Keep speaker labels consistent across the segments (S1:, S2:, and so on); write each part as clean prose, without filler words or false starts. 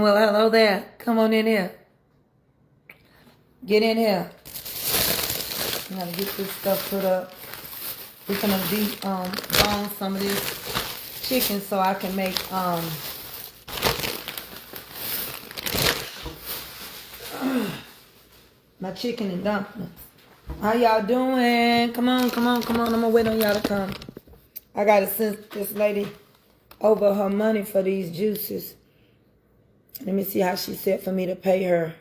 S1: Well, hello there. Come on in here. Get in here. I'm gonna get this stuff put up. We're gonna debone some of this chicken so I can make my chicken and dumplings. How y'all doing? Come on, come on, come on. I'm gonna wait on y'all to come. I gotta send this lady over her money for these juices. Let me see how she said for me to pay her.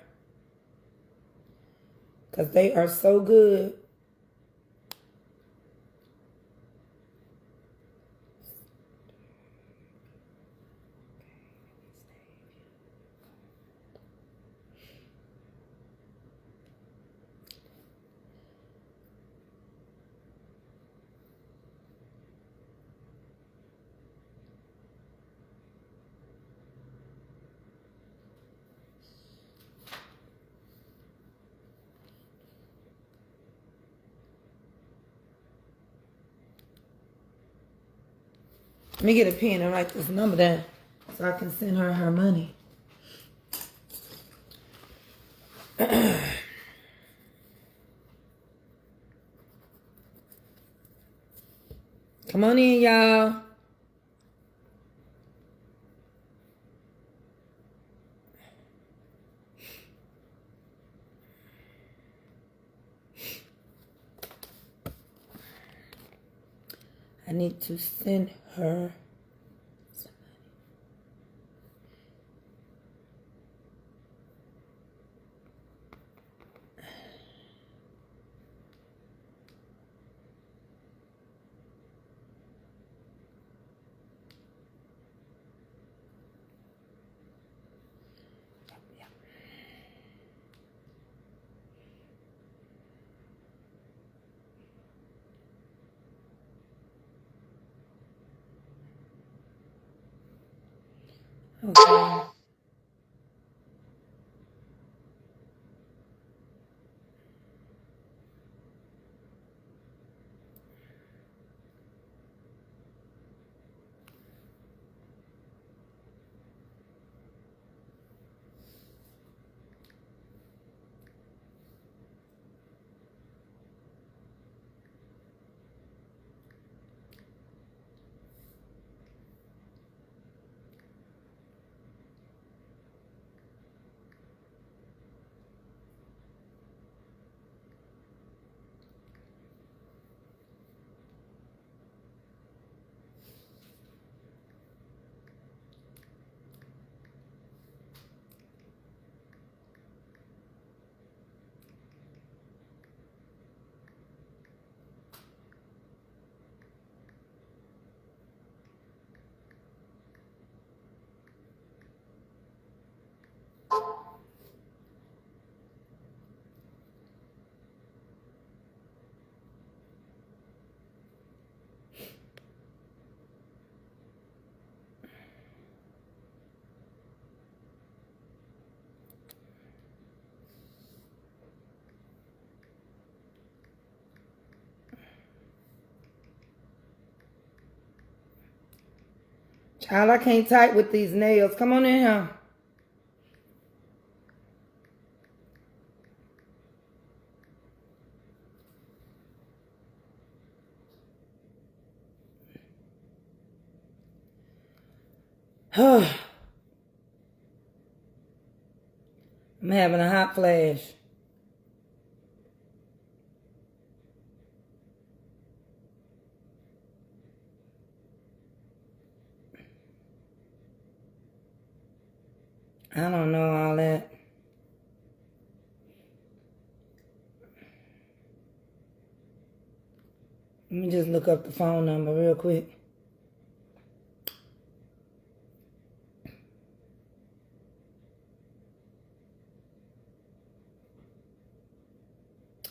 S1: Because they are so good. Let me get a pen and write this number down so I can send her her money. Come on in, y'all. I need to send her some money. Okay. Child, I can't type with these nails. Come on in here. I'm having a hot flash. I don't know all that. Let me just look up the phone number real quick.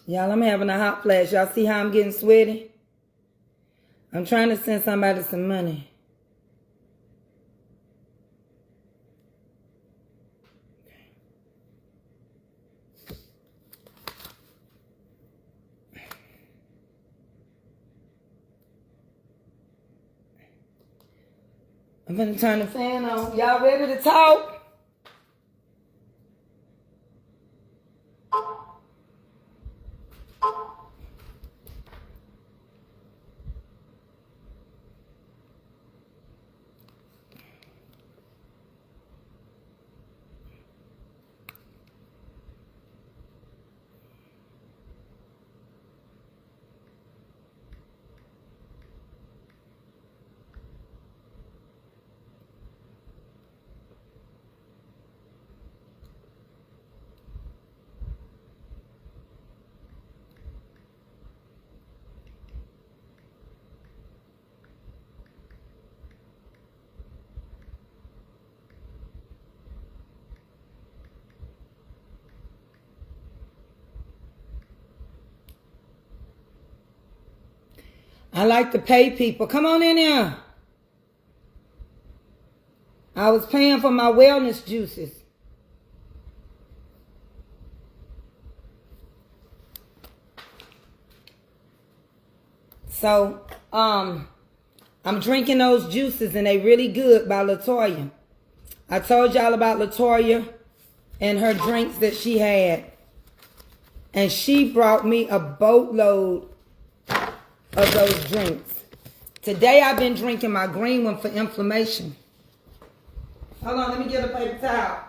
S1: Y'all, I'm having a hot flash. Y'all see how I'm getting sweaty? I'm trying to send somebody some money. I'm gonna turn the fan on. Y'all ready to talk? I like to pay people. Come on in here. I was paying for my wellness juices. So, I'm drinking those juices and they really good by Latoya. I told y'all about Latoya and her drinks that she had. And she brought me a boatload of those drinks. Today I've been drinking my green one for inflammation. Hold on, let me get a paper towel.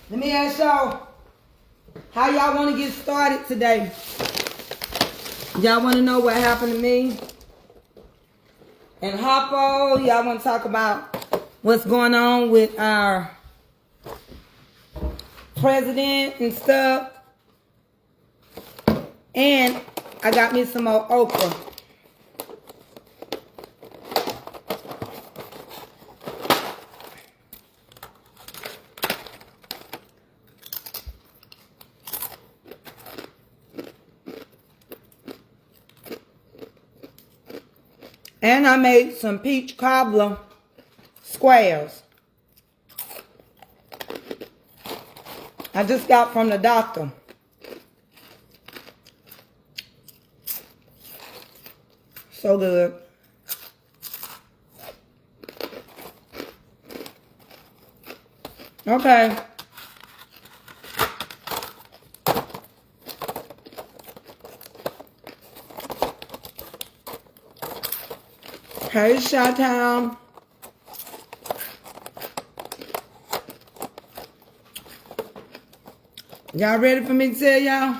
S1: Let me ask y'all, how y'all want to get started today? Y'all want to know what happened to me? And Hoppo, y'all want to talk about what's going on with our president and stuff? And I got me some more okra. And I made some peach cobbler squares. I just got from the doctor. So good. Okay. Hey, Chi-Town. Y'all ready for me to tell y'all?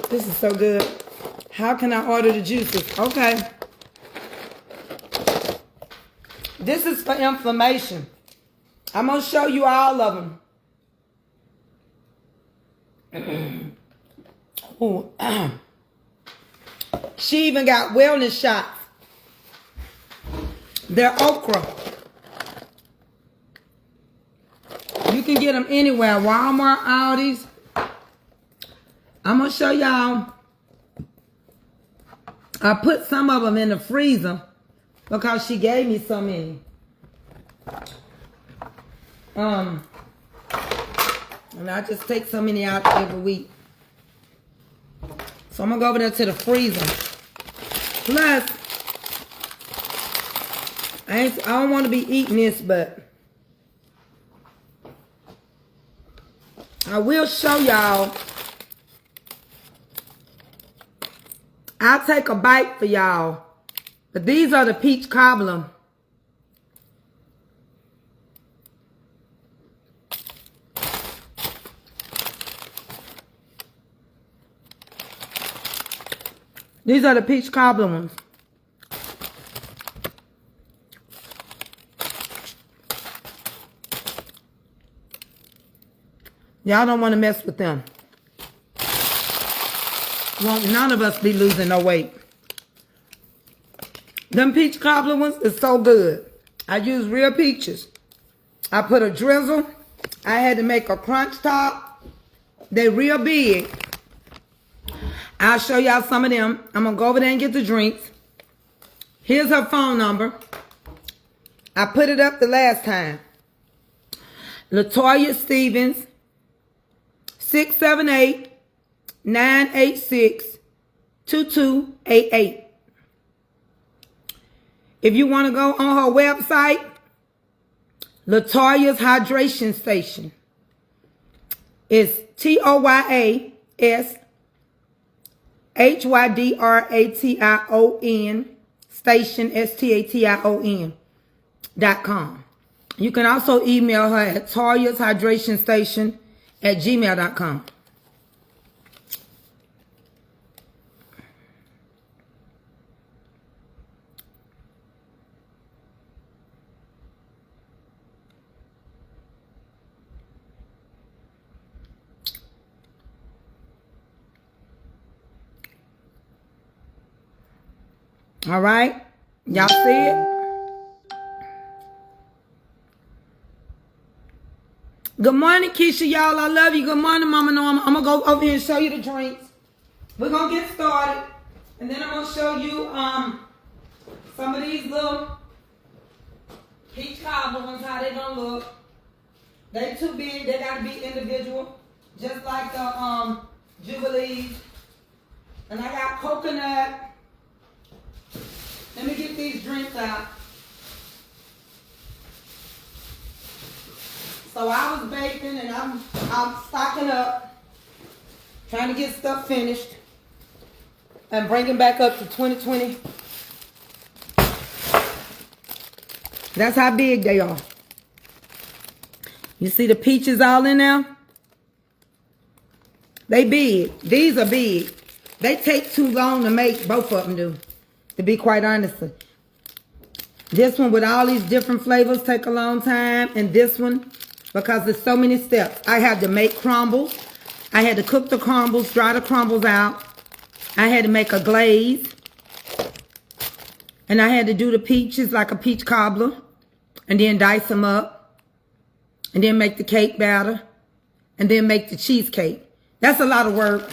S1: This is so good. How can I order the juices? Okay. This is for inflammation. I'm going to show you all of them. Ooh. She even got wellness shots. They're okra. You can get them anywhere. Walmart, Aldi's. I'm going to show y'all. I put some of them in the freezer because she gave me so many. And I just take so many out every week. So I'm going to go over there to the freezer. Plus, I don't want to be eating this, but I will show y'all. I'll take a bite for y'all. But these are the peach cobbler. These are the peach cobbler ones. Y'all don't want to mess with them. Won't none of us be losing no weight. Them peach cobbler ones is so good. I use real peaches. I put a drizzle. I had to make a crunch top. They real big. I'll show y'all some of them. I'm going to go over there and get the drinks. Here's her phone number. I put it up the last time. Latoya Stevens, 678-986-2288. If you want to go on her website, Latoya's Hydration Station. It's TOYASHYDRATION station STATION.com. You can also email her at Toya's Hydration Station at gmail.com. All right. Y'all see it? Good morning, Keisha, y'all. I love you. Good morning, Mama Norma. I'm going to go over here and show you the drinks. We're going to get started. And then I'm going to show you some of these little peach cobbler ones, how they going to look. They too big. They got to be individual. Just like the Jubilees. And I got coconut. Let me get these drinks out. So I was baking and I'm stocking up, trying to get stuff finished and bringing back up to 2020. That's how big they are. You see the peaches all in there? They big. These are big. They take too long to make, both of them do. To be quite honest. This one with all these different flavors take a long time. And this one, because there's so many steps. I had to make crumbles. I had to cook the crumbles, dry the crumbles out. I had to make a glaze. And I had to do the peaches like a peach cobbler. And then dice them up. And then make the cake batter. And then make the cheesecake. That's a lot of work.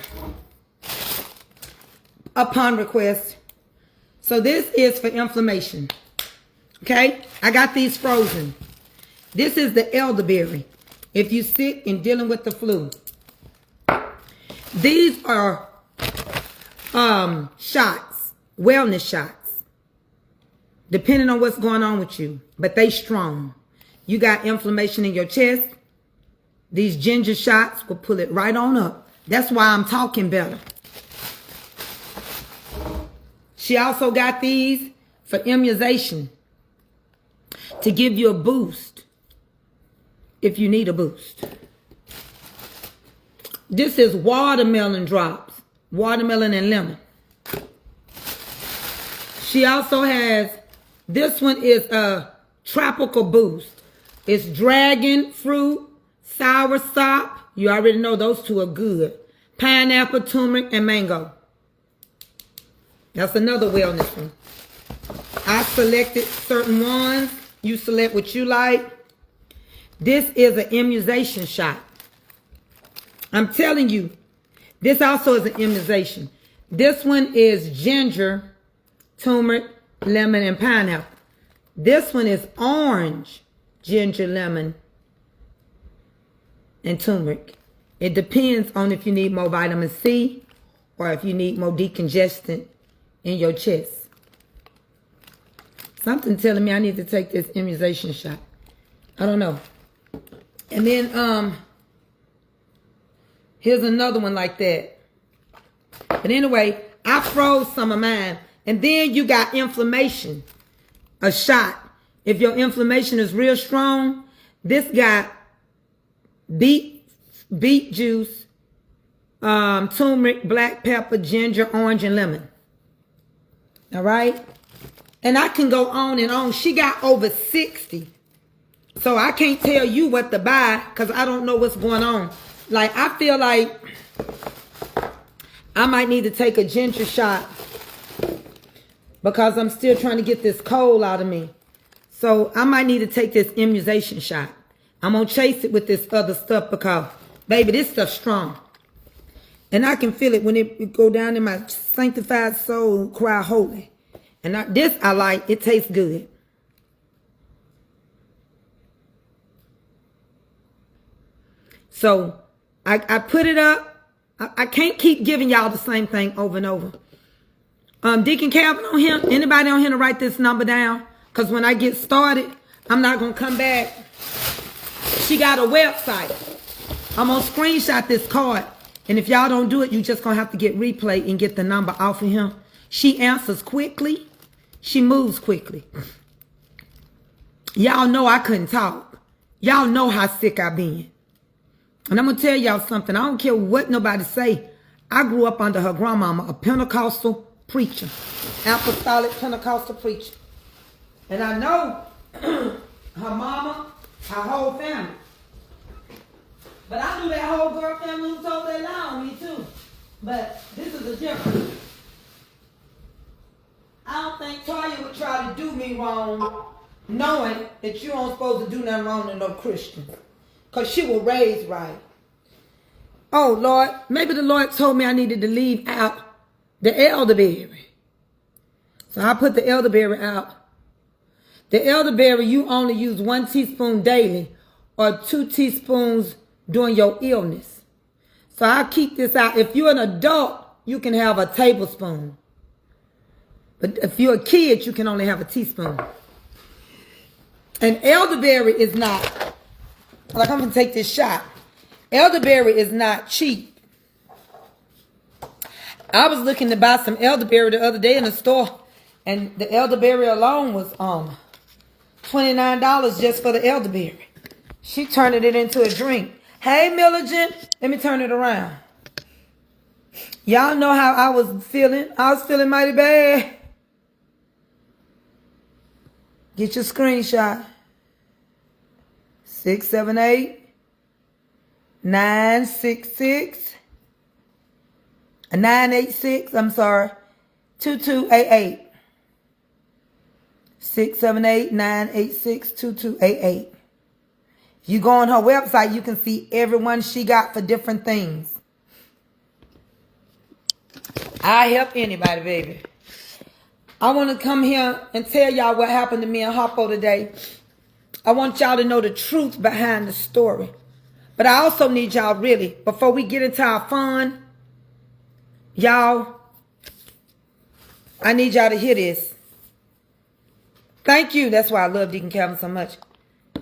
S1: Upon request. So this is for inflammation. Okay? I got these frozen. This is the elderberry. If you're sick and dealing with the flu. These are shots. Wellness shots. Depending on what's going on with you. But they strong. You got inflammation in your chest. These ginger shots will pull it right on up. That's why I'm talking better. She also got these for immunization. To give you a boost. If you need a boost. This is watermelon drops. Watermelon and lemon. She also has, this one is a tropical boost. It's dragon fruit, sour sop. You already know those two are good. Pineapple, turmeric, and mango. That's another wellness one. I selected certain ones. You select what you like. This is an immunization shot. I'm telling you, this also is an immunization. This one is ginger, turmeric, lemon, and pineapple. This one is orange, ginger, lemon, and turmeric. It depends on if you need more vitamin C or if you need more decongestant in your chest. Something telling me I need to take this immunization shot. I don't know. And then here's another one like that. But anyway, I froze some of mine. And then you got inflammation. A shot. If your inflammation is real strong, this got beet juice, turmeric, black pepper, ginger, orange, and lemon. All right? And I can go on and on. She got over 60. So I can't tell you what to buy because I don't know what's going on. Like, I feel like I might need to take a ginger shot because I'm still trying to get this cold out of me. So I might need to take this immunization shot. I'm going to chase it with this other stuff because, baby, this stuff's strong. And I can feel it when it go down in my sanctified soul, cry holy. And this I like. It tastes good. So I put it up. I can't keep giving y'all the same thing over and over. Deacon Calvin on here. Anybody on here to write this number down? Because when I get started, I'm not going to come back She got a website. I'm going to screenshot this card. And if y'all don't do it, you just going to have to get replay and get the number off of him. She answers quickly. She moves quickly. Y'all know I couldn't talk. Y'all know how sick I've been. And I'm going to tell y'all something. I don't care what nobody say. I grew up under her grandmama, a Pentecostal preacher. Apostolic Pentecostal preacher. And I know her mama, her whole family. But I knew that whole girl family who told that lie on me too. But this is a difference. I don't think Toya would try to do me wrong knowing that you aren't supposed to do nothing wrong to no Christian. Because she was raised right. Oh, Lord, maybe the Lord told me I needed to leave out the elderberry. So I put the elderberry out. The elderberry, you only use 1 teaspoon daily or 2 teaspoons during your illness. So I'll keep this out. If you're an adult, you can have a tablespoon. But if you're a kid, you can only have a teaspoon. And elderberry is not, like I'm going to take this shot. Elderberry is not cheap. I was looking to buy some elderberry the other day in the store. And the elderberry alone was $29 just for the elderberry. She turned it into a drink. Hey, Milligent, let me turn it around. Y'all know how I was feeling. I was feeling mighty bad. Get your screenshot. 678-966. I'm sorry. 2288. 678-986-2288. If you go on her website, you can see everyone she got for different things. I help anybody, baby. I want to come here and tell y'all what happened to me and Harpo today. I want y'all to know the truth behind the story. But I also need y'all really, before we get into our fun, y'all, I need y'all to hear this. Thank you. That's why I love Deacon Calvin so much.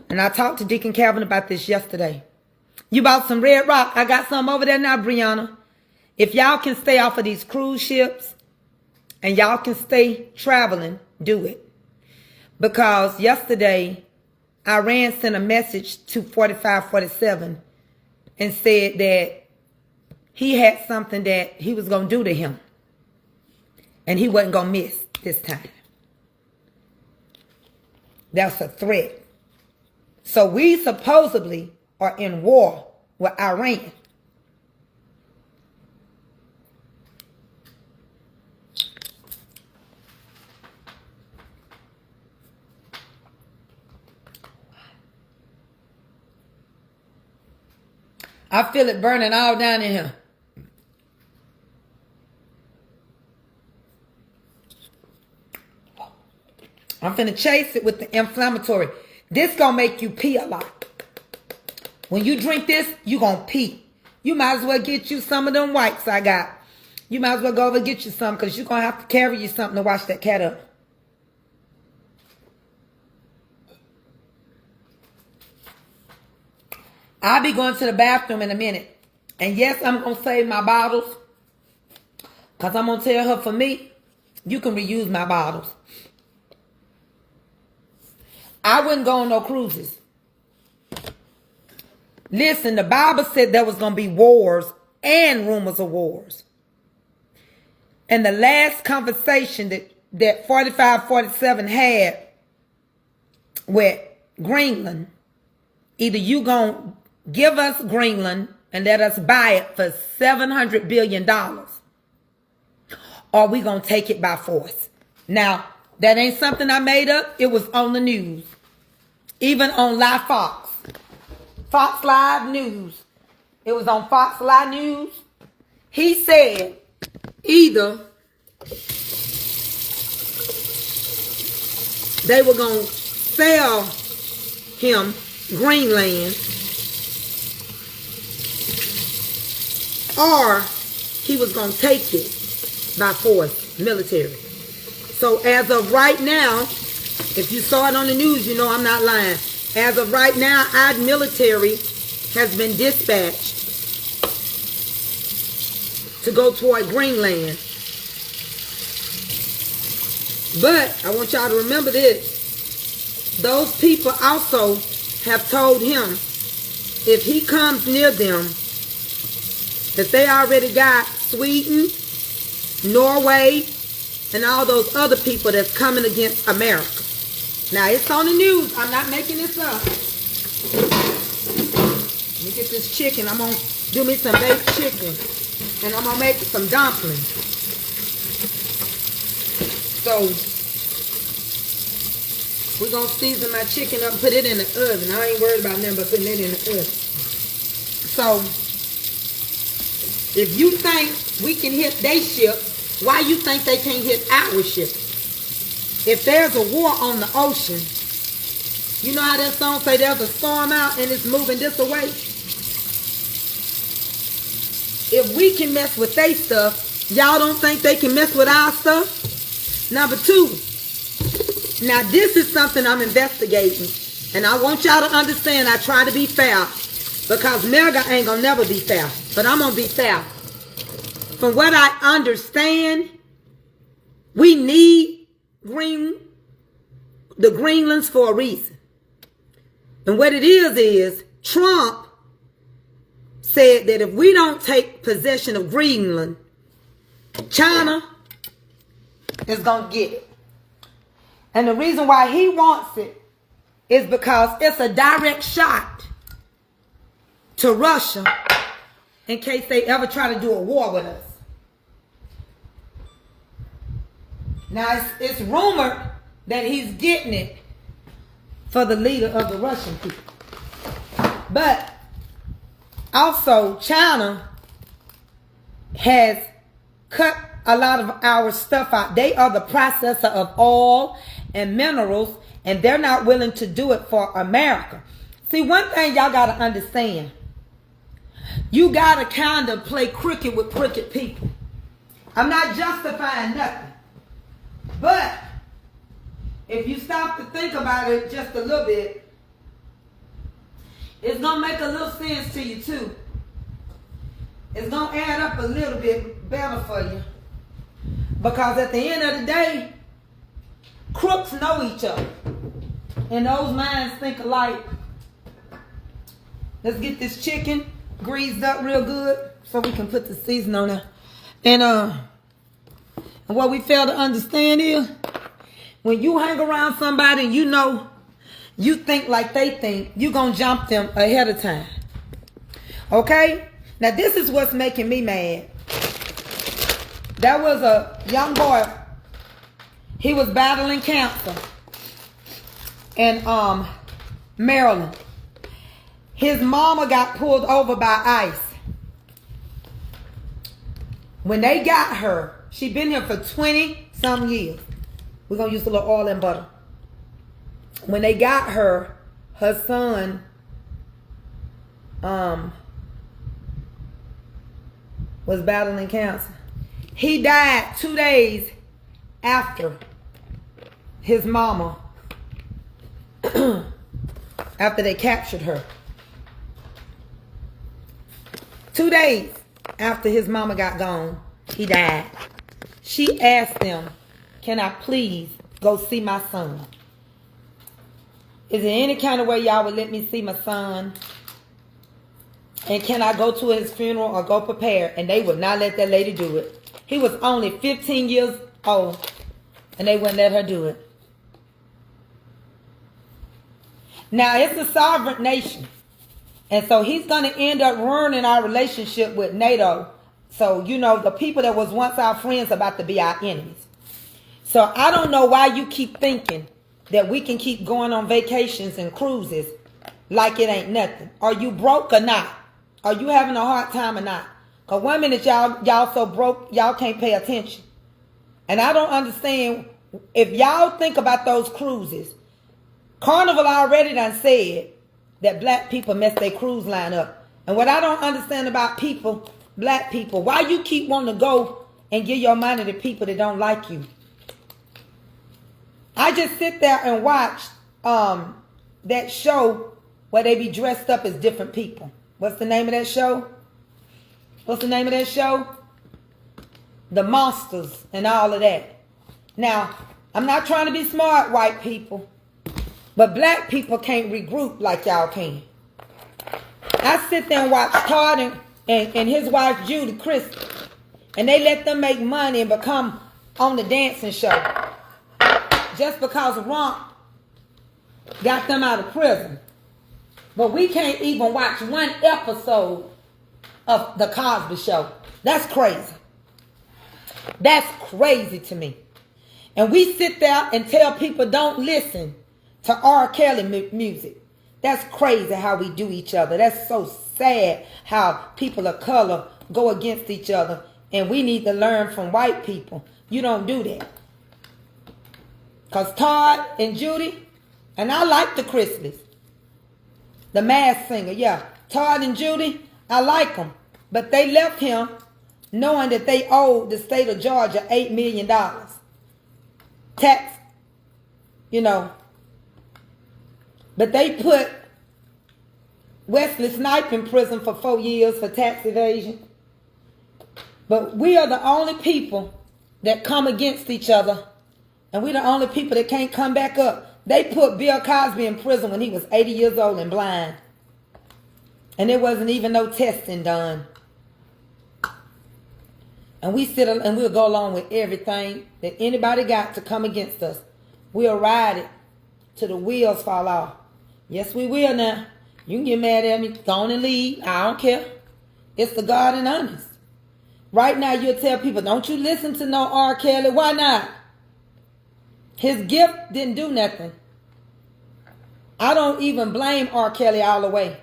S1: And I talked to Deacon Calvin about this yesterday. You bought some Red Rock. I got some over there now, Brianna. If y'all can stay off of these cruise ships and y'all can stay traveling, do it. Because yesterday, Iran sent a message to 4547 and said that he had something that he was going to do to him. And he wasn't going to miss this time. That's a threat. So we supposedly are in war with Iran. I feel it burning all down in here. I'm finna chase it with the inflammatory. This gonna make you pee a lot. When you drink this, you gonna pee. You might as well get you some of them wipes I got. You might as well go over and get you some because you're gonna have to carry you something to wash that cat up. I'll be going to the bathroom in a minute. And yes, I'm going to save my bottles. Because I'm going to tell her, for me, you can reuse my bottles. I wouldn't go on no cruises. Listen, the Bible said there was going to be wars and rumors of wars. And the last conversation that 4547 had with Greenland, either you going to give us Greenland and let us buy it for $700 billion. Or we going to take it by force. Now, that ain't something I made up. It was on the news. Even on Live Fox. Fox Live News. It was on Fox Live News. He said either they were going to sell him Greenland, or he was going to take it by force, military. So as of right now, if you saw it on the news, you know I'm not lying. As of right now, our military has been dispatched to go toward Greenland. But I want y'all to remember this. Those people also have told him if he comes near them, that they already got Sweden, Norway, and all those other people that's coming against America. Now, it's on the news. I'm not making this up. Let me get this chicken. I'm going to do me some baked chicken. And I'm going to make some dumplings. So, we're going to season my chicken up and put it in the oven. I ain't worried about nothing but putting it in the oven. So, if you think we can hit their ship, why you think they can't hit our ship? If there's a war on the ocean, you know how that song say there's a storm out and it's moving this away? If we can mess with their stuff, y'all don't think they can mess with our stuff? Number two, now this is something I'm investigating, and I want y'all to understand I try to be fair, because America ain't gonna never be fair, but I'm gonna be fair. From what I understand, we need the Greenlands for a reason. And what it is Trump said that if we don't take possession of Greenland, China is going to get it. And the reason why he wants it is because it's a direct shot to Russia in case they ever try to do a war with us. Now, it's rumored that he's getting it for the leader of the Russian people. But also, China has cut a lot of our stuff out. They are the processor of oil and minerals, and they're not willing to do it for America. See, one thing y'all got to understand. You got to kind of play cricket with crooked people. I'm not justifying nothing. But if you stop to think about it just a little bit, it's going to make a little sense to you too. It's going to add up a little bit better for you. Because at the end of the day, crooks know each other. And those minds think alike. Let's get this chicken greased up real good so we can put the seasoning on there. And what we fail to understand is, when you hang around somebody and you know you think like they think, you're going to jump them ahead of time. Okay? Now, this is what's making me mad. There was a young boy. He was battling cancer in Maryland. His mama got pulled over by ICE. When they got her, she'd been here for 20-some years. We're going to use a little oil and butter. When they got her, her son was battling cancer. He died 2 days after his mama, after they captured her. 2 days after his mama got gone, he died. She asked them, can I please go see my son? Is there any kind of way y'all would let me see my son? And can I go to his funeral or go prepare? And they would not let that lady do it. He was only 15 years old, and they wouldn't let her do it. Now, it's a sovereign nation. And so he's going to end up ruining our relationship with NATO. So, you know, the people that was once our friends are about to be our enemies. So I don't know why you keep thinking that we can keep going on vacations and cruises like it ain't nothing. Are you broke or not? Are you having a hard time or not? Because one minute y'all so broke, y'all can't pay attention. And I don't understand, if y'all think about those cruises, Carnival already done said that black people mess their cruise line up. And what I don't understand about people, black people, why you keep wanting to go and give your money to people that don't like you? I just sit there and watch that show where they be dressed up as different people. What's the name of that show? What's the name of that show? The Monsters and all of that. Now, I'm not trying to be smart, white people, but black people can't regroup like y'all can. I sit there and watch Todd and his wife Judy Christie, and they let them make money and become on the dancing show just because Rump got them out of prison. But we can't even watch one episode of The Cosby Show. That's crazy. That's crazy to me. And we sit there and tell people don't listen to R. Kelly music. That's crazy how we do each other. That's so sad how people of color go against each other. And we need to learn from white people. You don't do that. Because Todd and Judy, and I like the Chrisleys, the Masked Singer, yeah. Todd and Judy, I like them. But they left him knowing that they owed the state of Georgia $8 million. Tax, you know. But they put Wesley Snipes in prison for 4 years for tax evasion. But we are the only people that come against each other. And we're the only people that can't come back up. They put Bill Cosby in prison when he was 80 years old and blind. And there wasn't even no testing done. And we sit and we'll go along with everything that anybody got to come against us. We'll ride it till the wheels fall off. Yes, we will now. You can get mad at me. Go on and leave. I don't care. It's the God and honest. Right now, you'll tell people, don't you listen to no R. Kelly. Why not? His gift didn't do nothing. I don't even blame R. Kelly all the way.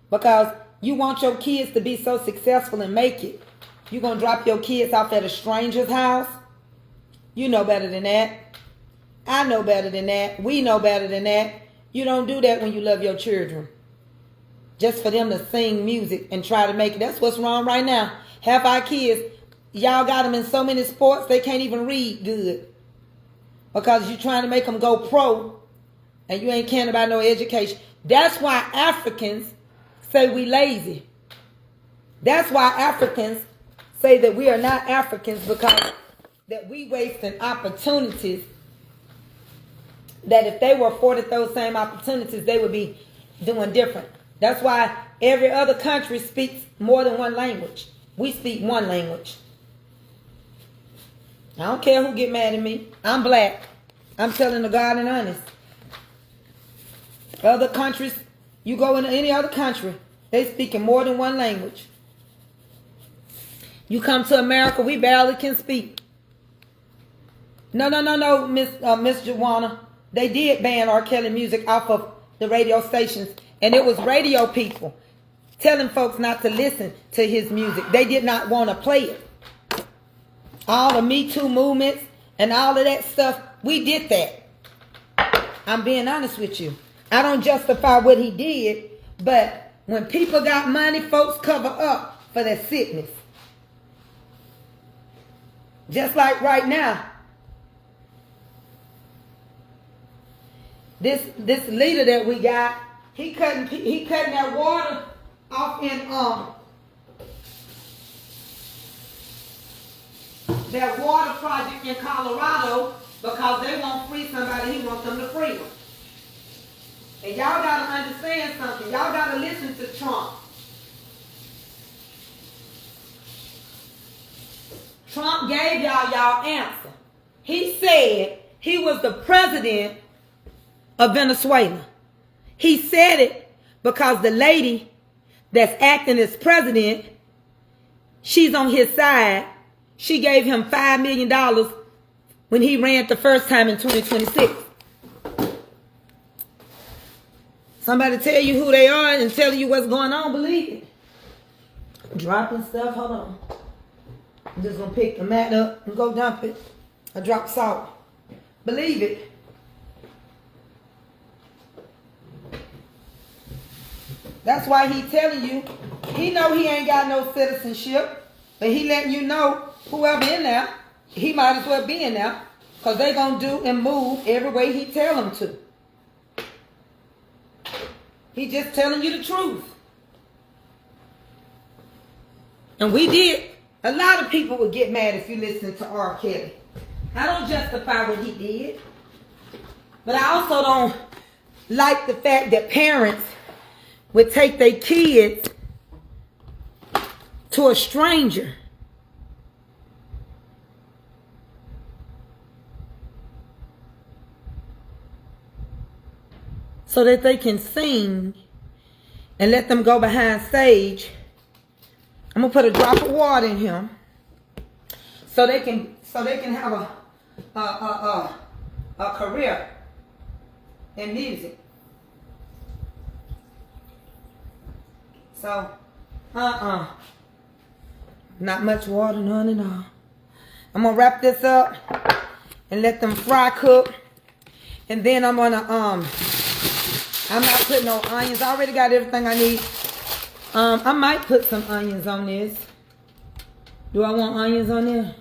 S1: Because you want your kids to be so successful and make it. You're going to drop your kids off at a stranger's house? You know better than that. I know better than that. We know better than that. You don't do that when you love your children. Just for them to sing music and try to make it. That's what's wrong right now. Half our kids, y'all got them in so many sports, they can't even read good. Because you're trying to make them go pro and you ain't caring about no education. That's why Africans say we lazy. That's why Africans say that we are not Africans, because that we wasting opportunities that if they were afforded those same opportunities, they would be doing different. That's why every other country speaks more than one language. We speak one language. I don't care who get mad at me. I'm black. I'm telling the God and honest. Other countries, you go into any other country, they speak in more than one language. You come to America, we barely can speak. No, Miss Joanna. They did ban R. Kelly music off of the radio stations. And it was radio people telling folks not to listen to his music. They did not want to play it. All the Me Too movements and all of that stuff, we did that. I'm being honest with you. I don't justify what he did, but when people got money, folks cover up for their sickness. Just like right now. This leader that we got, he cutting that water off in that water project in Colorado because they won't free somebody he wants them to free them. And y'all gotta understand something. Y'all gotta listen to Trump. Trump gave y'all answer. He said he was the president of Venezuela. He said it because the lady that's acting as president, she's on his side. She gave him $5 million when he ran the first time in 2026. Somebody tell you who they are and tell you what's going on, believe it. Dropping stuff, hold on. I'm just going to pick the mat up and go dump it. I drop salt. Believe it. That's why he telling you, he know he ain't got no citizenship, but he letting you know whoever in there, he might as well be in there, because they going to do and move every way he tell them to. He just telling you the truth. And we did. A lot of people would get mad if you listen to R. Kelly. I don't justify what he did. But I also don't like the fact that parents would take their kids to a stranger. So that they can sing and let them go behind stage. I'm gonna put a drop of water in him so they can have a career in music. So not much water, none at all. I'm gonna wrap this up and let them fry cook, and then I'm gonna I'm not putting no onions. I already got everything I need. I might put some onions on this. Do I want onions on there?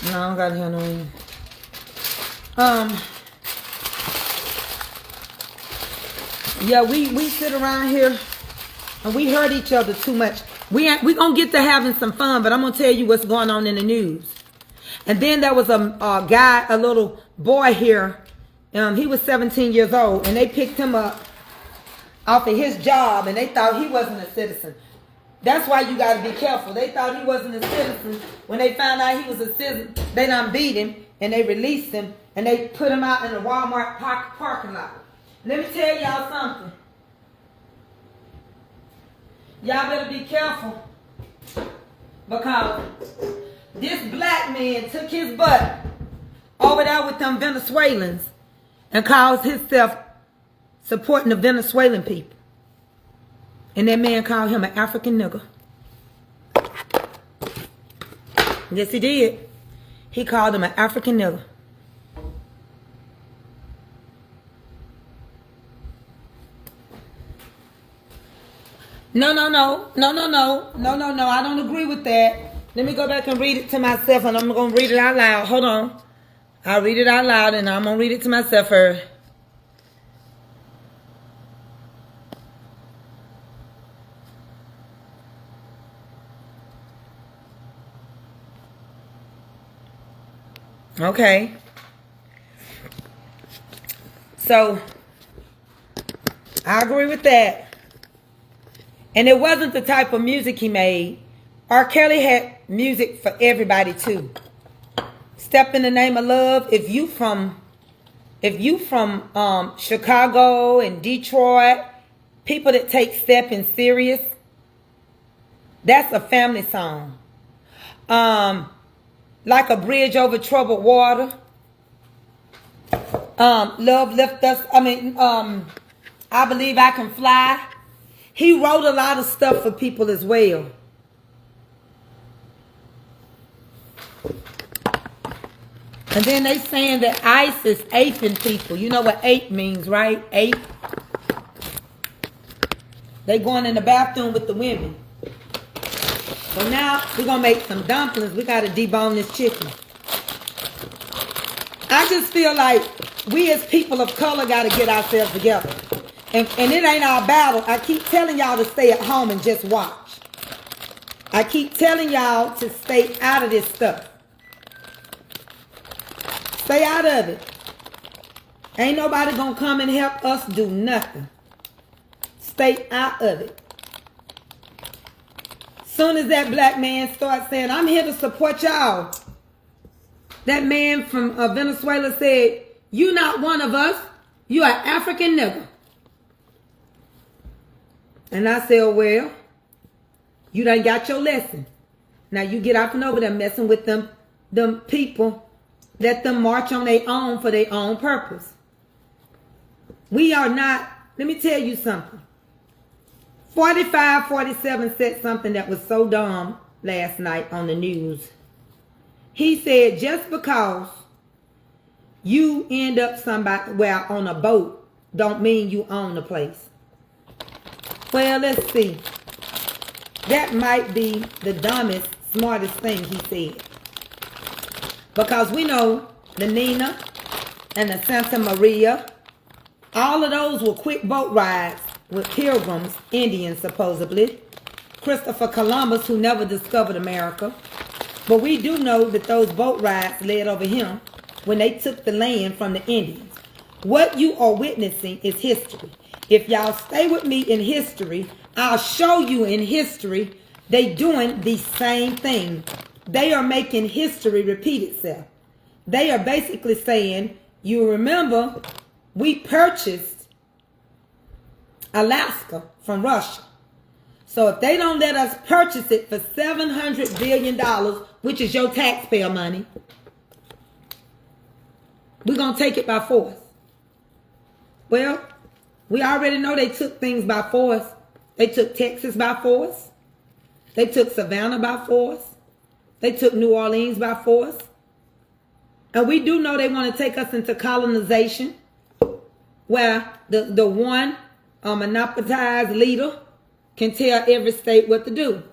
S1: No, I don't gotta have no onions. Yeah, we sit around here and we hurt each other too much. We gonna get to having some fun, but I'm gonna tell you what's going on in the news. And then there was a guy, a little boy here. He was 17 years old, and they picked him up off of his job, and they thought he wasn't a citizen. That's why you got to be careful. They thought he wasn't a citizen. When they found out he was a citizen, they done beat him, and they released him, and they put him out in the Walmart parking lot. Let me tell y'all something. Y'all better be careful, because this black man took his butt over there with them Venezuelans and calls himself supporting the Venezuelan people. And that man called him an African nigger. Yes, he did. He called him an African nigger. No. I don't agree with that. Let me go back and read it to myself, and I'm going to read it out loud. Hold on. I'll read it out loud, and I'm going to read it to myself first. Okay. So, I agree with that. And it wasn't the type of music he made. R. Kelly had music for everybody too. Step in the Name of Love. If you from Chicago and Detroit, people that take stepping serious, that's a family song. Like a Bridge Over Troubled Water. Love Lift Us. I Believe I Can Fly. He wrote a lot of stuff for people as well. And then they saying that ICE is aping people. You know what ape means, right? Ape. They going in the bathroom with the women. So now we're going to make some dumplings. We got to debone this chicken. I just feel like we as people of color got to get ourselves together. And it ain't our battle. I keep telling y'all to stay at home and just watch. I keep telling y'all to stay out of this stuff. Stay out of it. Ain't nobody gonna come and help us do nothing. Stay out of it. Soon as that black man starts saying, I'm here to support y'all. That man from Venezuela said, you not one of us. You are African nigger. And I said, well, you done got your lesson. Now you get off and over there messing with them people. Let them march on their own for their own purpose. We are not, let me tell you something. 4547 said something that was so dumb last night on the news. He said, just because you end up somewhere on a boat, don't mean you own the place. Well, let's see. That might be the dumbest, smartest thing he said. Because we know the Nina, and the Santa Maria. All of those were quick boat rides with pilgrims, Indians supposedly. Christopher Columbus, who never discovered America. But we do know that those boat rides led over him when they took the land from the Indians. What you are witnessing is history. If y'all stay with me in history, I'll show you in history they doing the same thing. They are making history repeat itself. They are basically saying, you remember, we purchased Alaska from Russia. So if they don't let us purchase it for $700 billion, which is your taxpayer money, we're going to take it by force. Well, we already know they took things by force. They took Texas by force. They took Savannah by force. They took New Orleans by force. And we do know they want to take us into colonization, where the one monopolized leader can tell every state what to do.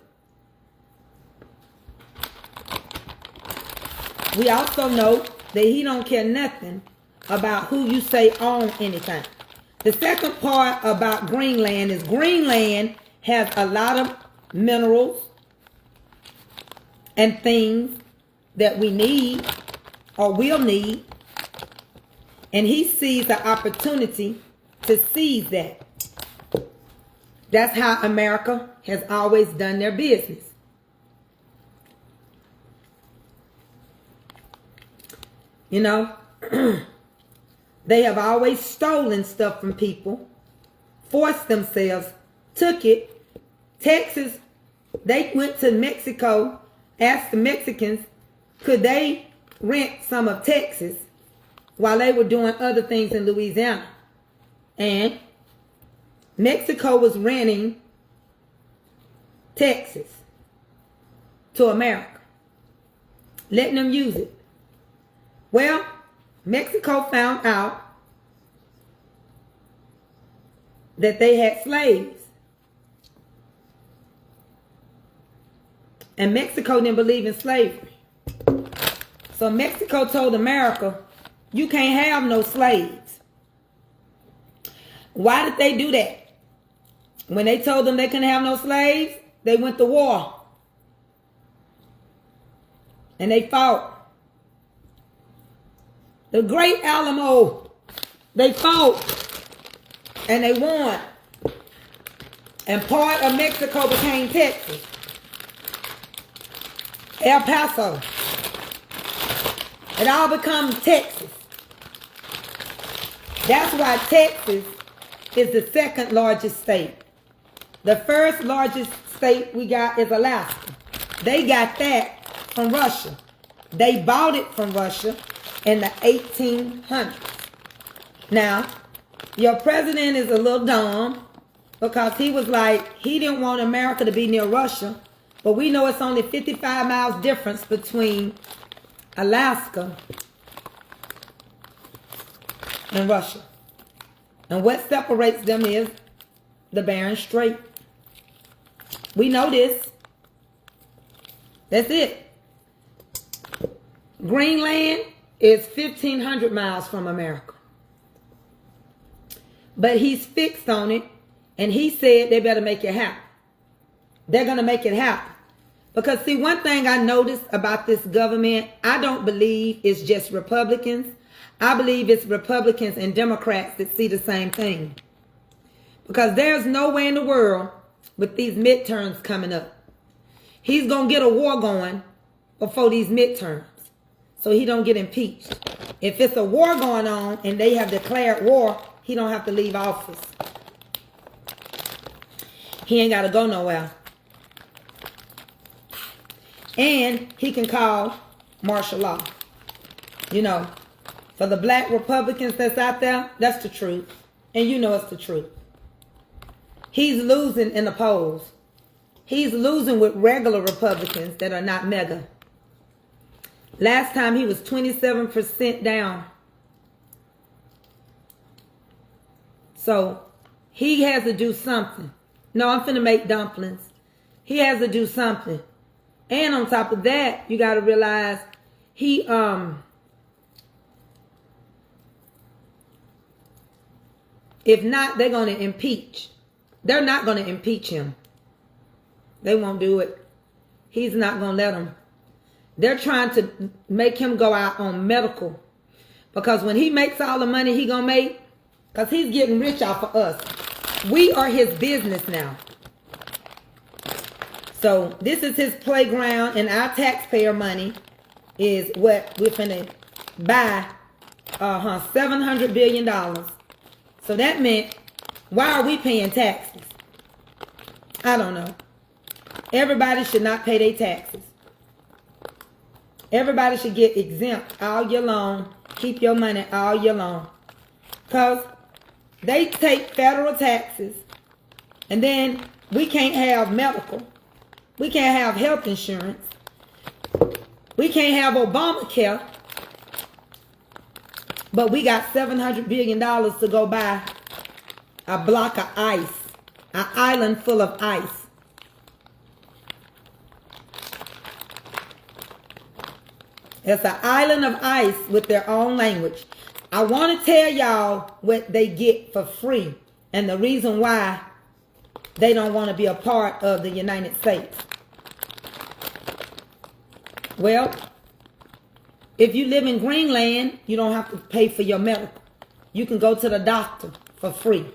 S1: We also know that he don't care nothing about who you say own anything. The second part about Greenland is Greenland has a lot of minerals and things that we need or will need. And he sees the opportunity to seize that. That's how America has always done their business. You know, they have always stolen stuff from people, forced themselves, took it. Texas, they went to Mexico, asked the Mexicans, could they rent some of Texas while they were doing other things in Louisiana. And Mexico was renting Texas to America, letting them use it. Well, Mexico found out that they had slaves. And Mexico didn't believe in slavery. So Mexico told America, you can't have no slaves. Why did they do that? When they told them they couldn't have no slaves, they went to war. And they fought. The Great Alamo, they fought. And they won. And part of Mexico became Texas. El Paso. It all becomes Texas. That's why Texas is the second largest state. The first largest state we got is Alaska. They got that from Russia. They bought it from Russia in the 1800s. Now, your president is a little dumb because he was like, he didn't want America to be near Russia, but we know it's only 55 miles difference between Alaska and Russia. And what separates them is the Bering Strait. We know this. That's it. Greenland is 1,500 miles from America. But he's fixed on it, and he said they better make it happen. They're going to make it happen. Because, see, one thing I noticed about this government, I don't believe it's just Republicans. I believe it's Republicans and Democrats that see the same thing. Because there's no way in the world with these midterms coming up, he's going to get a war going before these midterms so he don't get impeached. If it's a war going on and they have declared war, he don't have to leave office. He ain't got to go nowhere. And he can call martial law. You know, for the black Republicans that's out there, that's the truth. And you know it's the truth. He's losing in the polls. He's losing with regular Republicans that are not MAGA. Last time he was 27% down. So he has to do something. No, I'm finna make dumplings. He has to do something. And on top of that, you got to realize he If not, they're going to impeach. They're not going to impeach him. They won't do it. He's not going to let them. They're trying to make him go out on medical. Because when he makes all the money he going to make, because he's getting rich off of us. We are his business now. So this is his playground, and our taxpayer money is what we're finna buy $700 billion. So that meant, why are we paying taxes? I don't know. Everybody should not pay their taxes. Everybody should get exempt all year long. Keep your money all year long. Because they take federal taxes, and then we can't have medical. We can't have health insurance. We can't have Obamacare. But we got $700 billion to go buy a block of ice. An island full of ice. It's an island of ice with their own language. I want to tell y'all what they get for free. And the reason why they don't want to be a part of the United States. Well, if you live in Greenland, you don't have to pay for your medical. You can go to the doctor for free.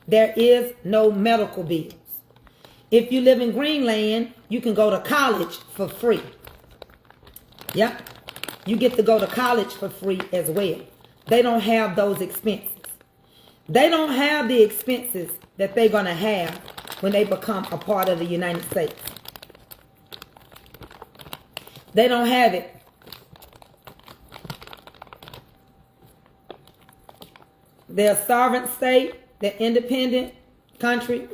S1: There is no medical bills. If you live in Greenland, you can go to college for free. Yep. You get to go to college for free as well. They don't have those expenses. They don't have the expenses that they're going to have when they become a part of the United States. They don't have it. They're a sovereign state. They're independent country.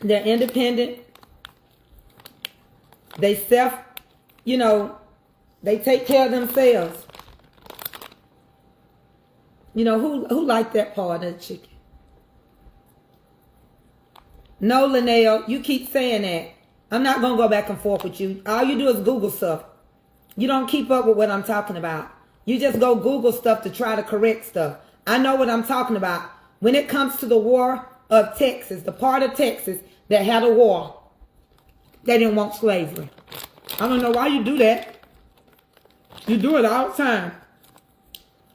S1: They're independent. They they take care of themselves. You know, who liked that part of the chicken? No, Linnell, you keep saying that. I'm not going to go back and forth with you. All you do is Google stuff. You don't keep up with what I'm talking about. You just go Google stuff to try to correct stuff. I know what I'm talking about. When it comes to the war of Texas, the part of Texas that had a war, they didn't want slavery. I don't know why you do that. You do it all the time.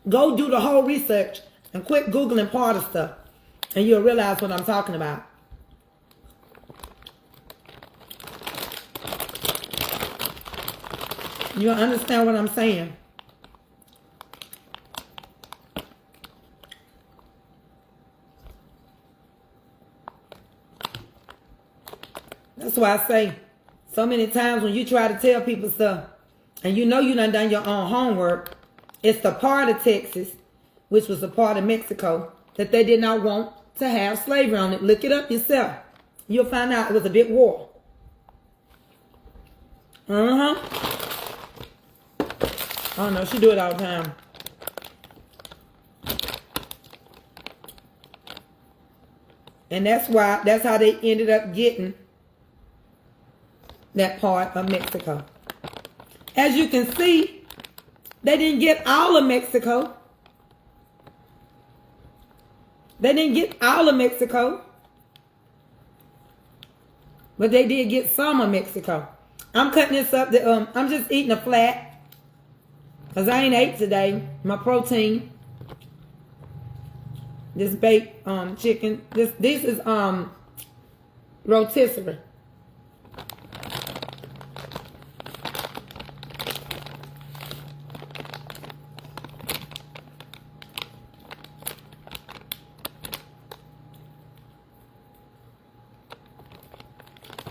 S1: Go do the whole research and quit Googling part of stuff. And you'll realize what I'm talking about. You understand what I'm saying? That's why I say so many times when you try to tell people stuff and you know you done your own homework, it's the part of Texas, which was a part of Mexico, that they did not want to have slavery on it. Look it up yourself. You'll find out it was a big war. I don't know. She do it all the time. And that's how they ended up getting that part of Mexico. As you can see, they didn't get all of Mexico. They didn't get all of Mexico. But they did get some of Mexico. I'm cutting this up. I'm just eating a flat. Because I ain't ate today. My protein. This baked chicken. This is rotisserie.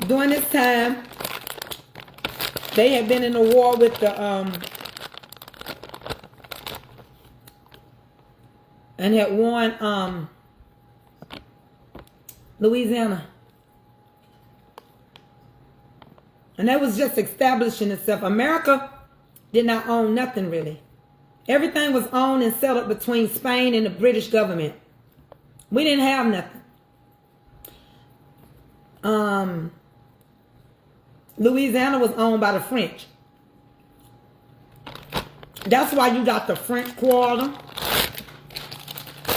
S1: During this time, they had been in a war with the and had won Louisiana. And that was just establishing itself. America did not own nothing really. Everything was owned and settled between Spain and the British government. We didn't have nothing. Louisiana was owned by the French. That's why you got the French Quarter.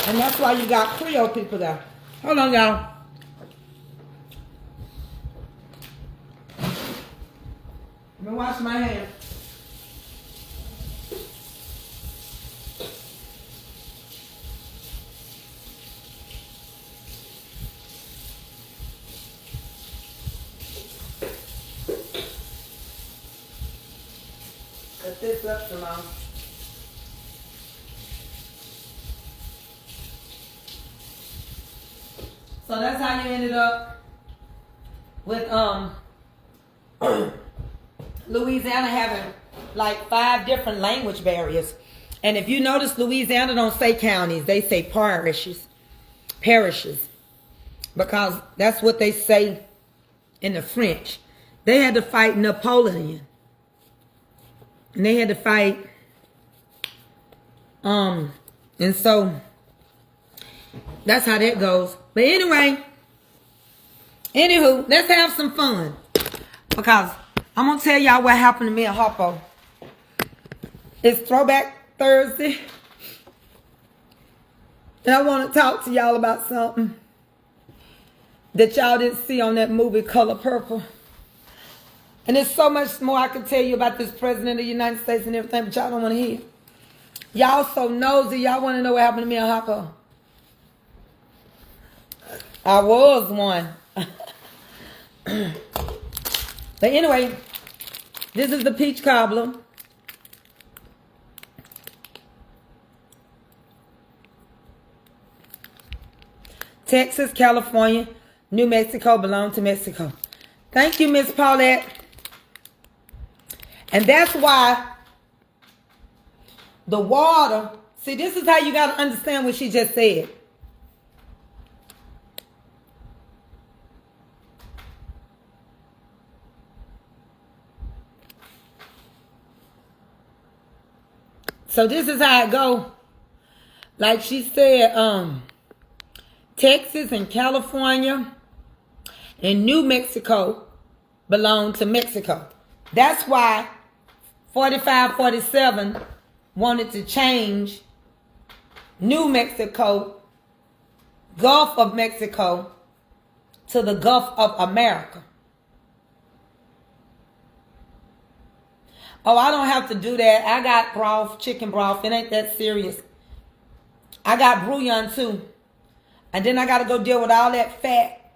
S1: And that's why you got Creole people there. Hold on, y'all. Let me wash my hands. Cut this up some more. So that's how you ended up with Louisiana having like 5 different language barriers. And if you notice, Louisiana don't say counties, they say parishes. Because that's what they say in the French. They had to fight Napoleon. And they had to fight and so that's how that goes. But anyway, anywho, let's have some fun. Because I'm going to tell y'all what happened to me and Harpo. It's Throwback Thursday. And I want to talk to y'all about something that y'all didn't see on that movie, Color Purple. And there's so much more I could tell you about this president of the United States and everything, but y'all don't want to hear. Y'all so nosy, y'all want to know what happened to me and Harpo. I was one. But anyway, this is the peach cobbler. Texas, California, New Mexico belong to Mexico. Thank you, Miss Paulette. And that's why the water, see, this is how you got to understand what she just said. So this is how it go. Like she said, Texas and California and New Mexico belong to Mexico. That's why 4547 wanted to change New Mexico, Gulf of Mexico, to the Gulf of America. Oh, I don't have to do that. I got broth, chicken broth. It ain't that serious. I got bouillon too. And then I got to go deal with all that fat.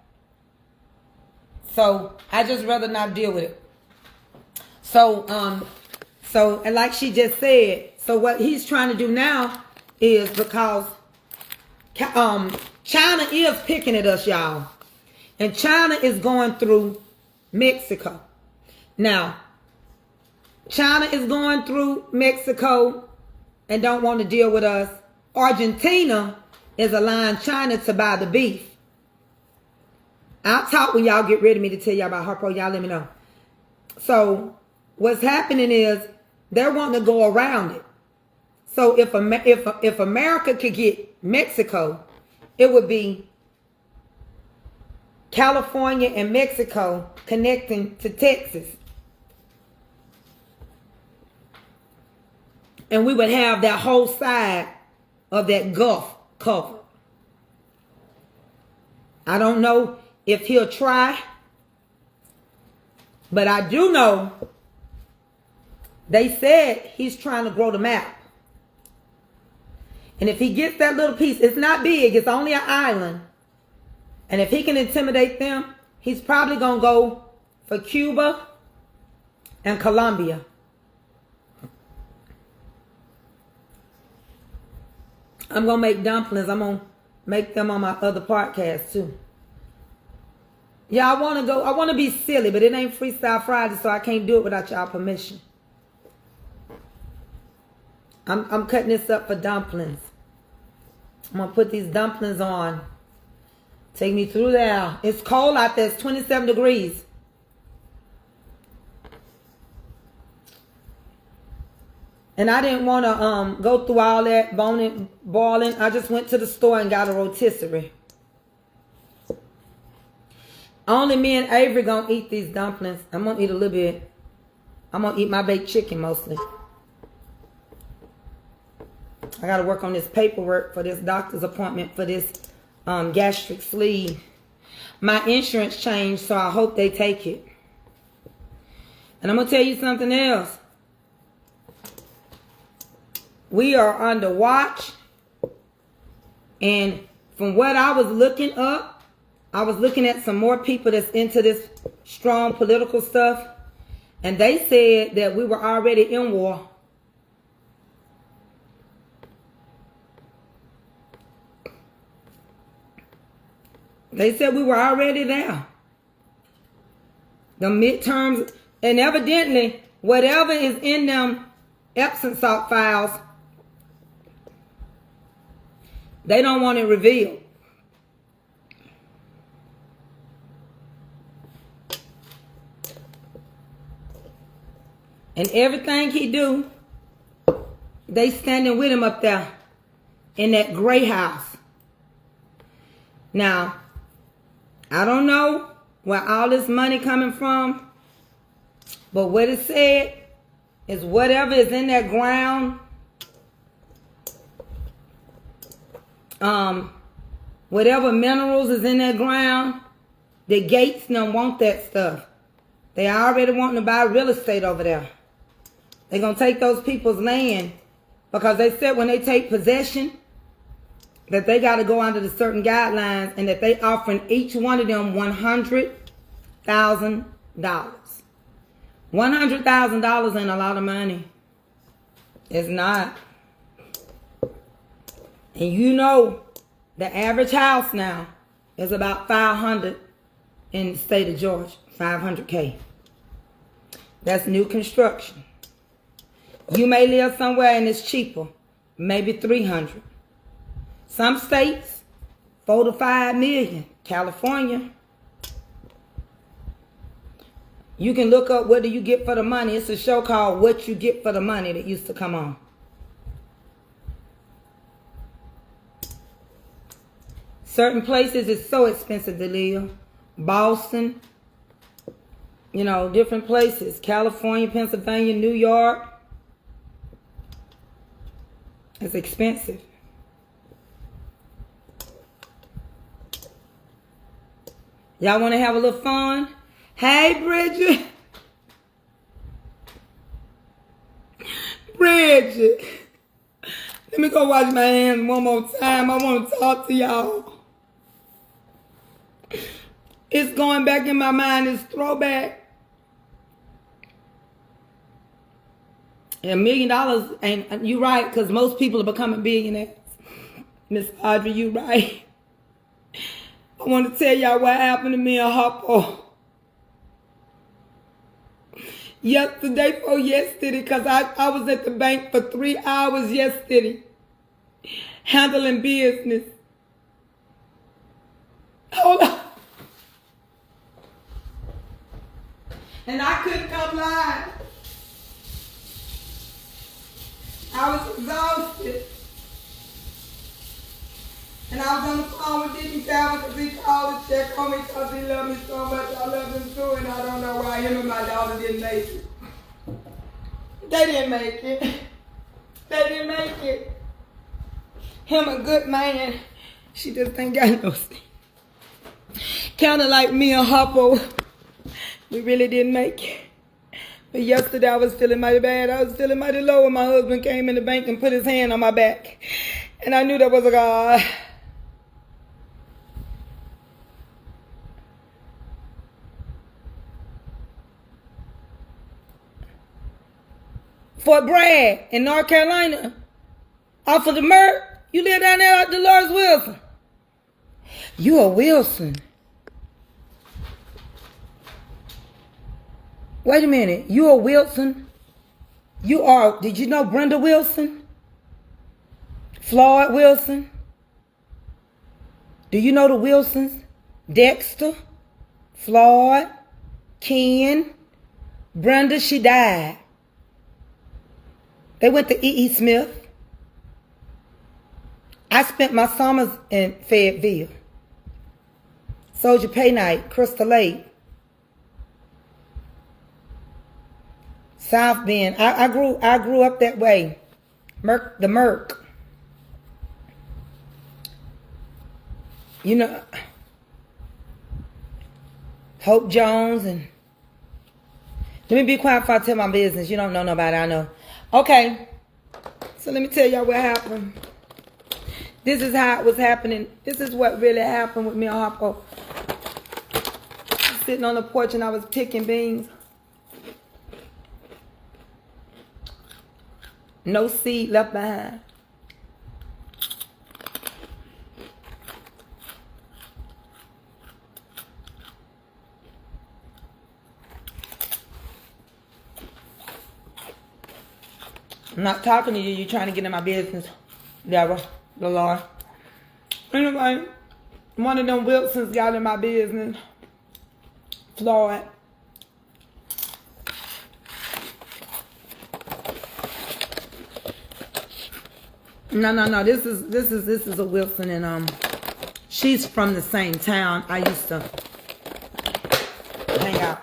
S1: So I just rather not deal with it. So, and like she just said, so what he's trying to do now is because China is picking at us, y'all. And China is going through Mexico. Now, China is going through Mexico and don't want to deal with us. Argentina is allowing China to buy the beef. I'll talk when y'all get ready for me to tell y'all about Harpo. Y'all let me know. So what's happening is they're wanting to go around it. So if America could get Mexico, it would be California and Mexico connecting to Texas. And we would have that whole side of that Gulf covered. I don't know if he'll try, but I do know they said he's trying to grow the map. And if he gets that little piece, it's not big, it's only an island. And if he can intimidate them, he's probably going to go for Cuba and Colombia. I'm going to make dumplings. I'm going to make them on my other podcast too. Yeah, I want to be silly, but it ain't Freestyle Friday, so I can't do it without y'all permission. I'm cutting this up for dumplings. I'm going to put these dumplings on. Take me through there. It's cold out there. It's 27 degrees. And I didn't want to go through all that boiling. I just went to the store and got a rotisserie. Only me and Avery gonna eat these dumplings. I'm gonna eat a little bit. I'm gonna eat my baked chicken mostly. I got to work on this paperwork for this doctor's appointment for this gastric sleeve. My insurance changed, so I hope they take it. And I'm going to tell you something else. We are under watch. And from what I was looking up, I was looking at some more people that's into this strong political stuff. And they said that we were already in war. They said we were already there. The midterms, and evidently, whatever is in them Epsom salt files, they don't want it revealed. And everything he do, they standing with him up there in that gray house. Now, I don't know where all this money coming from, but what it said is whatever is in that ground, whatever minerals is in that ground, the Gates don't want that stuff. They already wanting to buy real estate over there. They're going to take those people's land because they said when they take possession that they got to go under the certain guidelines and that they offering each one of them $100,000. $100,000 ain't a lot of money. It's not. And you know the average house now is about $500 in the state of Georgia. $500K. That's new construction. You may live somewhere and it's cheaper, maybe $300. Some states, $4 to $5 million. California, you can look up what do you get for the money. It's a show called What You Get for the Money that used to come on. Certain places it's so expensive to live. Boston, you know, different places. California, Pennsylvania, New York. It's expensive. Y'all want to have a little fun? Hey, Bridget. Bridget. Let me go wash my hands one more time. I want to talk to y'all. It's going back in my mind. It's throwback. $1 million ain't, you right, because most people are becoming billionaires. Miss Audrey, you right. I want to tell y'all what happened to me in Hoppo. Yesterday, because I was at the bank for 3 hours yesterday, handling business. Hold on. And I couldn't come live. I was exhausted. And I was on the phone with Dickie Calvin because he called to check on me because he loved me so much. I love him too, and I don't know why him and my daughter didn't make it. They didn't make it. They didn't make it. Him a good man. She just ain't got no sense. Kind of like me and Hoppo. We really didn't make it. But yesterday I was feeling mighty bad. I was feeling mighty low when my husband came in the bank and put his hand on my back. And I knew that was a God. Fort Bragg in North Carolina. Off of the Merck. You live down there at Dolores Wilson. You a Wilson. Wait a minute. You a Wilson? You are, did you know Brenda Wilson? Floyd Wilson? Do you know the Wilsons? Dexter? Floyd? Ken? Brenda, she died. They went to E.E. Smith. I spent my summers in Fayetteville. Soldier Pay Night, Crystal Lake. South Bend. I grew up that way. The Merck. You know, Hope Jones and... Let me be quiet before I tell my business. You don't know nobody, I know. Okay. So let me tell y'all what happened. This is how it was happening. This is what really happened with me and Harpo. Sitting on the porch and I was picking beans. No seed left behind. I'm not talking to you. You're trying to get in my business. Deborah, the Lord. Anyway, one of them Wilsons got in my business. Floyd. No. This is a Wilson, and she's from the same town I used to hang out.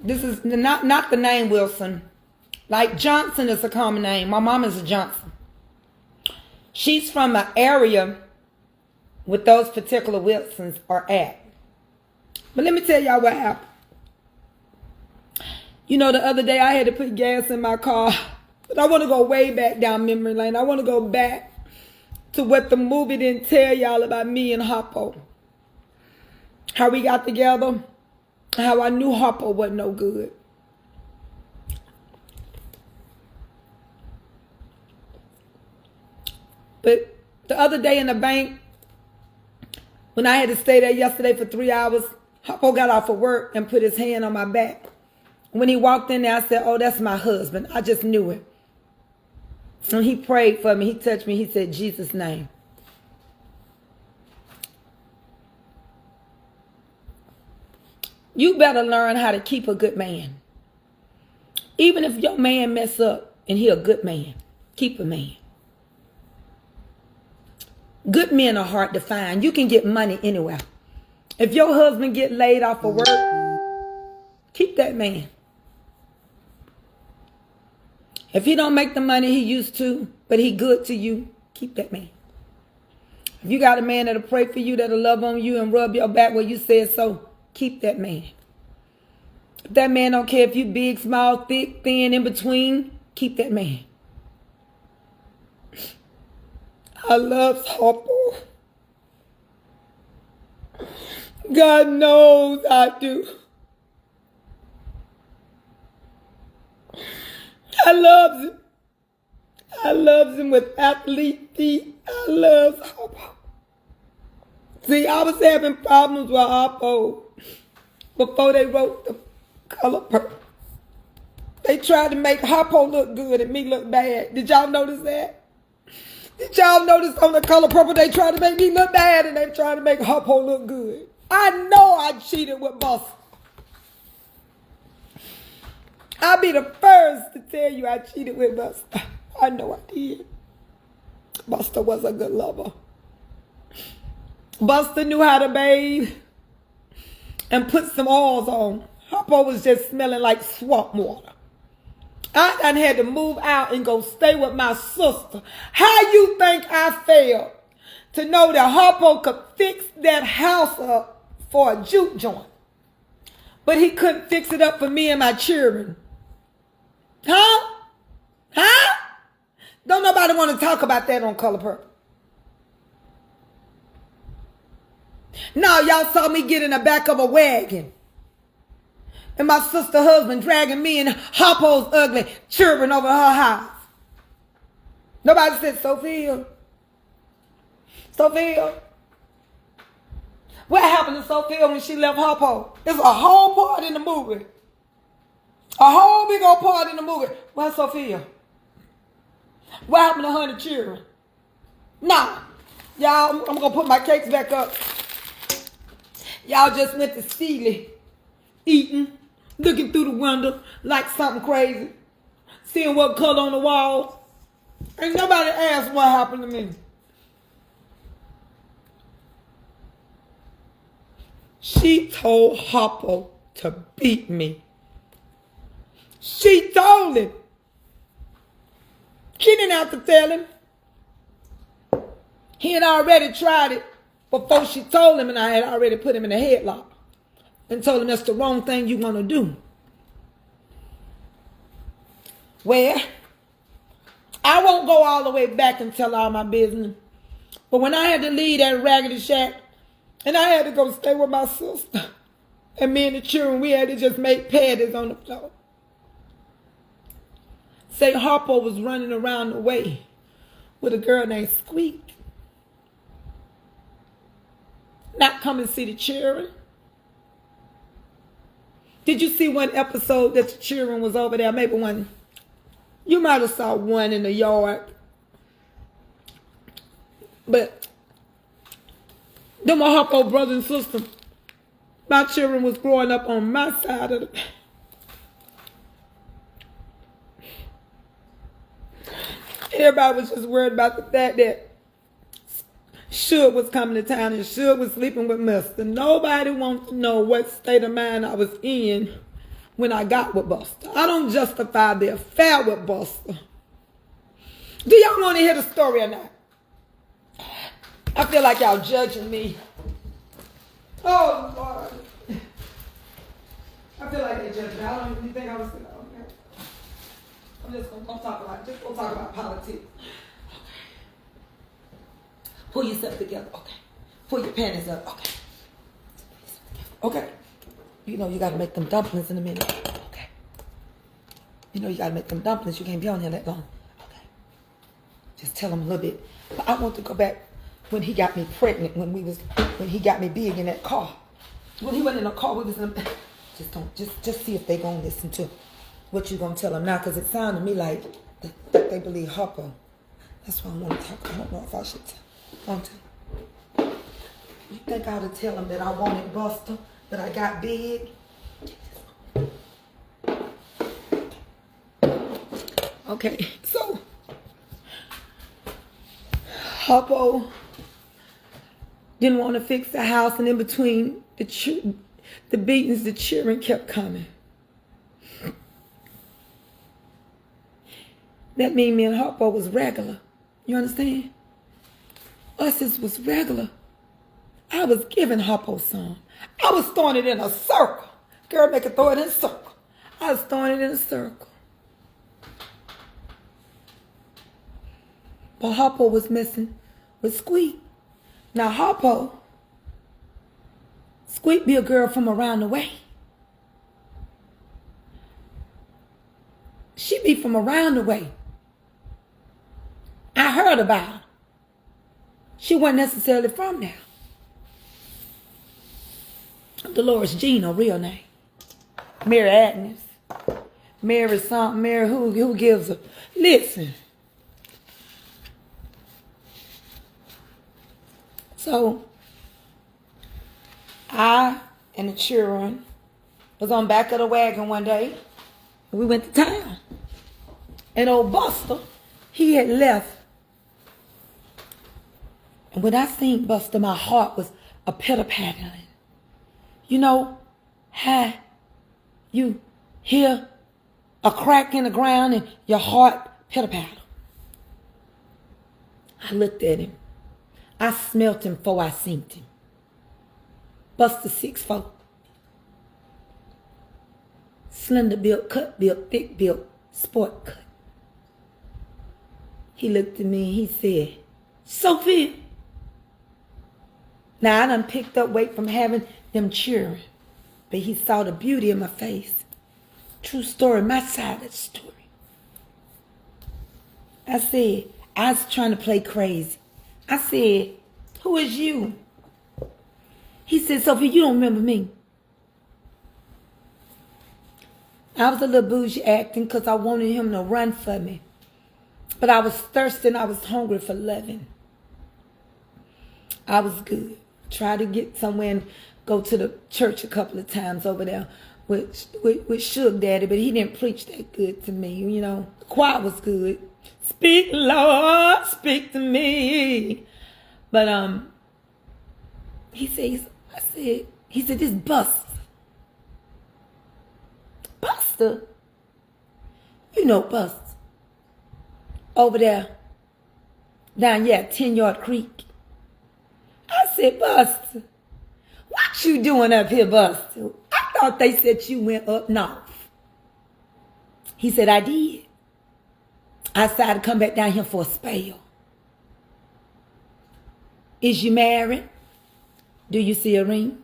S1: This is not the name Wilson. Like Johnson is a common name. My mom is a Johnson. She's from an area where those particular Wilsons are at. But let me tell y'all what happened. You know, the other day I had to put gas in my car. But I want to go way back down memory lane. I want to go back to what the movie didn't tell y'all about me and Harpo. How we got together. How I knew Harpo wasn't no good. But the other day in the bank, when I had to stay there yesterday for 3 hours, Harpo got off of work and put his hand on my back. When he walked in there, I said, oh, that's my husband. I just knew it. And he prayed for me. He touched me. He said, Jesus' name. You better learn how to keep a good man. Even if your man mess up and he a good man, keep a man. Good men are hard to find. You can get money anywhere. If your husband get laid off of work, keep that man. If he don't make the money he used to, but he good to you, keep that man. If you got a man that'll pray for you, that'll love on you and rub your back where you said so, keep that man. If that man don't care if you big, small, thick, thin, in between, keep that man. I love Harpo. God knows I do. I loves him. I loves him with athlete feet. I love Harpo. See, I was having problems with Harpo before they wrote The Color Purple. They tried to make Harpo look good and me look bad. Did y'all notice that? Did y'all notice on The Color Purple they tried to make me look bad and they tried to make Harpo look good? I know I cheated with Buster. I'll be the first to tell you I cheated with Buster. I know I did. Buster was a good lover. Buster knew how to bathe and put some oils on. Harpo was just smelling like swamp water. I done had to move out and go stay with my sister. How you think I failed to know that Harpo could fix that house up for a juke joint, but he couldn't fix it up for me and my children? Huh? Don't nobody want to talk about that on Color Purple. Now y'all saw me get in the back of a wagon and my sister's husband dragging me and Harpo's ugly children over her house. Nobody said, Sophia. What happened to Sophia when she left Harpo? There's a whole part in the movie. A whole big old part in the movie. Where's Sophia? What happened to her and the children? Nah. Y'all, I'm going to put my cakes back up. Y'all just went to Steely, eating, looking through the window like something crazy, seeing what color on the walls. Ain't nobody asked what happened to me. She told Harpo to beat me. She told him. She didn't have to tell him. He had already tried it before she told him, and I had already put him in a headlock and told him that's the wrong thing you want to do. Well, I won't go all the way back and tell all my business. But when I had to leave that raggedy shack, and I had to go stay with my sister, and me and the children, we had to just make patties on the floor. Say Harpo was running around the way with a girl named Squeak. Not come and see the children. Did you see one episode that the children was over there? Maybe one. You might have saw one in the yard. But them are Harpo brothers and sisters. My children was growing up on my side of the... Everybody was just worried about the fact that Suge was coming to town and Suge was sleeping with Mister. Nobody wants to know what state of mind I was in when I got with Buster. I don't justify the affair with Buster. Do y'all want to hear the story or not? I feel like y'all judging me. Oh, Lord. I feel like they judge me. I don't even think I was... I'm just gonna talk about politics. Okay. Pull yourself together. Okay. Pull your panties up. Okay. Okay. You know you gotta make them dumplings in a minute. Okay. You know you gotta make them dumplings. You can't be on here that long. Okay. Just tell them a little bit. But I want to go back when he got me pregnant. When he got me big in that car. When he went in the car, we was in. Just see if they gonna listen to what you gonna tell them now, because it sounded to me like that they believe Harpo. That's why I want to talk. I don't know if I should want to. You think I ought to tell them that I wanted Buster, that I got big? Okay, so Harpo didn't want to fix the house, and in between the beatings, the children kept coming. That mean me and Harpo was regular. You understand? Us was regular. I was giving Harpo some. I was throwing it in a circle. Girl, make it throw it in a circle. I was throwing it in a circle. But Harpo was messing with Squeak. Now Harpo, Squeak be a girl from around the way. She be from around the way. I heard about her. She wasn't necessarily from there. Dolores Jean, her real name. Mary Agnes. Mary something. Mary who gives her. Listen. So, I and the children was on back of the wagon one day. We went to town. And old Buster, he had left. And when I seen Buster, my heart was a pitter-pattering. You know how you hear a crack in the ground and your heart pitter-patter? I looked at him. I smelt him before I seen him. Buster 6'4". Slender built, cut built, thick built, sport cut. He looked at me and he said, Sophie. Now I done picked up weight from having them cheering. But he saw the beauty in my face. True story, my side of the story. I said, I was trying to play crazy. I said, who is you? He said, Sophie, you don't remember me. I was a little bougie acting because I wanted him to run for me. But I was thirsty and I was hungry for loving. I was good. Tried to get somewhere and go to the church a couple of times over there with Suge Daddy, but he didn't preach that good to me, you know. The choir was good. Speak, Lord, speak to me. But he said, this Buster. Buster? You know Buster. over there down here at 10-Yard Creek. I said, Buster, what you doing up here, Buster? I thought they said you went up north. He said, I did. I decided to come back down here for a spell. Is you married? Do you see a ring?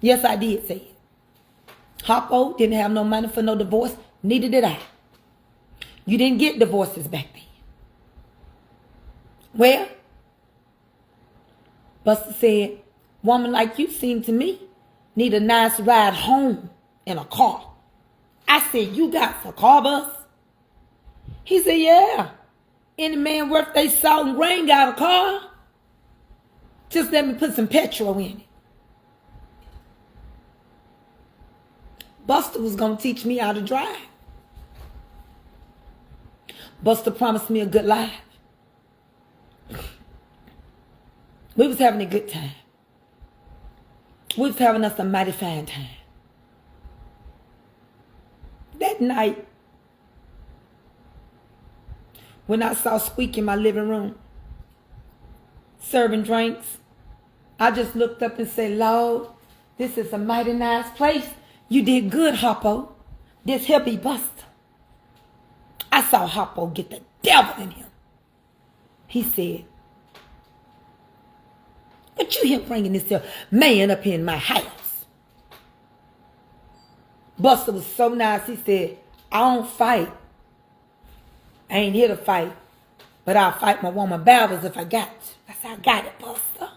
S1: Yes, I did say it. Hoppo didn't have no money for no divorce. Neither did I. You didn't get divorces back then. Well, Buster said, woman like you seem to me need a nice ride home in a car. I said, you got a car, Bus? He said, yeah. Any man worth they salt and grain got a car. Just let me put some petrol in it. Buster was going to teach me how to drive. Buster promised me a good life. We was having a good time. We was having us a mighty fine time. That night, when I saw Squeak in my living room, serving drinks, I just looked up and said, Lord, this is a mighty nice place. You did good, Hoppo. This here be Buster. I saw Hoppo get the devil in him. He said, what you here bringing this here man up here in my house? Buster was so nice. He said, I don't fight. I ain't here to fight, but I'll fight my woman battles if I got to. I said, I got it, Buster.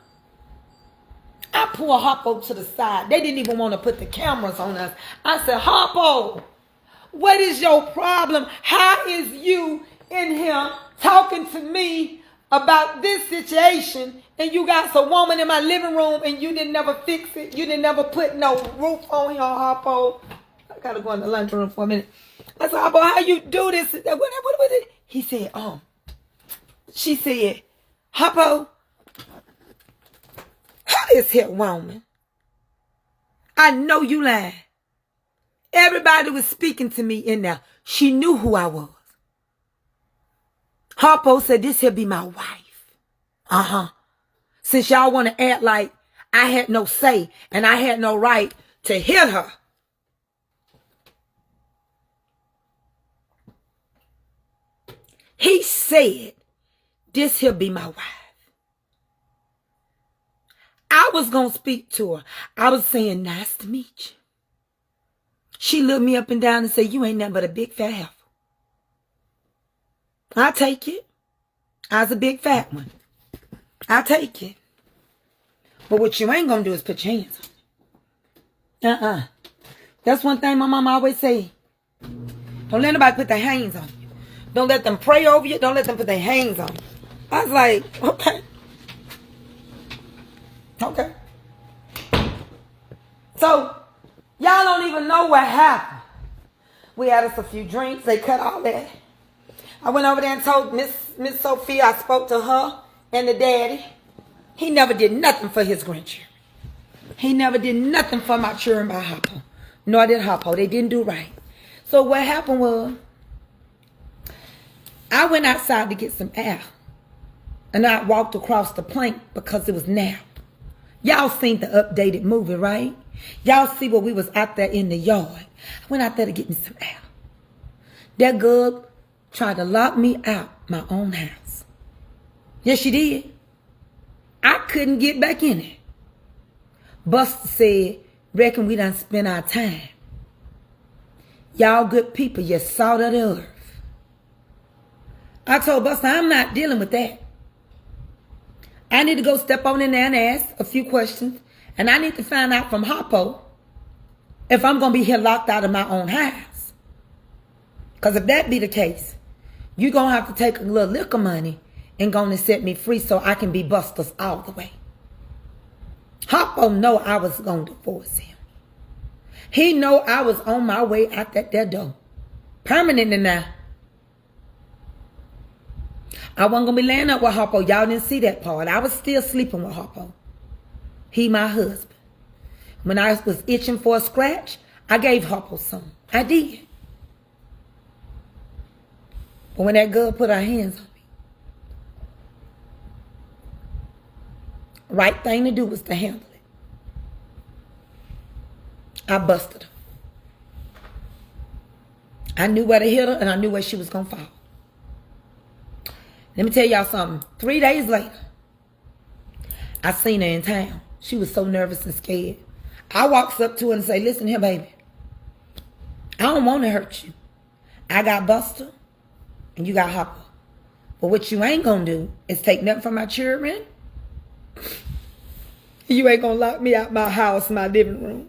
S1: I pulled Hoppo to the side. They didn't even want to put the cameras on us. I said, Hoppo, what is your problem? How is you in here talking to me about this situation and you got some woman in my living room and you didn't never fix it? You didn't never put no roof on here, Hoppo. I got to go in the lunchroom for a minute. I said, Hoppo, how you do this? What was it? He said, she said, Hoppo, how this here woman? I know you lying. Everybody was speaking to me in there. She knew who I was. Hoppo said, this here be my wife. Since y'all want to act like I had no say and I had no right to hit her. He said, this here be my wife. I was going to speak to her. I was saying, nice to meet you. She looked me up and down and said, you ain't nothing but a big fat heifer. I take it. I was a big fat one. I take it. But what you ain't going to do is put your hands on me. That's one thing my mama always say. Don't let nobody put their hands on you. Don't let them pray over you. Don't let them put their hands on you. I was like, okay. Okay. So, y'all don't even know what happened. We had us a few drinks. They cut all that. I went over there and told Miss Sophia, I spoke to her and the daddy. He never did nothing for his grandchildren. He never did nothing for my children by Hoppo. Nor did Hoppo. They didn't do right. So what happened was, I went outside to get some air. And I walked across the plank because it was narrow. Y'all seen the updated movie, right? Y'all see where we was out there in the yard. I went out there to get me some air. That girl tried to lock me out my own house. Yes, she did. I couldn't get back in it. Buster said, reckon we done spent our time. Y'all good people, you salt of the earth. I told Buster, I'm not dealing with that. I need to go step on in there and ask a few questions. And I need to find out from Hoppo if I'm going to be here locked out of my own house. Because if that be the case, you're going to have to take a little liquor money and going to set me free so I can be Buster's all the way. Hoppo know I was going to divorce him. He know I was on my way out that door. Permanently now. I wasn't going to be laying up with Hoppo. Y'all didn't see that part. I was still sleeping with Hoppo. He my husband. When I was itching for a scratch, I gave Hoppo some. I did. But when that girl put her hands on me, right thing to do was to handle it. I busted her. I knew where to hit her, and I knew where she was going to fall. Let me tell y'all something. 3 days later, I seen her in town. She was so nervous and scared. I walks up to her and say, listen here, baby. I don't want to hurt you. I got Buster, and you got Hopper. But what you ain't going to do is take nothing from my children. You ain't going to lock me out my house, my living room.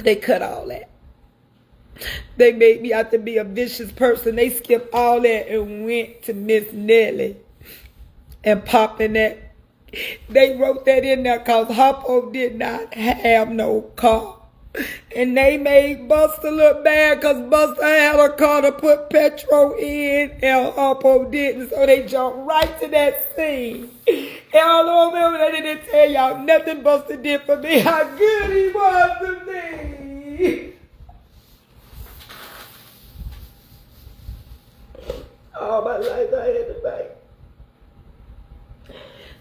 S1: They cut all that. They made me out to be a vicious person. They skipped all that and went to Miss Nellie and popping that. They wrote that in there because Hoppo did not have no car. And they made Buster look bad because Buster had a car to put petrol in and Hoppo didn't. So they jumped right to that scene. And all over them, they didn't tell y'all nothing Buster did for me. How good he was to me. All my life I had to fight.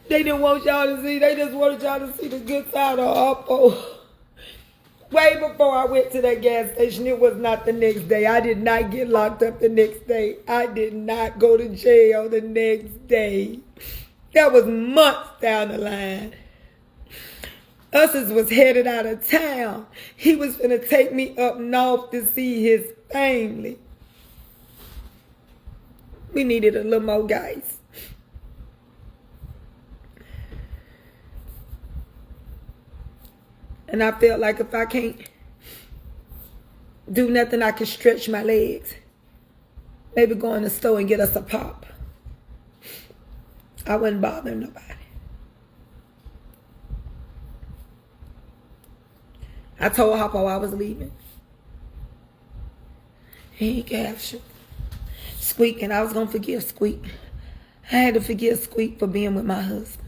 S1: They didn't want y'all to see. They just wanted y'all to see the good side of Oppo. Way before I went to that gas station, it was not the next day. I did not get locked up the next day. I did not go to jail the next day. That was months down the line. Us's was headed out of town. He was going to take me up north to see his family. We needed a little more guys. And I felt like if I can't do nothing, I can stretch my legs. Maybe go in the store and get us a pop. I wasn't bothering nobody. I told Hoppo I was leaving. He captured Squeak, and I was going to forgive Squeak. I had to forgive Squeak for being with my husband.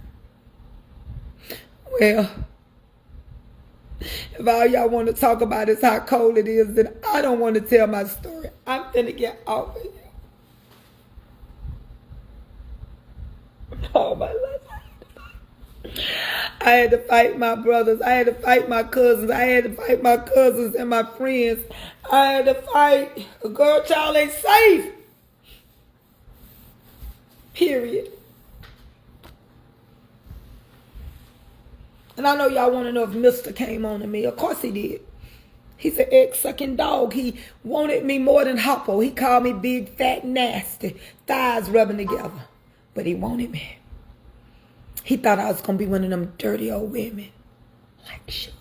S1: Well, if all y'all want to talk about is how cold it is, then I don't want to tell my story. I'm finna get off of here. All my life. I had to fight my brothers. I had to fight my cousins. I had to fight my cousins and my friends. I had to fight. A girl child ain't safe. Period. And I know y'all want to know if Mr. came on to me. Of course he did. He's an egg-sucking dog. He wanted me more than Hoppo. He called me big, fat, nasty. Thighs rubbing together. But he wanted me. He thought I was going to be one of them dirty old women. Like Shook.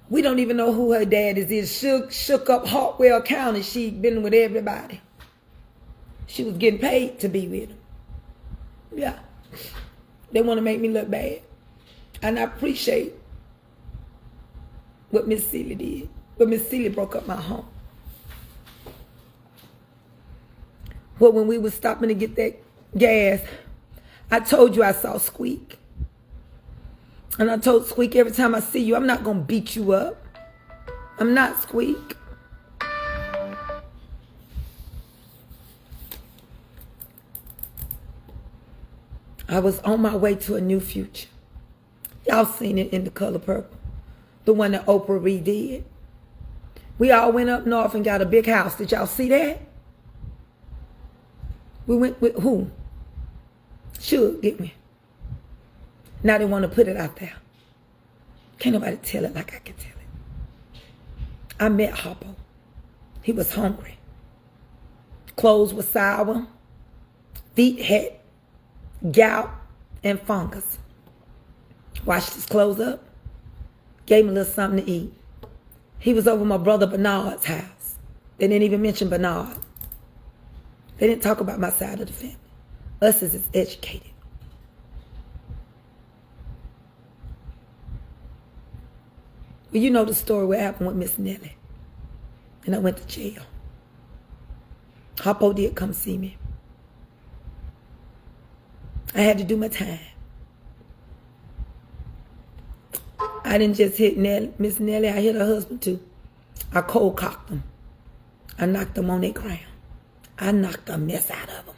S1: We don't even know who her dad is. Shook up Hartwell County. She'd been with everybody. She was getting paid to be with him. Yeah. They want to make me look bad. And I appreciate what Miss Celie did. But Miss Celie broke up my home. But when we was stopping to get that gas, I told you I saw Squeak. And I told Squeak, every time I see you, I'm not going to beat you up. I'm not, Squeak. I was on my way to a new future. Y'all seen it in The Color Purple. The one that Oprah redid. We all went up north and got a big house. Did y'all see that? We went with who? Should get me. Now they want to put it out there. Can't nobody tell it like I can tell it. I met Hoppo. He was hungry. Clothes were sour. Feet had gout and fungus. Washed his clothes up. Gave him a little something to eat. He was over my brother Bernard's house. They didn't even mention Bernard. They didn't talk about my side of the family. Us is educated. Well, you know the story what happened with Miss Nellie. And I went to jail. Hoppo did come see me. I had to do my time. I didn't just hit Miss Nellie. I hit her husband too. I cold cocked him. I knocked them on their ground. I knocked the mess out of them.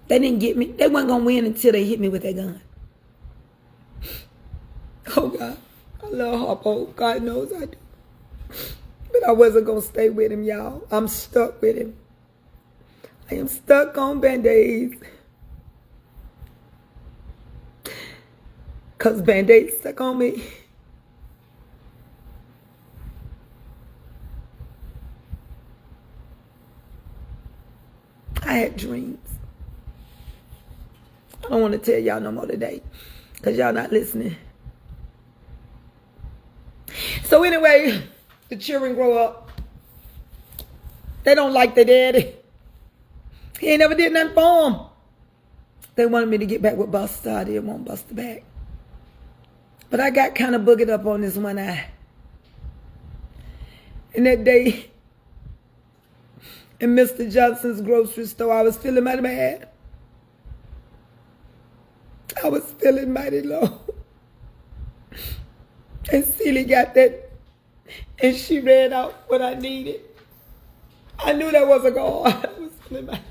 S1: They didn't get me. They weren't going to win until they hit me with that gun. Oh, God. I love Harpo. God knows I do. But I wasn't going to stay with him, y'all. I'm stuck with him. I am stuck on Band-Aids. Because Band-Aids stuck on me. I had dreams. I don't want to tell y'all no more today. Because y'all not listening. So anyway, the children grow up. They don't like their daddy. He ain't never did nothing for them. They wanted me to get back with Buster. I didn't want Buster back. But I got kind of boogered up on this one eye. And that day, in Mr. Johnson's grocery store, I was feeling mighty bad. I was feeling mighty low. And Celie got that, and she ran out what I needed. I knew that wasn't God. I was feeling mighty.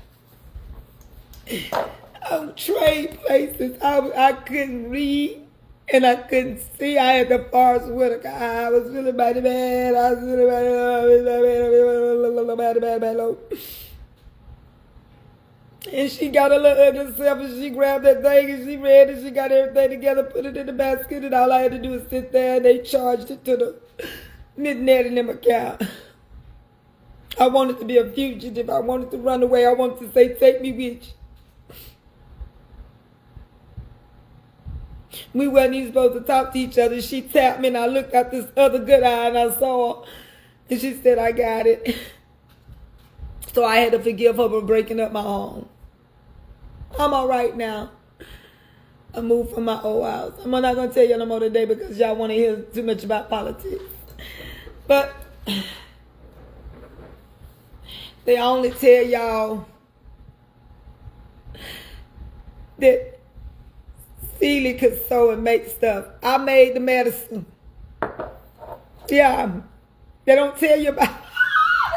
S1: I would trade places. I couldn't read, and I couldn't see. I had the Forrest Whitaker. I was feeling mighty bad. I was feeling bad low. And she got a little ugly self, and she grabbed that thing, and she read it, she got everything together, put it in the basket, and all I had to do was sit there, and they charged it to the midnight in them account. I wanted to be a fugitive. I wanted to run away. I wanted to say, take me with you. We wasn't even supposed to talk to each other. She tapped me, and I looked at this other good eye, and I saw her, and she said, I got it. So I had to forgive her for breaking up my home. I'm all right now. I moved from my old house. I'm not going to tell you no more today because y'all want to hear too much about politics. But they only tell y'all that Celie could sew and make stuff. I made the medicine. Yeah. They don't tell you about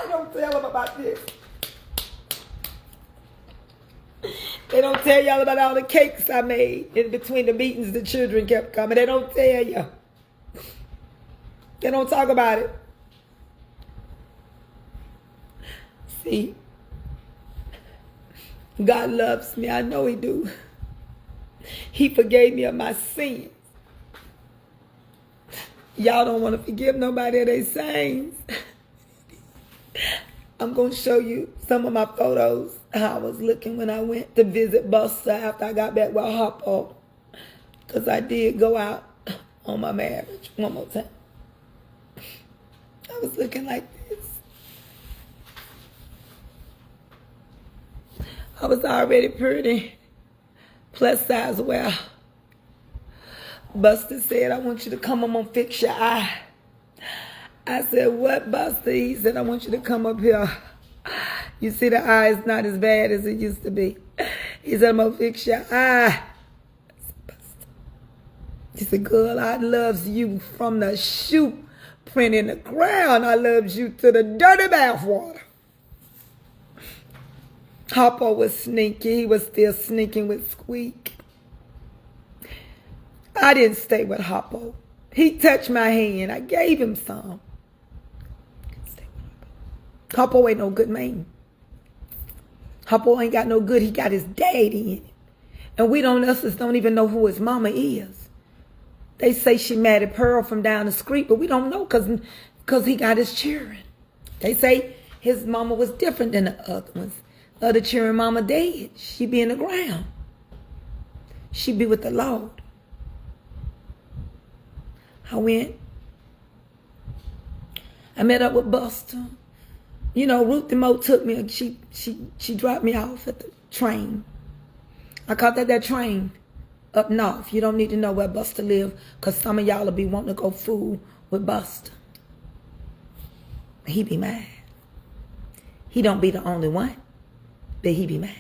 S1: they don't tell them about this. They don't tell y'all about all the cakes I made. In between the meetings, the children kept coming. They don't tell you. They don't talk about it. See, God loves me. I know he do. He forgave me of my sins. Y'all don't want to forgive nobody of their sins. I'm going to show you some of my photos, how I was looking when I went to visit Buster after I got back with Harpo. Because I did go out on my marriage one more time. I was looking like this. I was already pretty. Plus size well. Buster said, I want you to come, I'm going to fix your eye. I said, what, Buster? He said, I want you to come up here. You see, the eye is not as bad as it used to be. He said, I'm going to fix your eye. He said, girl, I loves you from the shoe print in the ground. I loves you to the dirty bathwater. Harpo was sneaky. He was still sneaking with Squeak. I didn't stay with Harpo. He touched my hand. I gave him some. Harpo ain't no good man. Harpo ain't got no good. He got his daddy in it. And we us don't even know who his mama is. They say she married Pearl from down the street, but we don't know because he got his children. They say his mama was different than the other ones. The other children mama dead. She be in the ground. She be with the Lord. I met up with Buster. You know, Ruth DeMo took me, and she dropped me off at the train. I caught that train up north. You don't need to know where Buster live, because some of y'all will be wanting to go fool with Buster. He be mad. He don't be the only one, but he be mad.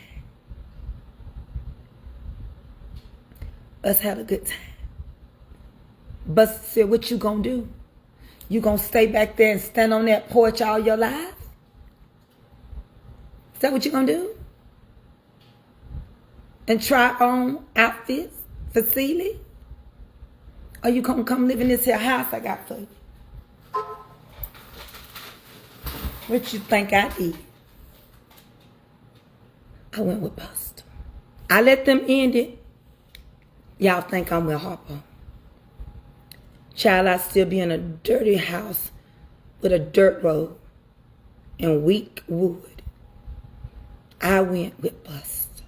S1: Us had a good time. Buster said, what you gonna do? You gonna stay back there and stand on that porch all your life? Is that what you're going to do? And try on outfits for Celie? Or you going to come live in this here house I got for you? What you think I did? I went with Buster. I let them end it. Y'all think I'm with Harper. Child, I still be in a dirty house with a dirt road and weak wood. I went with Buster.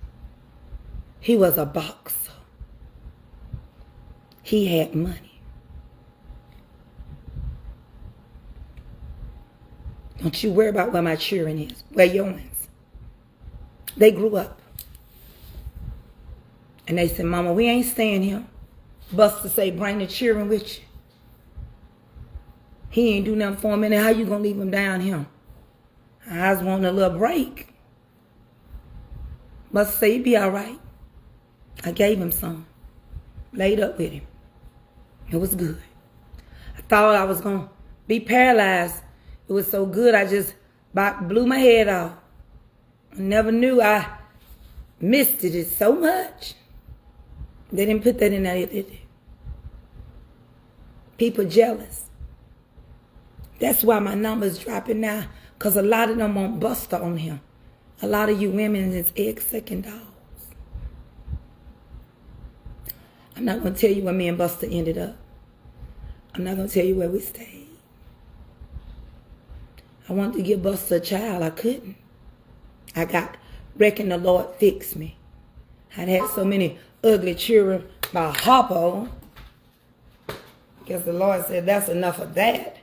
S1: He was a boxer. He had money. Don't you worry about where my children is. Where yours. They grew up. And they said, Mama, we ain't staying here. Buster say, bring the children with you. He ain't do nothing for him. And how you going to leave him down here? I was wanting a little break. Buster say, he be all right. I gave him some. Laid up with him. It was good. I thought I was going to be paralyzed. It was so good, I just blew my head off. I never knew I missed it so much. They didn't put that in there, did they? People jealous. That's why my number's dropping now, because a lot of them want Buster on him. A lot of you women is egg-sucking dogs. I'm not going to tell you where me and Buster ended up. I'm not going to tell you where we stayed. I wanted to give Buster a child. I couldn't. Reckon the Lord fixed me. I'd had so many ugly children by Harpo. Guess the Lord said, that's enough of that.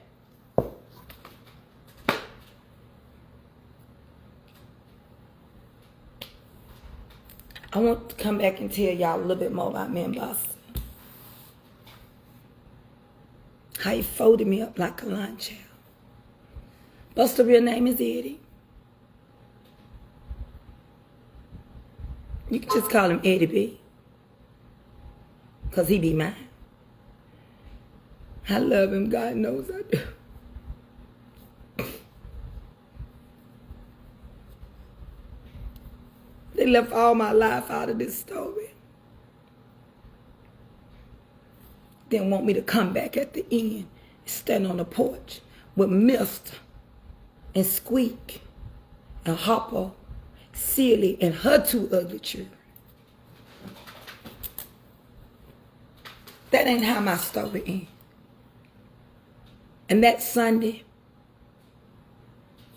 S1: I want to come back and tell y'all a little bit more about me and Buster. How he folded me up like a lunch child. Buster's real name is Eddie. You can just call him Eddie B. Because he be mine. I love him. God knows I do. They left all my life out of this story. Then want me to come back at the end and stand on the porch with Mister and Squeak and Hopper, Silly, and her two ugly children. That ain't how my story ends. And that Sunday,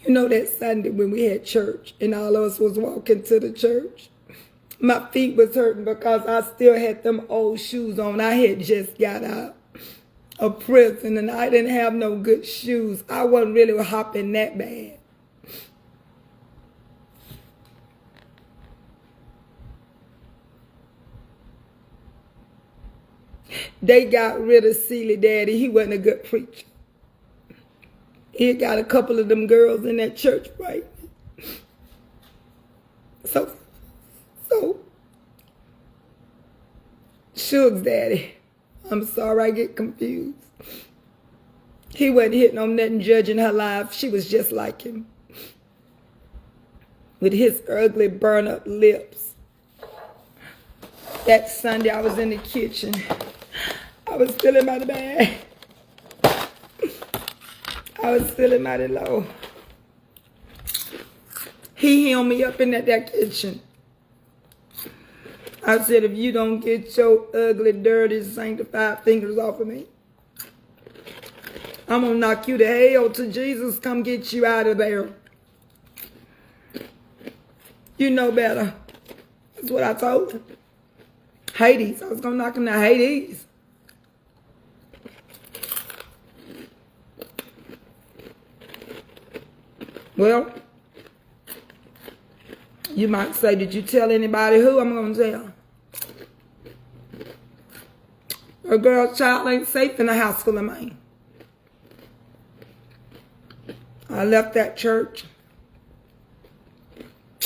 S1: you know that Sunday when we had church and all of us was walking to the church, my feet was hurting because I still had them old shoes on. I had just got out of prison and I didn't have no good shoes. I wasn't really hopping that bad. They got rid of Celie Daddy. He wasn't a good preacher. He got a couple of them girls in that church, right? So, Suge's daddy, I'm sorry I get confused. He wasn't hitting on nothing, judging her life. She was just like him. With his ugly, burn-up lips. That Sunday, I was in the kitchen. I was feeling mighty bad. I was feeling mighty low. He held me up in that kitchen. I said, if you don't get your ugly, dirty, sanctified fingers off of me, I'm going to knock you to hell till Jesus come get you out of there. You know better. That's what I told him. Hades. I was going to knock him to Hades. Well, you might say, did you tell anybody who? I'm going to tell. A girl's child ain't safe in a house full of men. I left that church.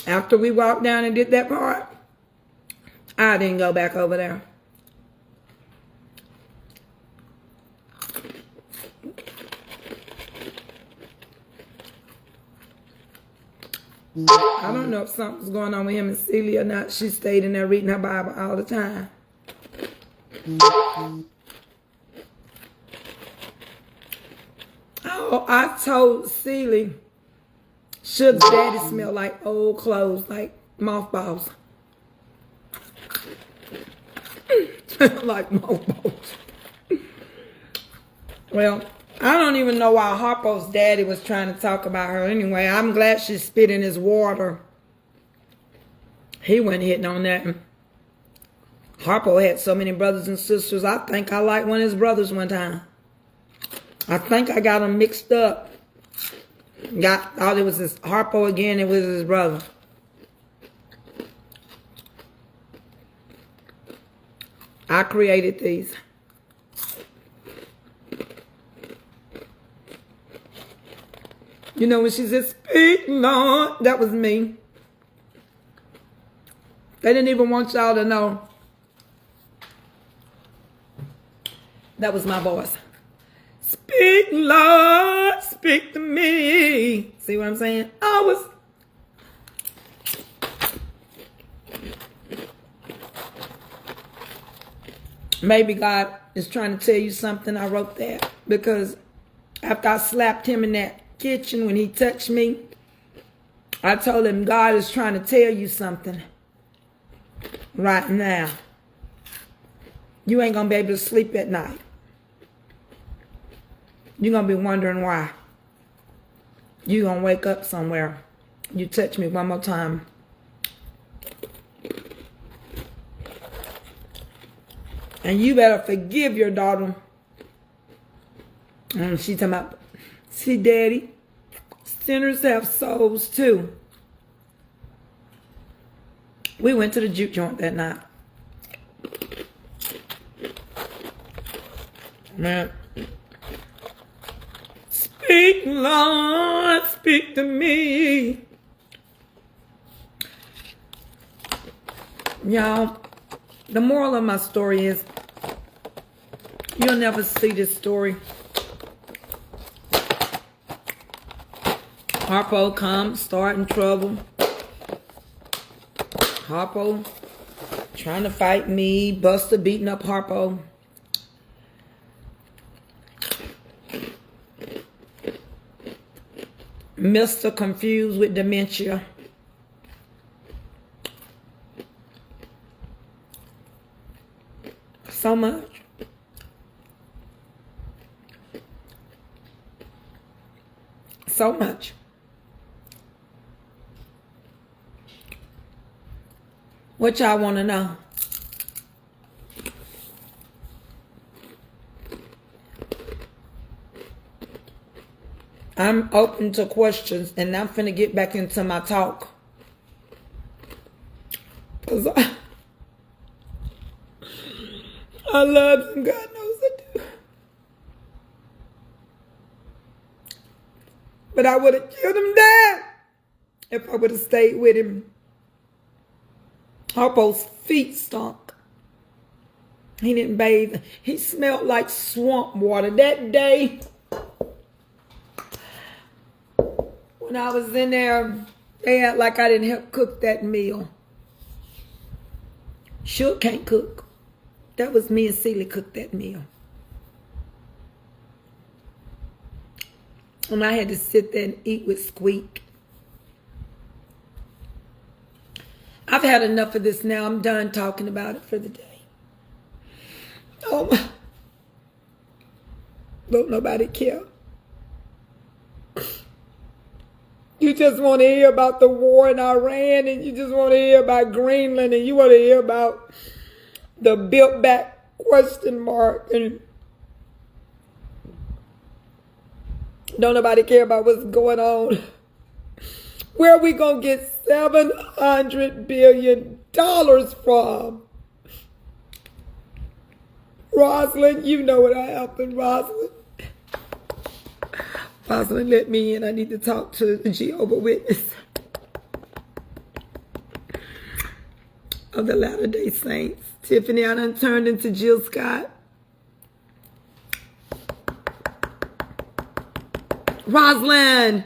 S1: After we walked down and did that part, I didn't go back over there. I don't know if something's going on with him and Celia or not. She stayed in there reading her Bible all the time. Oh, I told Celia, Sugar's daddy smelled like old clothes, like mothballs. Like mothballs. Well, I don't even know why Harpo's daddy was trying to talk about her anyway. I'm glad she spit in his water. He wasn't hitting on that. Harpo had so many brothers and sisters. I think I liked one of his brothers one time. I think I got them mixed up. Thought it was his Harpo again. It was his brother. I created these. You know when she said, "Speak, Lord," that was me. They didn't even want y'all to know. That was my voice. Speak, Lord, speak to me. See what I'm saying? Maybe God is trying to tell you something. I wrote that because after I slapped him in that kitchen when he touched me, I told him, God is trying to tell you something right now. You ain't going to be able to sleep at night. You're going to be wondering why. You're going to wake up somewhere. You touch me one more time. And you better forgive your daughter. And she talking about, see, Daddy, sinners have souls too. We went to the juke joint that night. Man. Speak, Lord, speak to me. Y'all, the moral of my story is, you'll never see this story. Harpo come, starting trouble. Harpo trying to fight me. Buster beating up Harpo. Mr. confused with dementia. So much. So much. What y'all want to know? I'm open to questions, and I'm finna get back into my talk. Because I love him, God knows I do. But I would have killed him dead if I would have stayed with him. Harpo's feet stunk. He didn't bathe. He smelled like swamp water. That day, when I was in there, they act like I didn't help cook that meal. Sure can't cook. That was me and Celia cooked that meal. And I had to sit there and eat with Squeak. I've had enough of this now. I'm done talking about it for the day. Oh, don't nobody care. You just want to hear about the war in Iran, and you just want to hear about Greenland, and you want to hear about the built back question mark, and don't nobody care about what's going on. Where are we going to get $700 billion from? Rosalind, you know what happened, Rosalind. Rosalind, let me in. I need to talk to the Jehovah's Witness of the Latter-day Saints. Tiffany, I done turned into Jill Scott. Rosalind!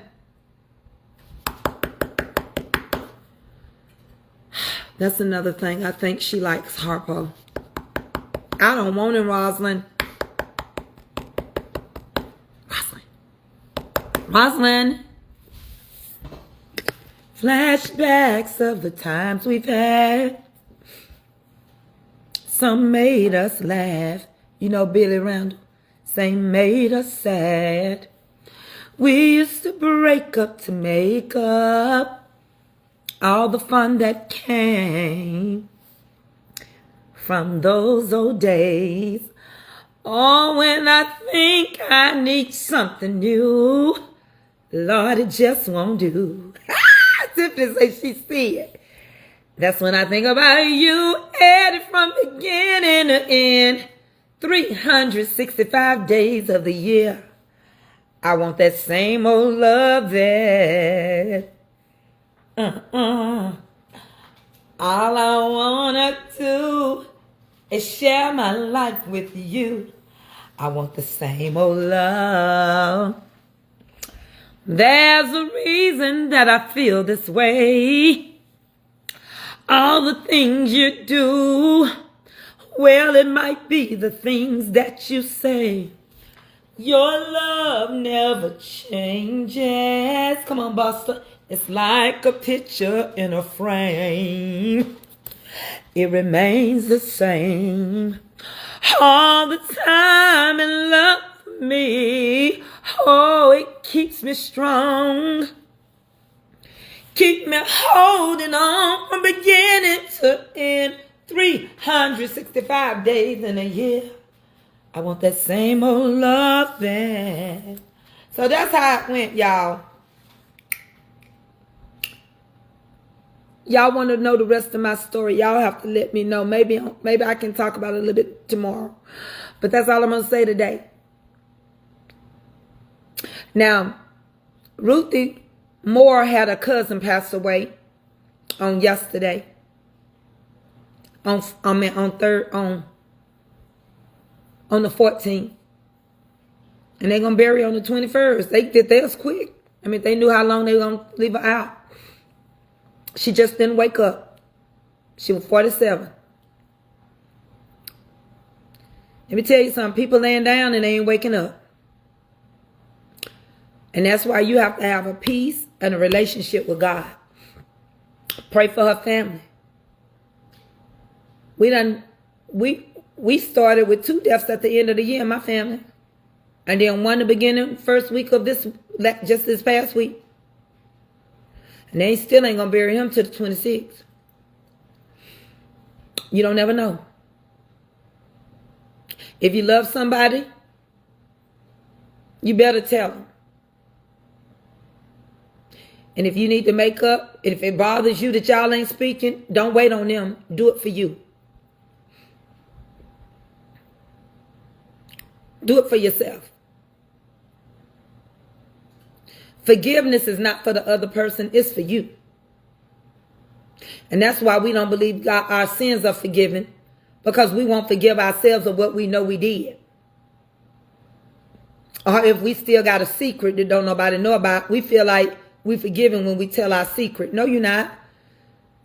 S1: That's another thing. I think she likes Harpo. I don't want him, Rosalind. Rosalind. Flashbacks of the times we've had. Some made us laugh. You know Billy Randall. Some made us sad. We used to break up to make up. All the fun that came from those old days. Oh, when I think I need something new, Lord, it just won't do. Tiffany says she see it. That's when I think about you, Eddie, from beginning to end. 365 days of the year. I want that same old love that. All I wanna do is share my life with you. I want the same old love. There's a reason that I feel this way. All the things you do, well, it might be the things that you say. Your love never changes. Come on, Buster. It's like a picture in a frame. It remains the same all the time, and love for me, oh, it keeps me strong. Keep me holding on from beginning to end. 365 days in a year. I want that same old love back. So that's how it went, y'all. Y'all want to know the rest of my story, y'all have to let me know. Maybe I can talk about it a little bit tomorrow. But that's all I'm going to say today. Now, Ruthie Moore had a cousin pass away on yesterday. On the 14th. And they're going to bury her on the 21st. They did theirs quick. I mean, they knew how long they were going to leave her out. She just didn't wake up. She was 47. Let me tell you something. People laying down and they ain't waking up. And that's why you have to have a peace and a relationship with God. Pray for her family. We started with 2 deaths at the end of the year in my family. And then one the beginning, first week of just this past week. And they still ain't going to bury him till the 26th. You don't never know. If you love somebody, you better tell them. And if you need to make up, and if it bothers you that y'all ain't speaking, don't wait on them. Do it for you. Do it for yourself. Forgiveness is not for the other person, it's for you. And that's why we don't believe God, our sins are forgiven, because we won't forgive ourselves of what we know we did. Or if we still got a secret that don't nobody know about, we feel like we forgiven when we tell our secret. No, you're not.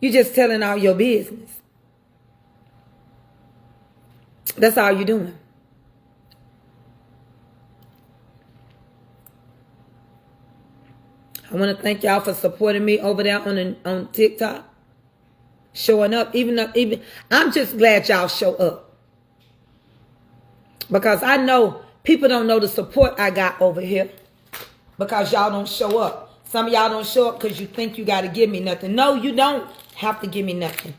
S1: You're just telling all your business. That's all you're doing. I want to thank y'all for supporting me over there on TikTok. Showing up. Even I'm just glad y'all show up. Because I know people don't know the support I got over here. Because y'all don't show up. Some of y'all don't show up because you think you got to give me nothing. No, you don't have to give me nothing.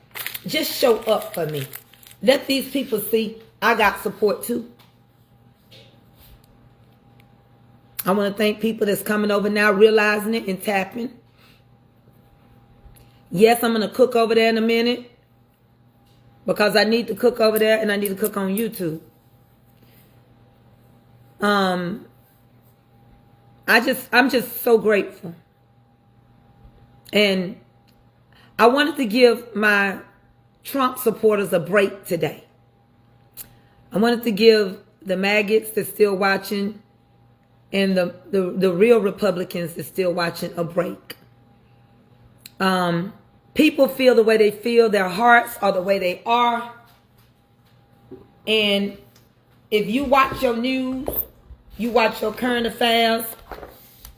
S1: Just show up for me. Let these people see I got support too. I want to thank people that's coming over now, realizing it and tapping. Yes, I'm going to cook over there in a minute. Because I need to cook over there and I need to cook on YouTube. I'm just so grateful. And I wanted to give my Trump supporters a break today. I wanted to give the maggots that's still watching and the real Republicans that's still watching a break. People feel the way they feel. Their hearts are the way they are. And if you watch your news, you watch your current affairs,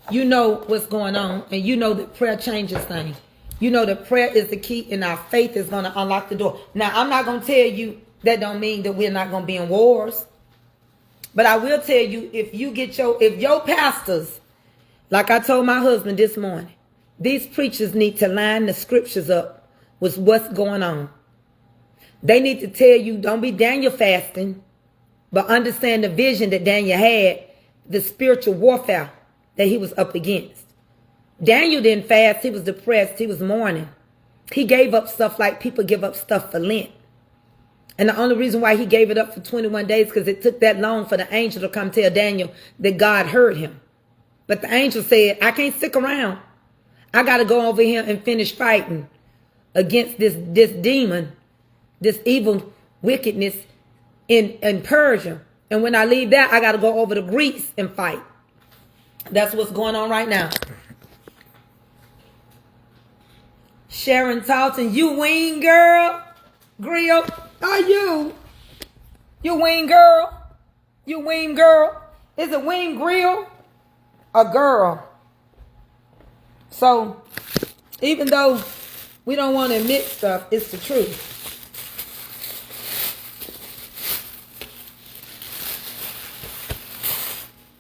S1: you know what's going on. And you know that prayer changes things. You know that prayer is the key and our faith is going to unlock the door. Now, I'm not going to tell you that don't mean that we're not going to be in wars. But I will tell you, if your pastors, like I told my husband this morning, these preachers need to line the scriptures up with what's going on. They need to tell you, don't be Daniel fasting, but understand the vision that Daniel had, the spiritual warfare that he was up against. Daniel didn't fast. He was depressed. He was mourning. He gave up stuff like people give up stuff for Lent. And the only reason why he gave it up for 21 days because it took that long for the angel to come tell Daniel that God heard him. But the angel said, I can't stick around. I got to go over here and finish fighting against this demon, this evil wickedness in Persia. And when I leave that, I got to go over to Greece and fight. That's what's going on right now. Sharon Talton, you wing girl. Grill, are you? You wing girl? You wing girl? Is it wing grill? A girl. So, even though we don't want to admit stuff, it's the truth.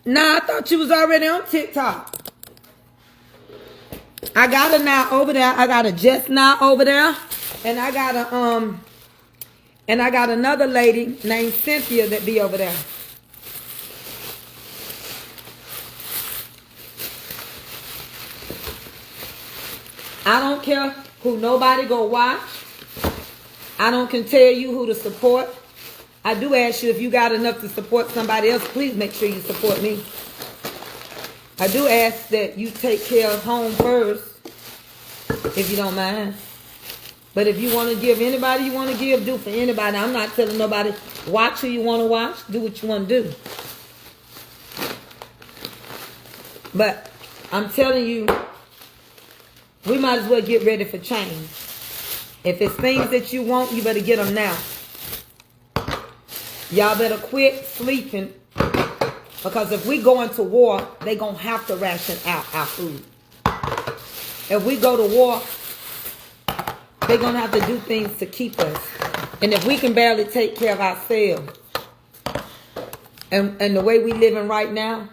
S1: Nah, I thought you was already on TikTok. I got a now over there. I got a just now over there. And I got another lady named Cynthia that be over there. I don't care who nobody go watch. I don't can tell you who to support. I do ask you if you got enough to support somebody else, please make sure you support me. I do ask that you take care of home first, if you don't mind. But if you want to give anybody you want to give, do for anybody. I'm not telling nobody, watch who you want to watch, do what you want to do. But I'm telling you, we might as well get ready for change. If it's things that you want, you better get them now. Y'all better quit sleeping. Because if we go into war, they're going to have to ration out our food. If we go to war, they're going to have to do things to keep us. And if we can barely take care of ourselves, and the way we living right now,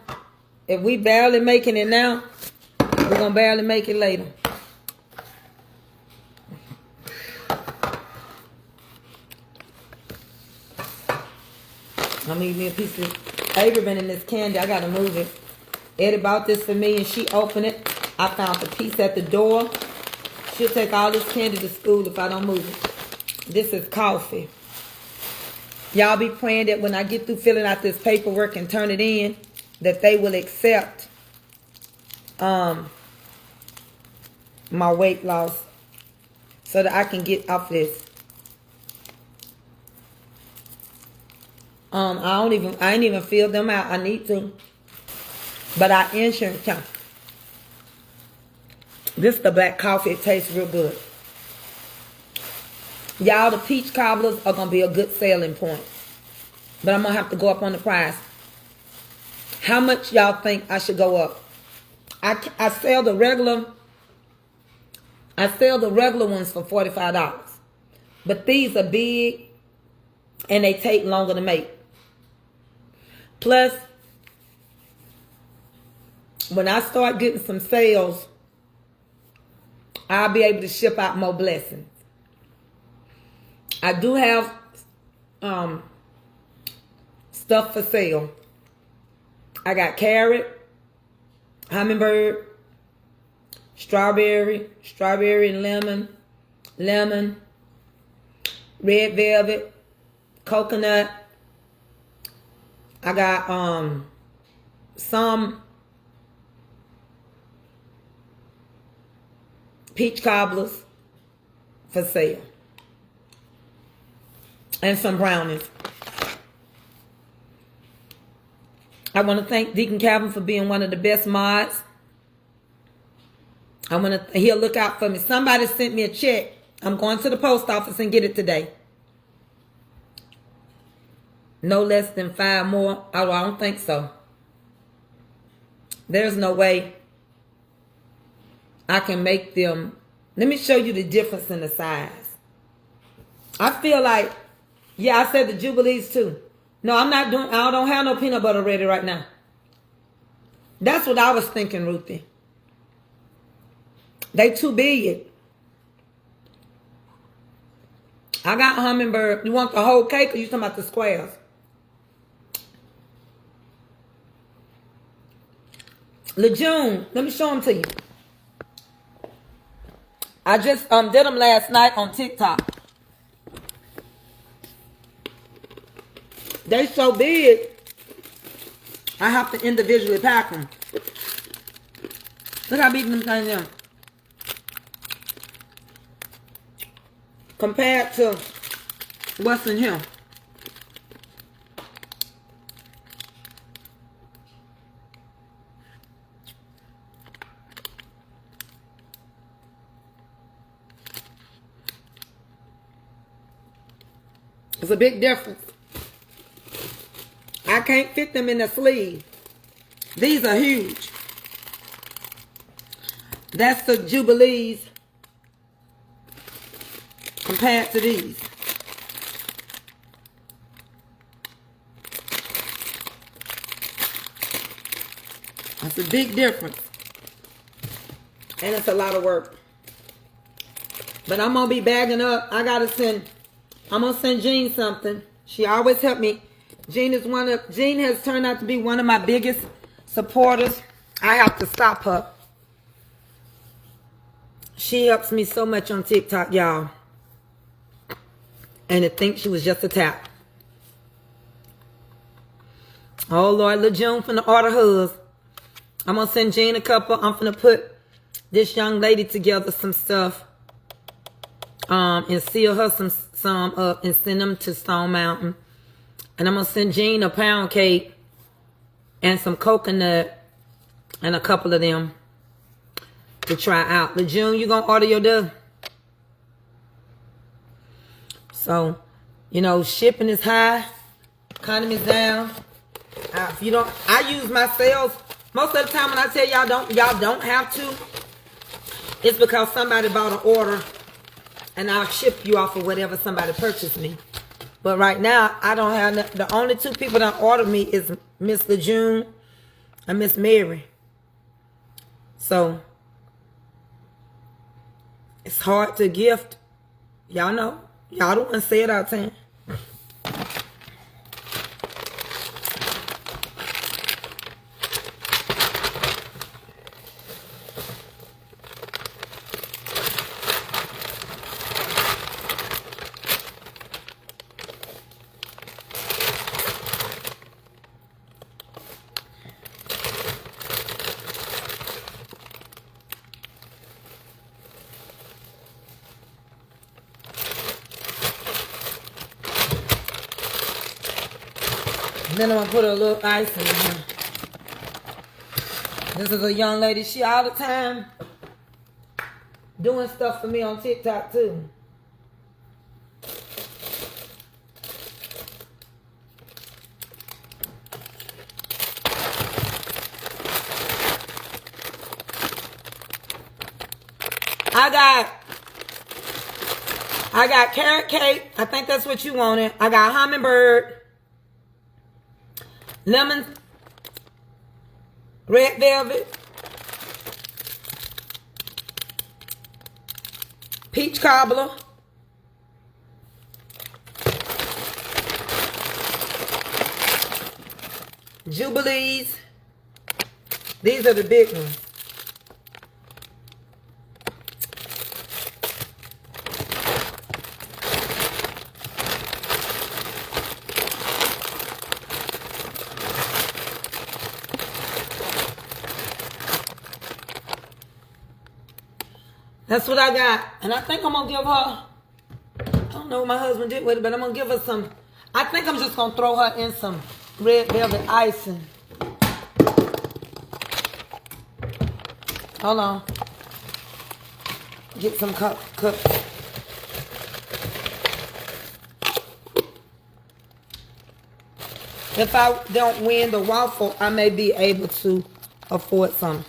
S1: if we barely making it now, we're going to barely make it later. I'm eating me a piece of Avery been in this candy. I got to move it. Eddie bought this for me and she opened it. I found the piece at the door. She'll take all this candy to school if I don't move it. This is coffee. Y'all be praying that when I get through filling out this paperwork and turn it in, that they will accept my weight loss so that I can get off this. I ain't even filled them out. I need to. But our insurance company. This is the black coffee. It tastes real good. Y'all, the peach cobblers are going to be a good selling point. But I'm going to have to go up on the price. How much y'all think I should go up? I sell the regular ones for $45. But these are big and they take longer to make. Plus, when I start getting some sales, I'll be able to ship out more blessings. I do have stuff for sale. I got carrot, hummingbird, strawberry and lemon, red velvet, coconut. I got some peach cobblers for sale. And some brownies. I want to thank Deacon Calvin for being one of the best mods. He'll look out for me. Somebody sent me a check. I'm going to the post office and get it today. No less than 5 more. Oh, I don't think so. There's no way I can make them. Let me show you the difference in the size. I feel like, yeah, I said the Jubilees too. No, I'm not doing, I don't have no peanut butter ready right now. That's what I was thinking, Ruthie. They too big. I got hummingbird. You want the whole cake or you talking about the squares? Lejeune, let me show them to you. I just did them last night on TikTok. They so big, I have to individually pack them. Look how big them things are. Compared to what's in here. It's a big difference. I can't fit them in the sleeve. These are huge. That's the Jubilees compared to these. That's a big difference. And it's a lot of work. But I'm going to be bagging up. I'm going to send Jean something. She always helped me. Jean has turned out to be one of my biggest supporters. I have to stop her. She helps me so much on TikTok, y'all. And to think she was just a tap. Oh, Lord, Lejeune finna order hers. I'm going to send Jean a couple. I'm finna put this young lady together some stuff. And seal her some up and send them to Stone Mountain. And I'm going to send Jean a pound cake and some coconut and a couple of them to try out. Lejeune, you going to order your dove? So, you know, shipping is high. Economy is down. If you don't, I use my sales. Most of the time when I tell y'all don't have to, it's because somebody bought an order and I'll ship you off of whatever somebody purchased me. But right now, I don't have, the only 2 people that ordered me is Miss Lejeune and Miss Mary. So, it's hard to gift. Y'all know. Y'all don't want to say it all the time. Then I'm going to put a little ice in here. This is a young lady. She all the time doing stuff for me on TikTok too. I got carrot cake. I think that's what you wanted. I got hummingbird. Lemon, red velvet, peach cobbler, Jubilees. These are the big ones. That's what I got. And I think I'm going to give her, I don't know what my husband did with it, but I'm going to give her some, I think I'm just going to throw her in some red velvet icing. Hold on. get some cups. If I don't win the waffle, I may be able to afford some.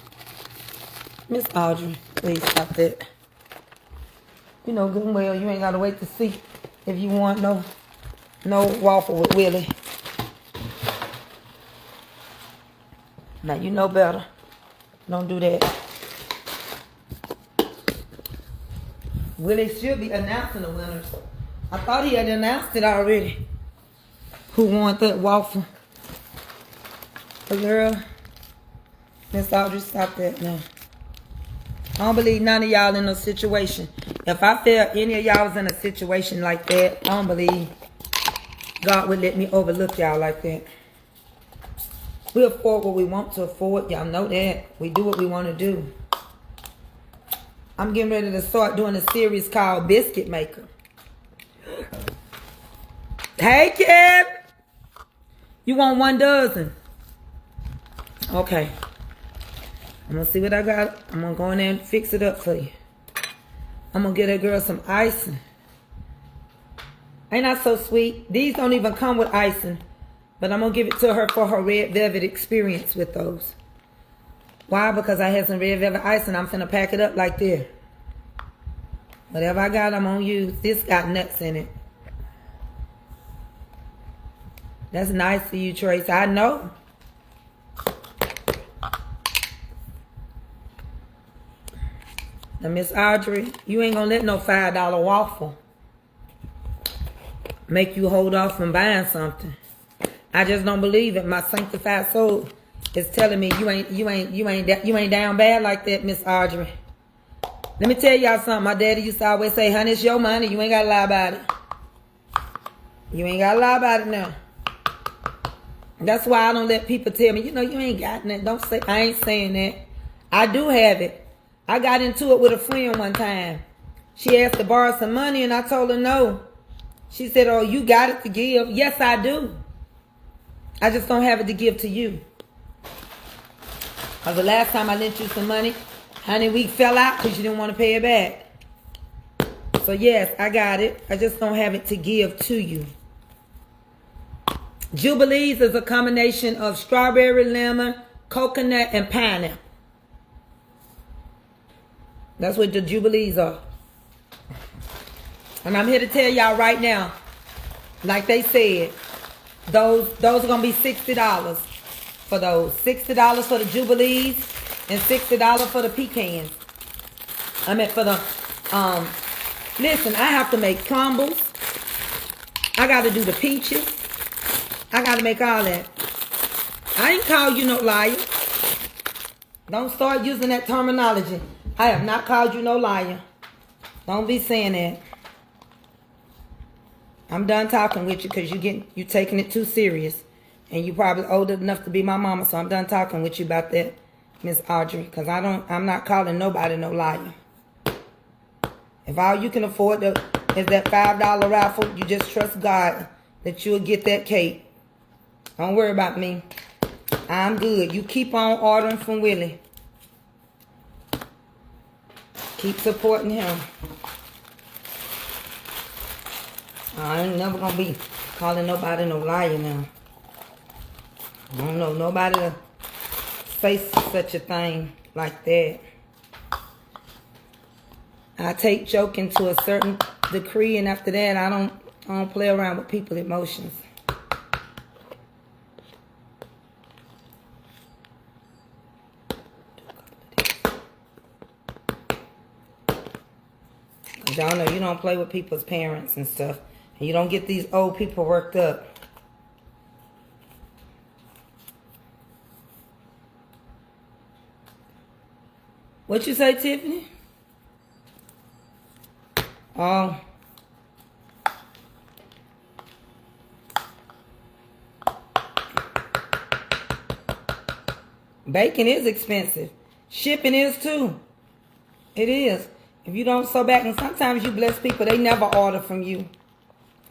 S1: Miss Audrey, please stop that. You know good and well you ain't gotta wait to see if you want no waffle with Willie. Now you know better. Don't do that. Willie should be announcing the winners. I thought he had announced it already. Who won that waffle? The girl. Miss Audrey, stop that now. I don't believe none of y'all in a situation. If I felt any of y'all was in a situation like that, I don't believe God would let me overlook y'all like that. We afford what we want to afford. Y'all know that. We do what we want to do. I'm getting ready to start doing a series called Biscuit Maker. Hey, Kim. You want 1 dozen? Okay. I'm going to see what I got. I'm going to go in there and fix it up for you. I'm going to get that girl some icing. Ain't that so sweet? These don't even come with icing. But I'm going to give it to her for her red velvet experience with those. Why? Because I had some red velvet icing. I'm finna pack it up like this. Whatever I got, I'm going to use. This got nuts in it. That's nice for you, Trace. I know. Now, Miss Audrey, you ain't going to let no $5 waffle make you hold off from buying something. I just don't believe it. My sanctified soul is telling me you ain't down bad like that, Miss Audrey. Let me tell y'all something. My daddy used to always say, honey, it's your money. You ain't got to lie about it. You ain't got to lie about it now. That's why I don't let people tell me, you ain't got nothing. Don't say, I ain't saying that. I do have it. I got into it with a friend one time. She asked to borrow some money and I told her no. She said, oh, you got it to give. Yes, I do. I just don't have it to give to you. Because the last time I lent you some money, honey, we fell out because you didn't want to pay it back. So yes, I got it. I just don't have it to give to you. Jubilees is a combination of strawberry, lemon, coconut, and pineapple. That's what the Jubilees are. And I'm here to tell y'all right now, like they said, those are going to be $60 for those. $60 for the Jubilees and $60 for the pecans. I mean for the, listen, I have to make crumbles. I got to do the peaches. I got to make all that. I ain't call you no liar. Don't start using that terminology. I have not called you no liar. Don't be saying that. I'm done talking with you because you taking it too serious. And you probably old enough to be my mama, so I'm done talking with you about that, Miss Audrey. Because I'm not calling nobody no liar. If all you can afford is that $5 raffle, you just trust God that you'll get that cake. Don't worry about me. I'm good. You keep on ordering from Willie. Keep supporting him. I ain't never gonna be calling nobody no liar now. I don't know nobody to say such a thing like that. I take joking to a certain degree, and after that, I don't play around with people's emotions. Y'all know you don't play with people's parents and stuff. And you don't get these old people worked up. What you say, Tiffany? Oh. Bacon is expensive. Shipping is too. It is. If you don't sew back, and sometimes you bless people, they never order from you.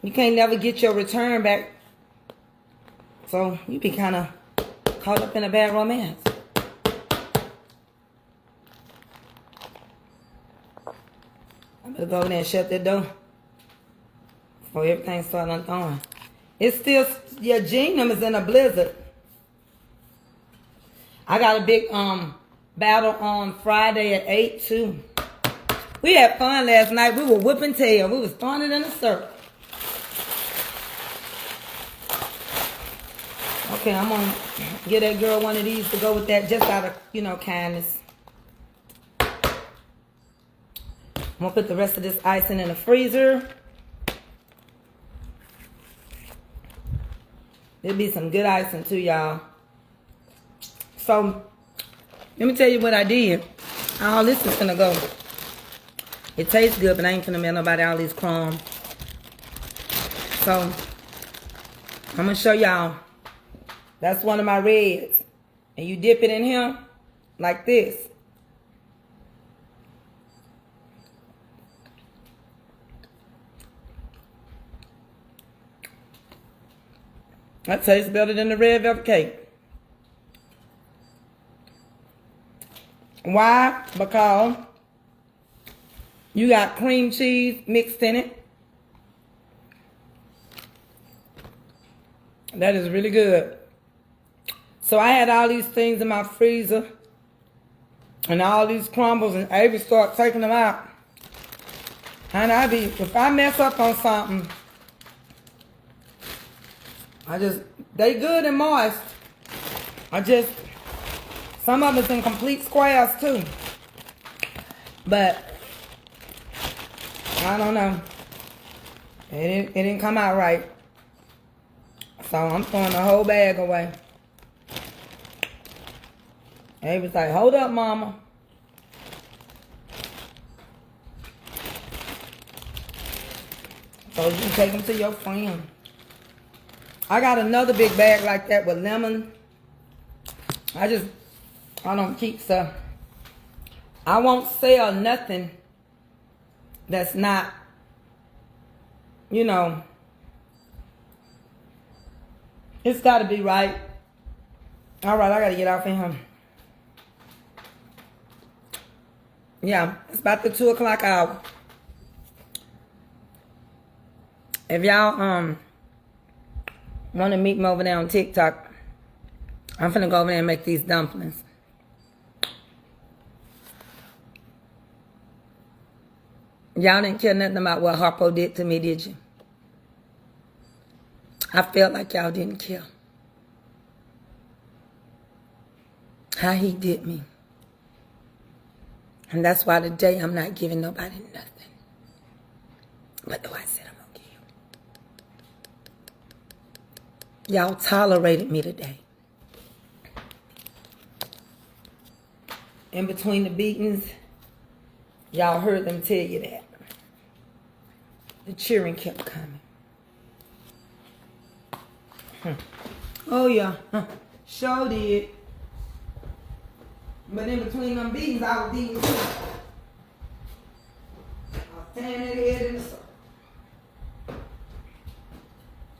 S1: You can't never get your return back. So you be kind of caught up in a bad romance. better go over there and shut that door before everything starts unthawing. It's still, yeah, Gene them is in a blizzard. I got a big battle on Friday at 8 too. We had fun last night. We were whipping tail. We was throwing it in a circle. Okay, I'm gonna get that girl one of these to go with that, just out of, kindness. I'm gonna put the rest of this icing in the freezer. There'll be some good icing too, y'all. So, let me tell you what I did. All this is gonna go. It tastes good, but I ain't finna make nobody all these crumbs. So, I'm gonna show y'all. That's one of my reds. And you dip it in here like this. That tastes better than the red velvet cake. Why? Because you got cream cheese mixed in it. That is really good. So I had all these things in my freezer and all these crumbles, and Avery started taking them out. And if I mess up on something, they good and moist. Some of it's in complete squares too. But, I don't know. It didn't come out right. So I'm throwing the whole bag away. And he was like, hold up, mama. So you can take them to your friend. I got another big bag like that with lemon. I don't keep stuff. I won't sell nothing that's not, it's got to be right. All right, I got to get off in here. Yeah, it's about the 2 o'clock hour. If y'all want to meet me over there on TikTok, I'm finna go over there and make these dumplings. Y'all didn't care nothing about what Harpo did to me, did you? I felt like y'all didn't care. How he did me. And that's why today I'm not giving nobody nothing. But though I said I'm going to give. Y'all tolerated me today. In between the beatings, y'all heard them tell you that. The cheering kept coming. Oh yeah, sure did. But in between them beatings, I was beating too. I was standing that head in the circle.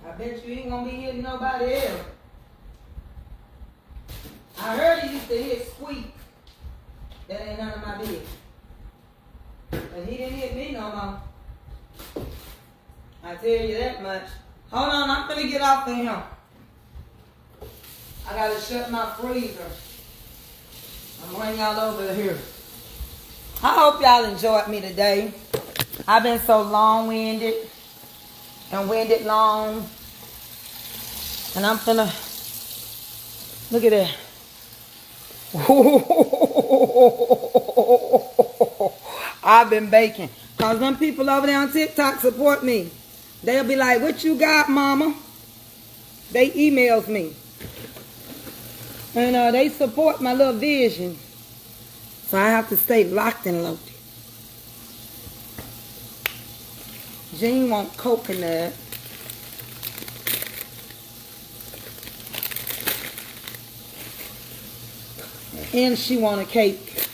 S1: I bet you ain't gonna be hitting nobody else. I heard he used to hit Squeak. That ain't none of my business. But he didn't hit me no more. I tell you that much. Hold on, I'm gonna get off of him. I gotta shut my freezer. I'm bringing y'all over here. I hope y'all enjoyed me today. I've been so long-winded and winded long. And I'm finna, look at that. I've been baking. Cause them people over there on TikTok support me. They'll be like, what you got, mama? They emails me. And they support my little vision. So I have to stay locked and loaded. Jean want coconut. And she want a cake.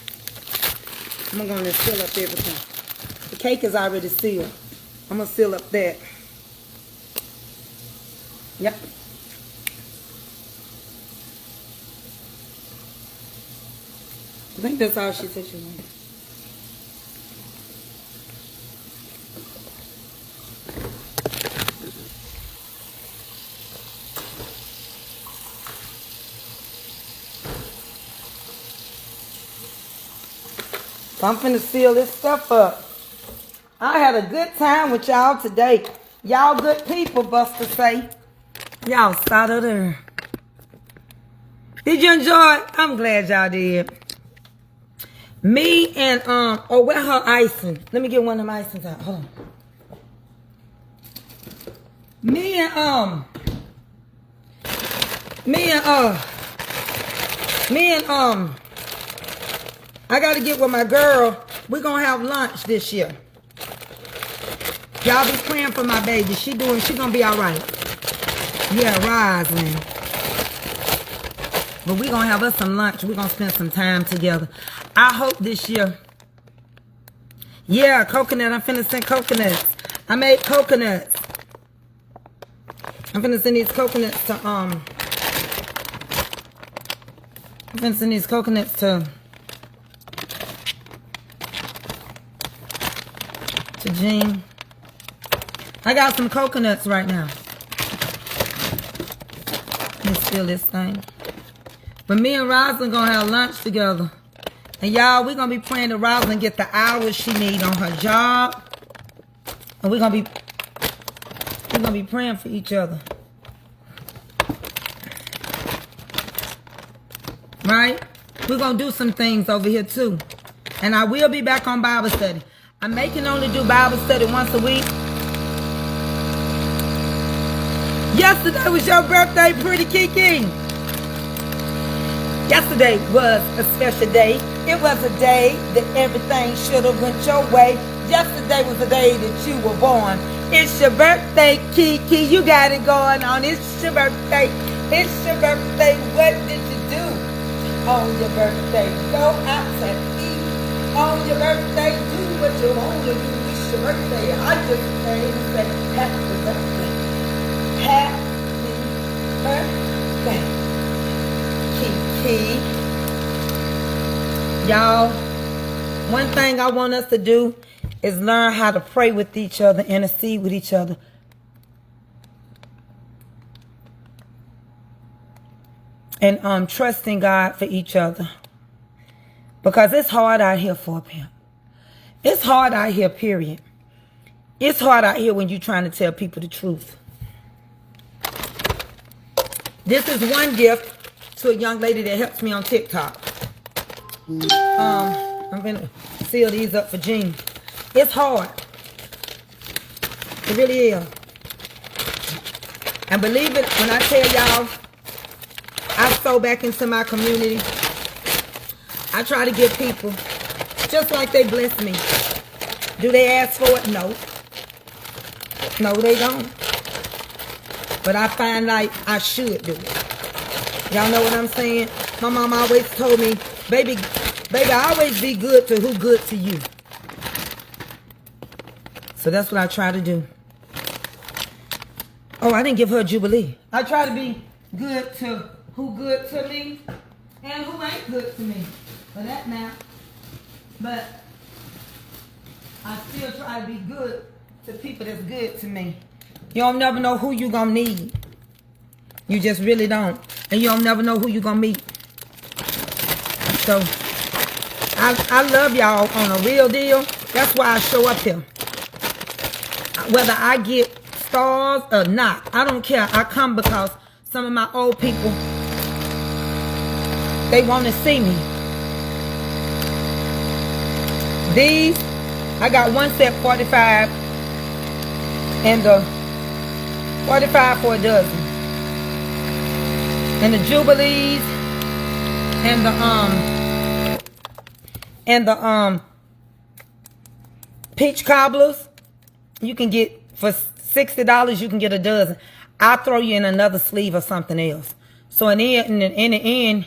S1: I'm going to seal up everything. The cake is already sealed. I'm going to seal up that. Yep. I think that's all she said she wanted. So I'm finna seal this stuff up. I had a good time with y'all today. Y'all good people, Buster say. Y'all sat of there. Did you enjoy it? I'm glad y'all did. Me and, oh, where her icing? Let me get one of them icings out. Hold on. Me and, I gotta get with my girl. We're gonna have lunch this year. Y'all be praying for my baby. She gonna be all right. Yeah, rising. But we gonna have us some lunch. We're gonna spend some time together. I hope this year. Yeah, coconut. I'm finna send coconuts. I made coconuts. I'm finna send these coconuts to, I'm finna send these coconuts to Jean. I got some coconuts right now. Let's steal this thing. But me and Rosalind gonna have lunch together. And y'all, we're gonna be praying to Rosalind get the hours she need on her job. And we're gonna be praying for each other. Right? We're gonna do some things over here too. And I will be back on Bible study. I'm making only do Bible study once a week. Yesterday was your birthday, pretty Kiki. Yesterday was a special day. It was a day that everything should have went your way. Yesterday was the day that you were born. It's your birthday, Kiki. You got it going on. It's your birthday. It's your birthday. What did you do on your birthday? Go out and eat. On your birthday, do what you want to do. It's your birthday. I just came to say happy birthday. Happy birthday, Kiki. Y'all, one thing I want us to do is learn how to pray with each other, intercede with each other. And trusting God for each other. Because it's hard out here for a pimp. It's hard out here, period. It's hard out here when you're trying to tell people the truth. This is one gift to a young lady that helps me on TikTok. I'm going to seal these up for Jean. It's hard. It really is. And believe it when I tell y'all, I sow back into my community. I try to give people just like they bless me. Do they ask for it? No. No, they don't. But I find like I should do it. Y'all know what I'm saying? My mom always told me, baby, always be good to who good to you. So that's what I try to do. Oh, I didn't give her a Jubilee. I try to be good to who good to me and who ain't good to me. For that now. But I still try to be good to people that's good to me. You don't never know who you gonna need. You just really don't. And you don't never know who you gonna meet. So I love y'all on a real deal. That's why I show up here. Whether I get stars or not, I don't care. I come because some of my old people, they want to see me. These, I got one set 45 and the 45 for a dozen. And the Jubilees and the peach cobblers, you can get for $60, you can get a dozen. I'll throw you in another sleeve or something else. So in the end,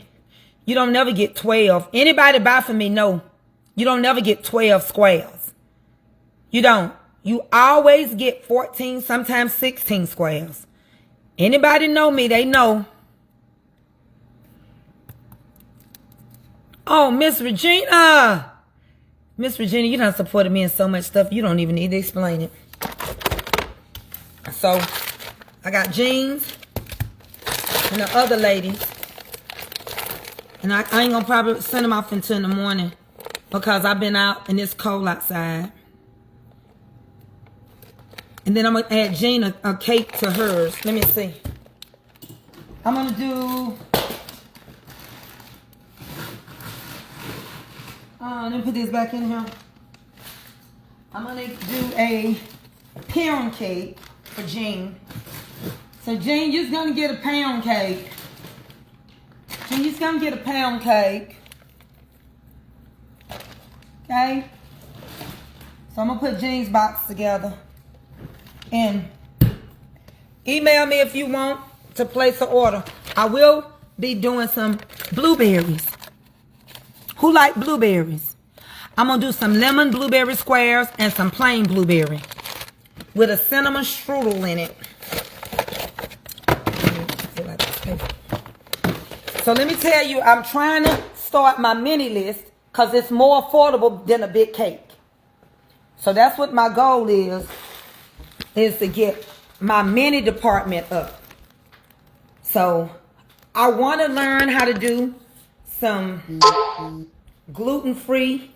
S1: you don't never get 12. Anybody buy from me know you don't never get 12 squares. You don't. You always get 14, sometimes 16 squares. Anybody know me, they know. Oh, Miss Regina. Miss Regina, you done supported me in so much stuff, you don't even need to explain it. So, I got jeans and the other ladies. And I ain't gonna probably send them off until in the morning. because I've been out and it's cold outside. And then I'm going to add Gina a cake to hers. Let me see. I'm going to do... let me put this back in here. I'm going to do a pound cake for Jean. So Jean, you're going to get a pound cake. Jean, you're going to get a pound cake. Okay? So I'm going to put Jean's box together. And email me if you want to place an order. I will be doing some blueberries. Who like blueberries? I'm going to do some lemon blueberry squares and some plain blueberry with a cinnamon strudel in it. So let me tell you, I'm trying to start my mini list because it's more affordable than a big cake. So that's what my goal is to get my mini department up. So I want to learn how to do some gluten-free,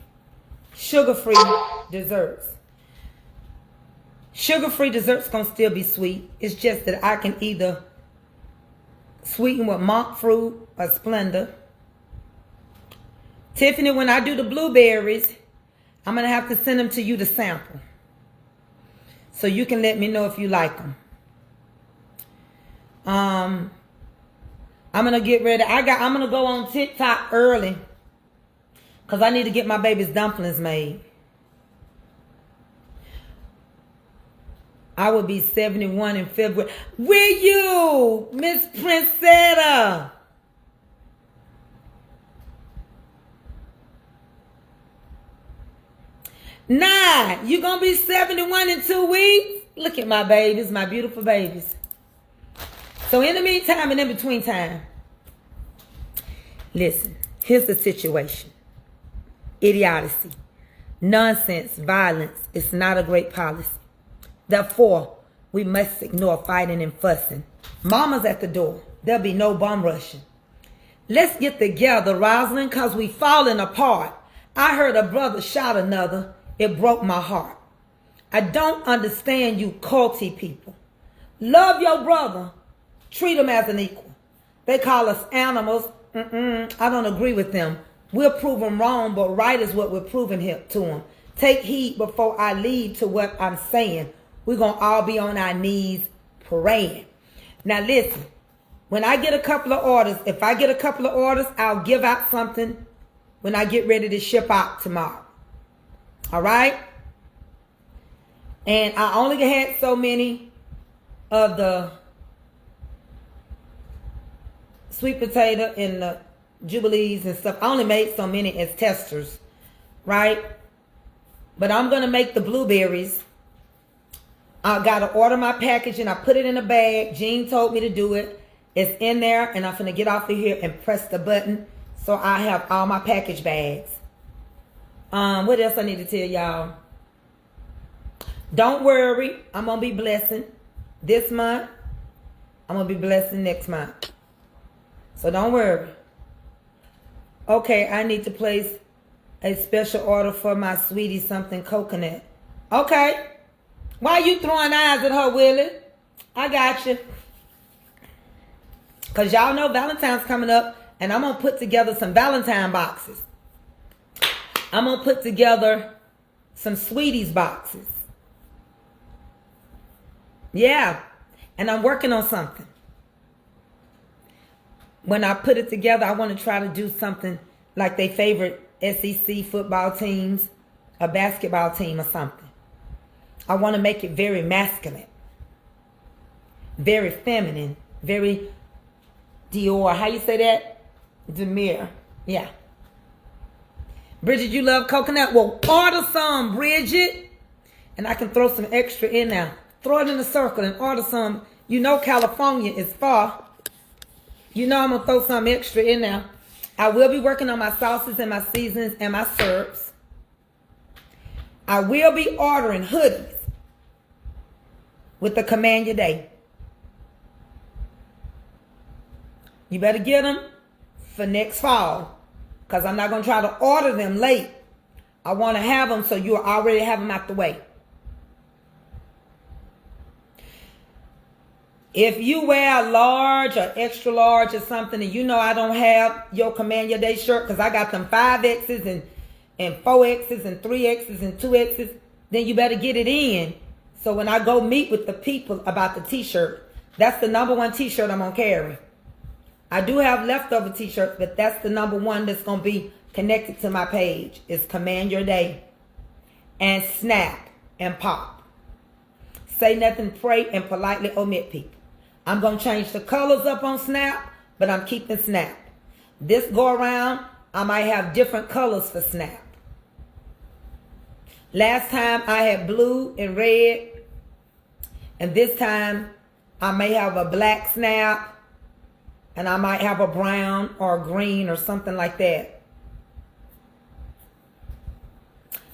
S1: sugar-free desserts. Sugar-free desserts gonna still be sweet. It's just that I can either sweeten with monk fruit or Splenda. Tiffany, when I do the blueberries, I'm gonna have to send them to you to sample, so you can let me know if you like them. I'm gonna get ready. I'm gonna go on TikTok early because I need to get my baby's dumplings made. I will be 71 in February. Will you, Miss Princetta? Nah, you gonna be 71 in 2 weeks? Look at my babies, my beautiful babies. So in the meantime and in between time, listen, here's the situation. Idiocy, nonsense, violence is not a great policy. Therefore, we must ignore fighting and fussing. Mama's at the door. There'll be no bum rushing. Let's get together, Rosalind, because we falling apart. I heard a brother shout another. It broke my heart. I don't understand you culty people. Love your brother. Treat him as an equal. They call us animals. I don't agree with them. We'll prove them wrong, but right is what we're proving here to them. Take heed before I lead to what I'm saying. We're going to all be on our knees praying. Now listen, when I get a couple of orders, if I get a couple of orders, I'll give out something when I get ready to ship out tomorrow. All right? And I only had so many of the sweet potato and the Jubilees and stuff. I only made so many as testers, right? But I'm going to make the blueberries. I got to order my package and I put it in a bag. Jean told me to do it. It's in there and I'm going to get off of here and press the button so I have all my package bags. What else I need to tell y'all? Don't worry. I'm going to be blessing this month. I'm going to be blessing next month. So don't worry. Okay, I need to place a special order for my sweetie something coconut. Okay. Why you throwing eyes at her, Willie? I got you. Because y'all know Valentine's coming up and I'm going to put together some Valentine boxes. I'm going to put together some sweeties boxes. Yeah. And I'm working on something. When I put it together, I want to try to do something like they favorite SEC football teams, a basketball team or something. I want to make it very masculine, very feminine, very Dior. How you say that? Demure. Yeah. Bridget, you love coconut? Well, order some, Bridget. And I can throw some extra in now. Throw it in a circle and order some. You know California is far. You know I'm going to throw some extra in there. I will be working on my sauces and my seasonings and my syrups. I will be ordering hoodies with the Command Your Day. You better get them for next fall because I'm not going to try to order them late I want to have them so you already have them out the way. If you wear a large or extra large or something and you know I don't have your Command Your Day shirt because I got them 5X's and 4X's and 3X's and 2X's, then you better get it in. So when I go meet with the people about the t-shirt, that's the #1 t-shirt I'm going to carry. I do have leftover t-shirts, but that's the #1 that's going to be connected to my page. Is Command Your Day and Snap and Pop. Say nothing, pray, and politely omit people. I'm going to change the colors up on Snap, but I'm keeping Snap. This go around, I might have different colors for Snap. Last time I had blue and red, and this time I may have a black Snap, and I might have a brown or a green or something like that.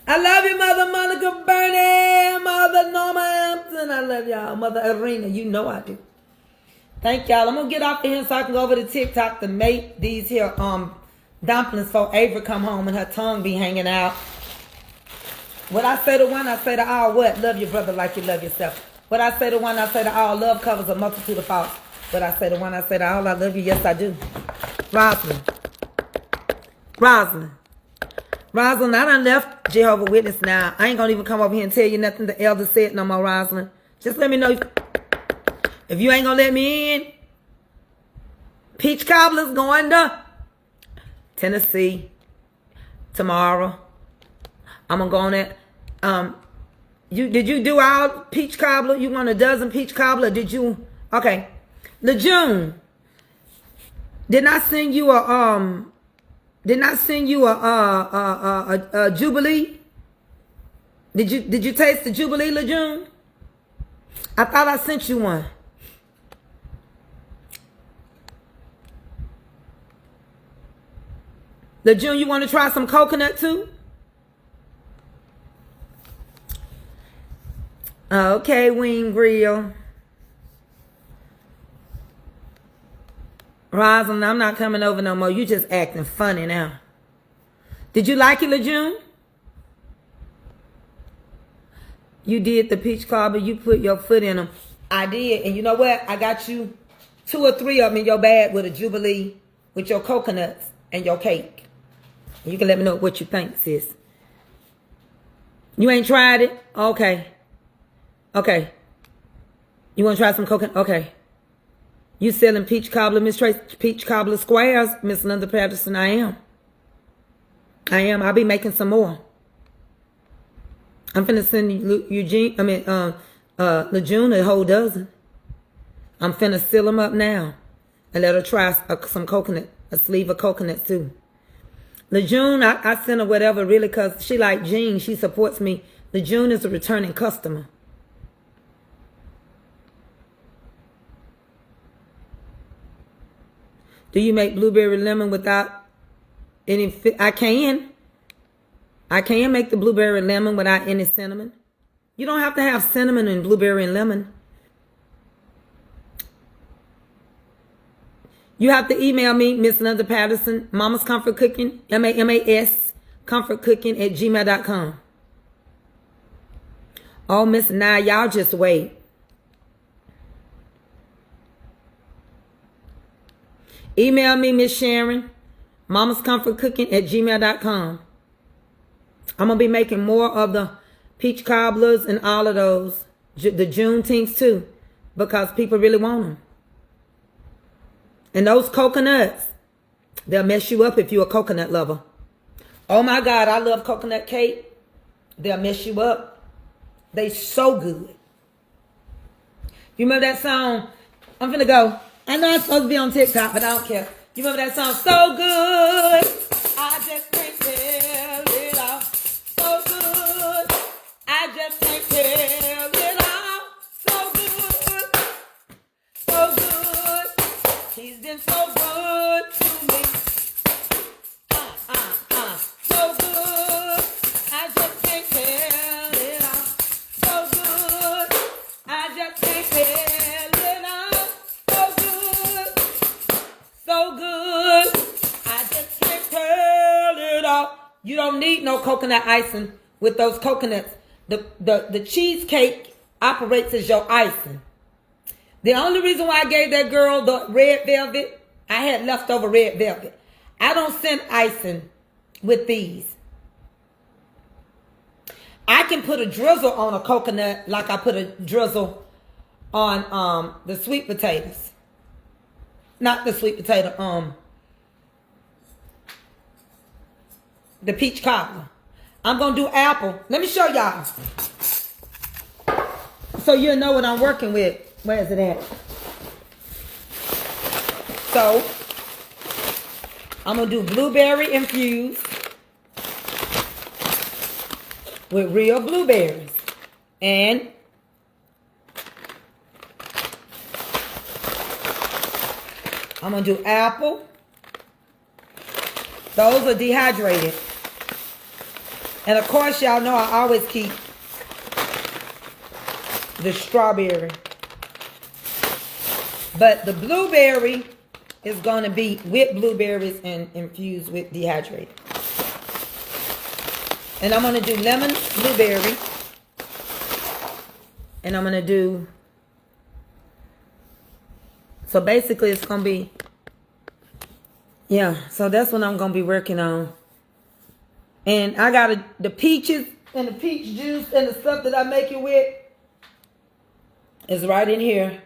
S1: I love you, Mother Monica Burney, Mother Norma Hampton. I love y'all. Mother Arena, you know I do. Thank y'all. I'm going to get off of here so I can go over to TikTok to make these here dumplings for Avery come home and her tongue be hanging out. What I say to one, I say to all what? Love your brother like you love yourself. What I say to one, I say to all. Love covers a multitude of faults. What I say to one, I say to all. I love you. Yes, I do. Rosalind, I done left Jehovah's Witness now. I ain't going to even come over here and tell you nothing the elder said no more, Rosalind. Just let me know if you ain't going to let me in. Peach Cobbler's going to Tennessee tomorrow. I'm going to go on that. Did you do all peach cobbler? You want a dozen peach cobbler? Did you? Okay. LeJune, didn't I send you a Jubilee? Did you taste the Jubilee, LeJune? I thought I sent you one. LeJune, you want to try some coconut too? Okay, Wing Grill. Rosalind, I'm not coming over no more. You just acting funny now. Did you like it, LeJune? You did the peach cobbler. You put your foot in them. I did. And you know what? I got you 2 or 3 of them in your bag with a Jubilee, with your coconuts and your cake. You can let me know what you think, sis. You ain't tried it? Okay. Okay. You want to try some coconut? Okay. You selling peach cobbler, Miss Tracy, peach cobbler squares, Miss Linda Patterson? I am. I'll be making some more. I'm finna send LeJune a whole dozen. I'm finna seal them up now and let her try some coconut, a sleeve of coconuts too. LeJune, I sent her whatever really because she like Jean. She supports me. LeJune is a returning customer. Do you make blueberry lemon without any? I can make the blueberry lemon without any cinnamon. You don't have to have cinnamon in blueberry and lemon. You have to email me, Miss Linda Patterson, Mama's Comfort Cooking, MAMAS, comfortcooking@gmail.com. Oh, Miss Nah, y'all just wait. Email me, Miss Sharon, mamascomfortcooking@gmail.com. I'm going to be making more of the peach cobblers and all of those, the Juneteenths too, because people really want them. And those coconuts, they'll mess you up if you're a coconut lover. Oh my God, I love coconut cake. They'll mess you up. They so good. You remember that song? I'm finna go. I know I'm supposed to be on TikTok, but I don't care. You remember that song? So good. I just can't tell it all. So good. I just can't tell it all. So good. So good. He's been so good to me. So good. I just can't tell it all. So good. I just can't tell it all. So good. I just can't tell it all. You don't need no coconut icing with those coconuts. The cheesecake operates as your icing. The only reason why I gave that girl the red velvet, I had leftover red velvet. I don't send icing with these. I can put a drizzle on a coconut like I put a drizzle on the sweet potatoes. Not the sweet potato, the peach cobbler. I'm going to do apple. Let me show y'all. So you'll know what I'm working with. Where is it at? So, I'm going to do blueberry infused with real blueberries. And I'm going to do apple. Those are dehydrated. And of course, y'all know I always keep the strawberry. But the blueberry is going to be with blueberries and infused with dehydrated. And I'm going to do lemon blueberry. And I'm going to do... So basically it's going to be... Yeah, so that's what I'm going to be working on. And I got the peaches and the peach juice and the stuff that I make it with is right in here.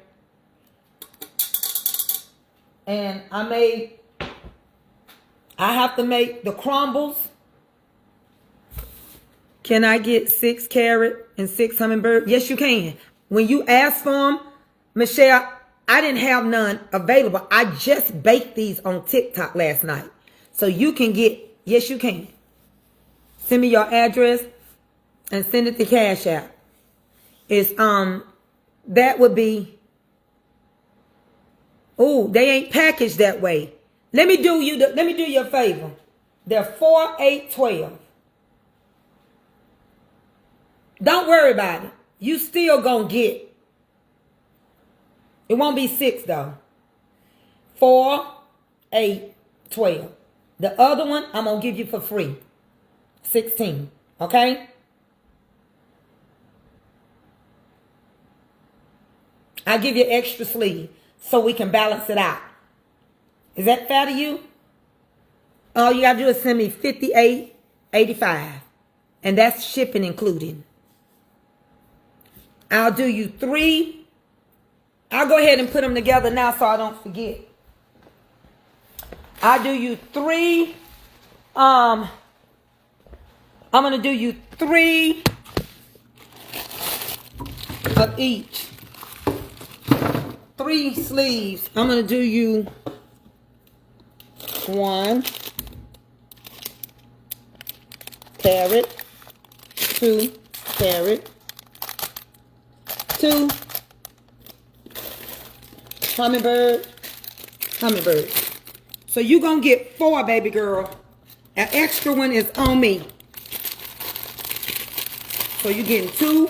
S1: And I have to make the crumbles. Can I get 6 carrot and 6 hummingbird? Yes, you can. When you ask for them, Michelle, I didn't have none available. I just baked these on TikTok last night. So you can get, yes, you can. Send me your address and send it to Cash App. It's, that would be, oh, they ain't packaged that way. Let me do you a favor. They're 4, 8, 12. Don't worry about it. You still gonna get. It won't be 6 though. 4, 8, 12. The other one I'm gonna give you for free. 16. Okay? I'll give you an extra sleeve so we can balance it out. Is that fair to you? All you gotta do is send me $58.85. And that's shipping included. I'll do you 3. I'll go ahead and put them together now so I don't forget. I'll do you 3. I'm going to do you 3 of each. 3 sleeves. I'm going to do you 1 carrot, 2 carrot, 2 hummingbird. So you're going to get 4, baby girl. An extra one is on me. So you're getting 2,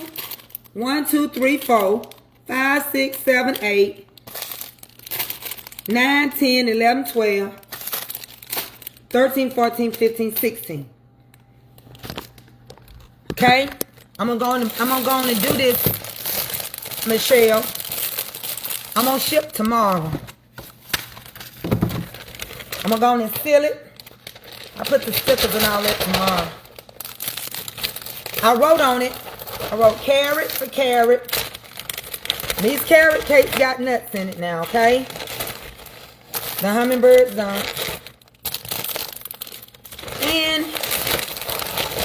S1: 1, 2, 3, 4, 5, 6, 7, 8, 9, 10, 11, 12, 13, 14, 15, 16. Okay? I'm gonna go on and do this, Michelle. I'm gonna ship tomorrow. I'm gonna go on and seal it. I put the stickers and all that tomorrow. I wrote on it. I wrote carrot for carrot. These carrot cakes got nuts in it now, okay? The hummingbirds don't. And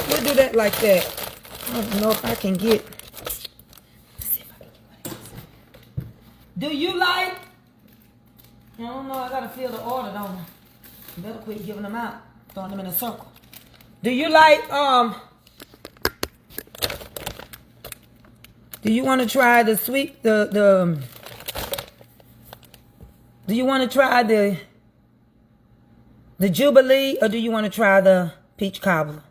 S1: we'll do that like that. I don't know if I can get. Do you like? I don't know. I gotta fill the order, don't I? You better quit giving them out. Throwing them in a circle. Do you like do you want to try the sweet do you want to try the Jubilee, or do you want to try the peach cobbler?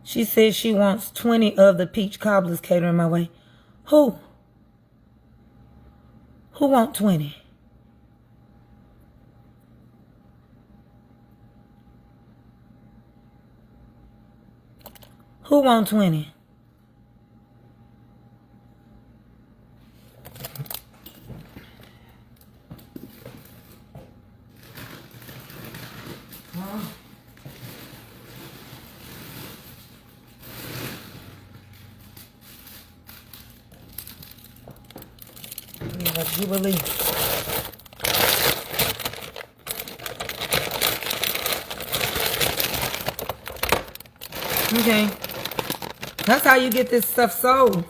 S1: She says she wants 20 of the peach cobblers catering my way. Who? Who want 20? Who want 20? Jubilee. Okay. That's how you get this stuff sold.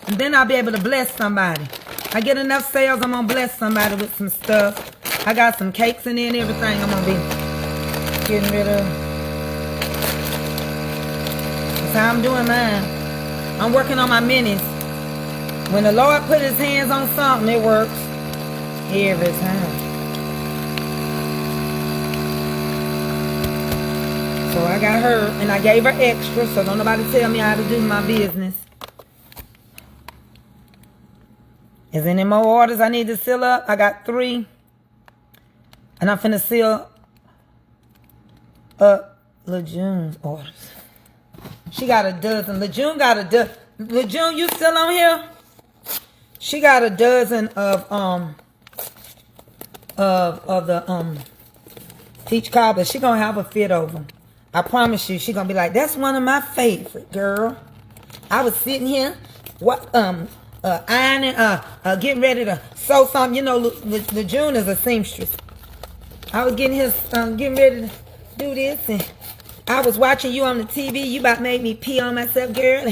S1: And then I'll be able to bless somebody. I get enough sales, I'm going to bless somebody with some stuff. I got some cakes in there and everything I'm going to be getting rid of. That's how I'm doing mine. I'm working on my minis. When the Lord put his hands on something, it works every time. So I got her, and I gave her extra, so don't nobody tell me how to do my business. Is there any more orders I need to seal up? I got 3. And I'm finna seal up LeJune's orders. She got a dozen. LeJune got a dozen. LeJune, you still on here? She got a dozen of the peach cobbler. She gonna have a fit over them. I promise you, she gonna be like, that's one of my favorite, girl. I was sitting here, ironing, getting ready to sew something. You know, LeJune is a seamstress. I was getting ready to do this, and I was watching you on the TV. You about made me pee on myself, girl.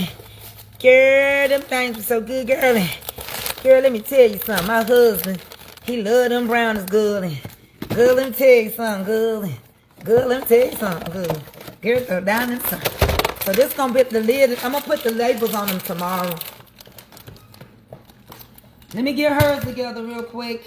S1: Girl, them things were so good, girl. Girl, let me tell you something. My husband, he love them brownies, girl. And girl, let me tell you something, girl. And girl, let me tell you something, girl. Girl, go down in some. So this gonna be the lid. I'm gonna put the labels on them tomorrow. Let me get hers together real quick.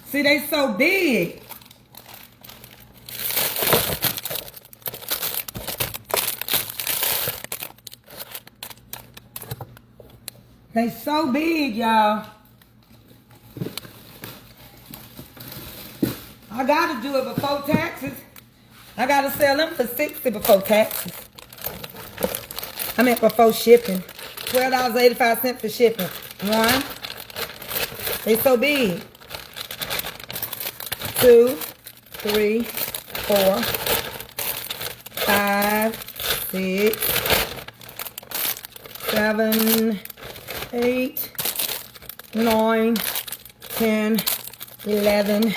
S1: See, they so big. They so big, y'all. I gotta do it before taxes. I gotta sell them for $60 before taxes. I meant before shipping. $12.85 for shipping. One. They so big. 2, 3, 4, 5, 6, 7, 8, 9, 10, 11,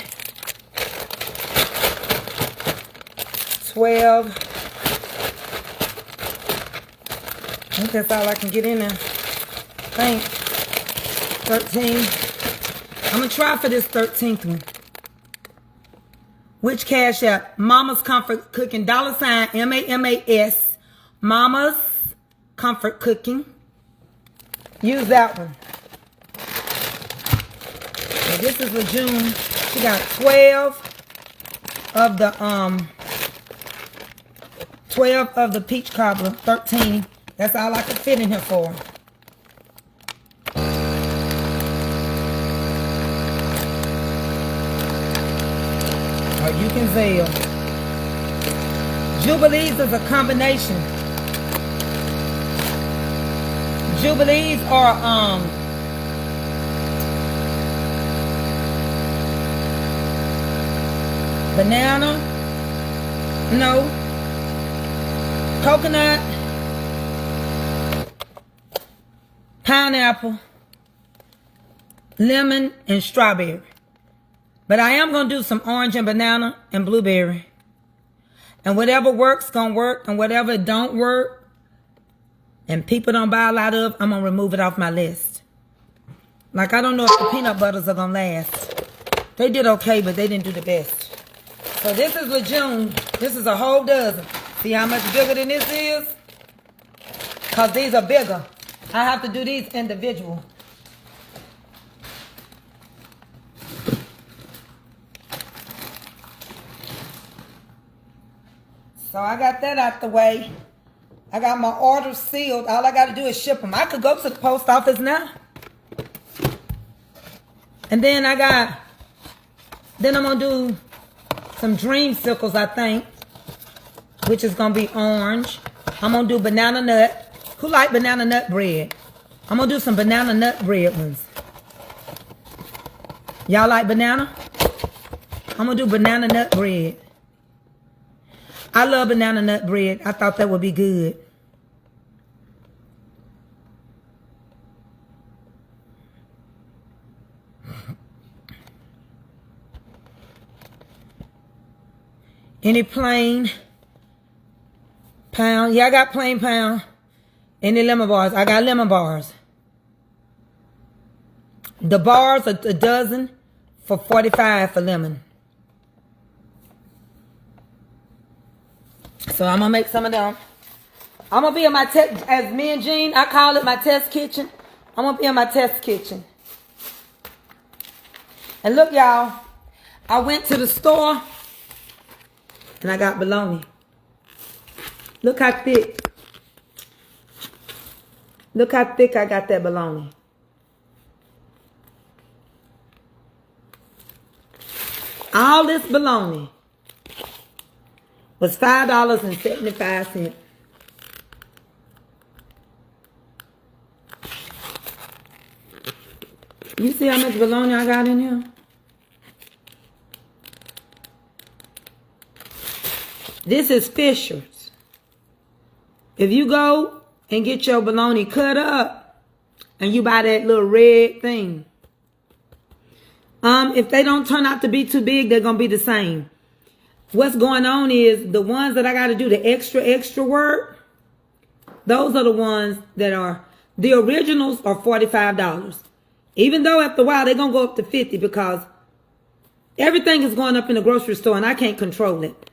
S1: 12. I think that's all I can get in there. I think 13. I'm going to try for this 13th one. Which Cash App? Mama's Comfort Cooking. $sign MAMAS. Mama's Comfort Cooking. Use that one. So this is LeJune. She got 12 of the peach cobbler. 13. That's all I could fit in here for. Or you can sell. Jubilees is a combination. Jubilees are banana, no, coconut, pineapple, lemon, and strawberry. But I am going to do some orange and banana and blueberry. And whatever works, going to work. And whatever don't work, and people don't buy a lot of, I'm going to remove it off my list. Like, I don't know if the peanut butters are going to last. They did okay, but they didn't do the best. So this is LeJune. This is a whole dozen. See how much bigger than this is? Because these are bigger. I have to do these individual. So I got that out the way. I got my orders sealed. All I got to do is ship them. I could go to the post office now. And then I'm going to do some dreamsicles, I think, which is going to be orange. I'm going to do banana nut. Who like banana nut bread? I'm going to do some banana nut bread ones. Y'all like banana? I'm going to do banana nut bread. I love banana nut bread. I thought that would be good. Any plain pound? Yeah, I got plain pound. Any lemon bars? I got lemon bars. The bars are a dozen for $45 for lemon. So I'm going to make some of them. I'm going to be in my test, as me and Jean, I call it my test kitchen. I'm going to be in my test kitchen. And look, y'all, I went to the store and I got bologna. Look how thick. Look how thick I got that bologna. All this bologna was $5.75. You see how much bologna I got in here? This is Fisher's. If you go and get your bologna cut up and you buy that little red thing, if they don't turn out to be too big, they're going to be the same. What's going on is the ones that I got to do the extra work, those are the ones that are, the originals are $45. Even though after a while they're going to go up to $50 because everything is going up in the grocery store and I can't control it.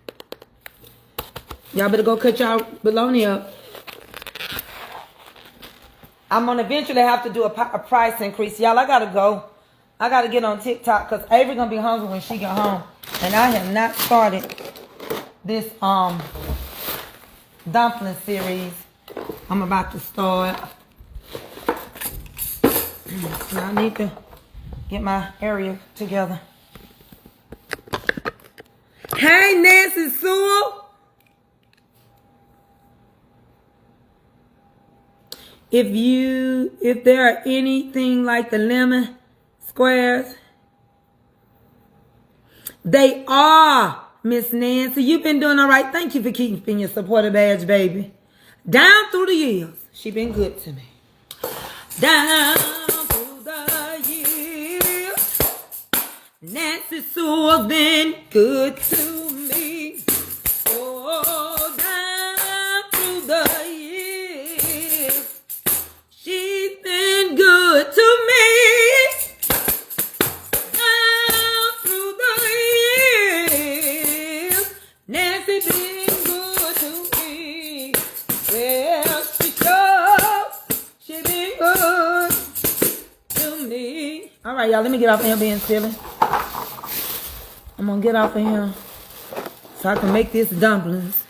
S1: Y'all better go cut y'all bologna up. I'm going to eventually have to do a price increase. Y'all, I got to go. I got to get on TikTok because Avery going to be hungry when she get home. And I have not started this dumpling series. I'm about to start. And I need to get my area together. Hey, Nancy Sewell. If there are anything like the lemon squares, they are, Miss Nancy. You've been doing all right. Thank you for keeping your supporter badge, baby. Down through the years, she been good to me. Down through the years, Nancy Sewell's been good to me. Oh, down through the years, she's been good to me. All right, y'all, let me get off of here being silly. I'm going to get off of here so I can make this dumplings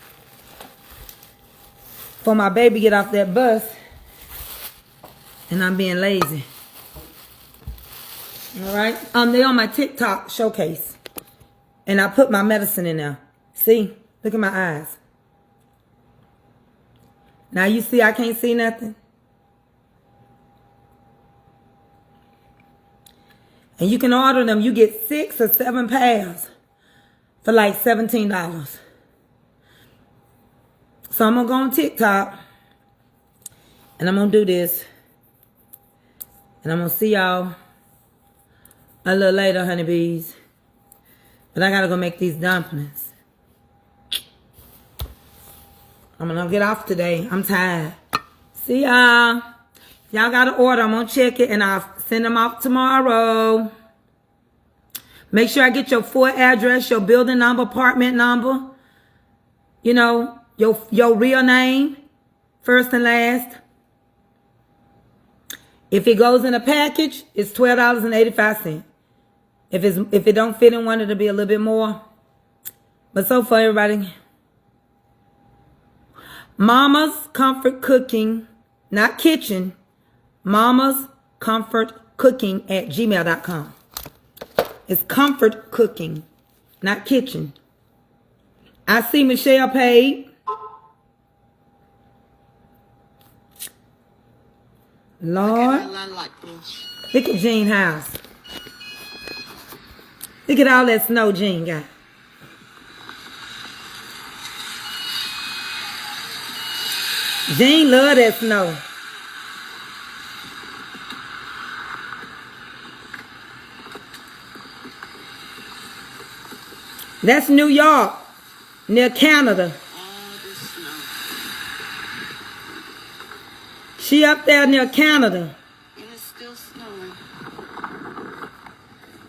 S1: for my baby get off that bus and I'm being lazy. All right? They on my TikTok showcase and I put my medicine in there. See? Look at my eyes. Now you see I can't see nothing? And you can order them. You get 6 or 7 pairs for like $17. So I'm going to go on TikTok. And I'm going to do this. And I'm going to see y'all a little later, honeybees. But I got to go make these dumplings. I'm going to get off today. I'm tired. See y'all. Y'all got to order. I'm going to check it and I'll send them off tomorrow. Make sure I get your full address, your building number, apartment number. You know, your real name, first and last. If it goes in a package, it's $12.85. If it don't fit in one, it'll be a little bit more. But so far, everybody, Mama's Comfort Cooking, not kitchen. Mama's Comfort Cooking at gmail.com. It's comfort cooking, not kitchen. I see Michelle paid. Lord. Look at Jean's house. Look at all that snow Jean got. Jean love that snow. That's New York, near Canada. She up there near Canada.
S2: And it's still snowing.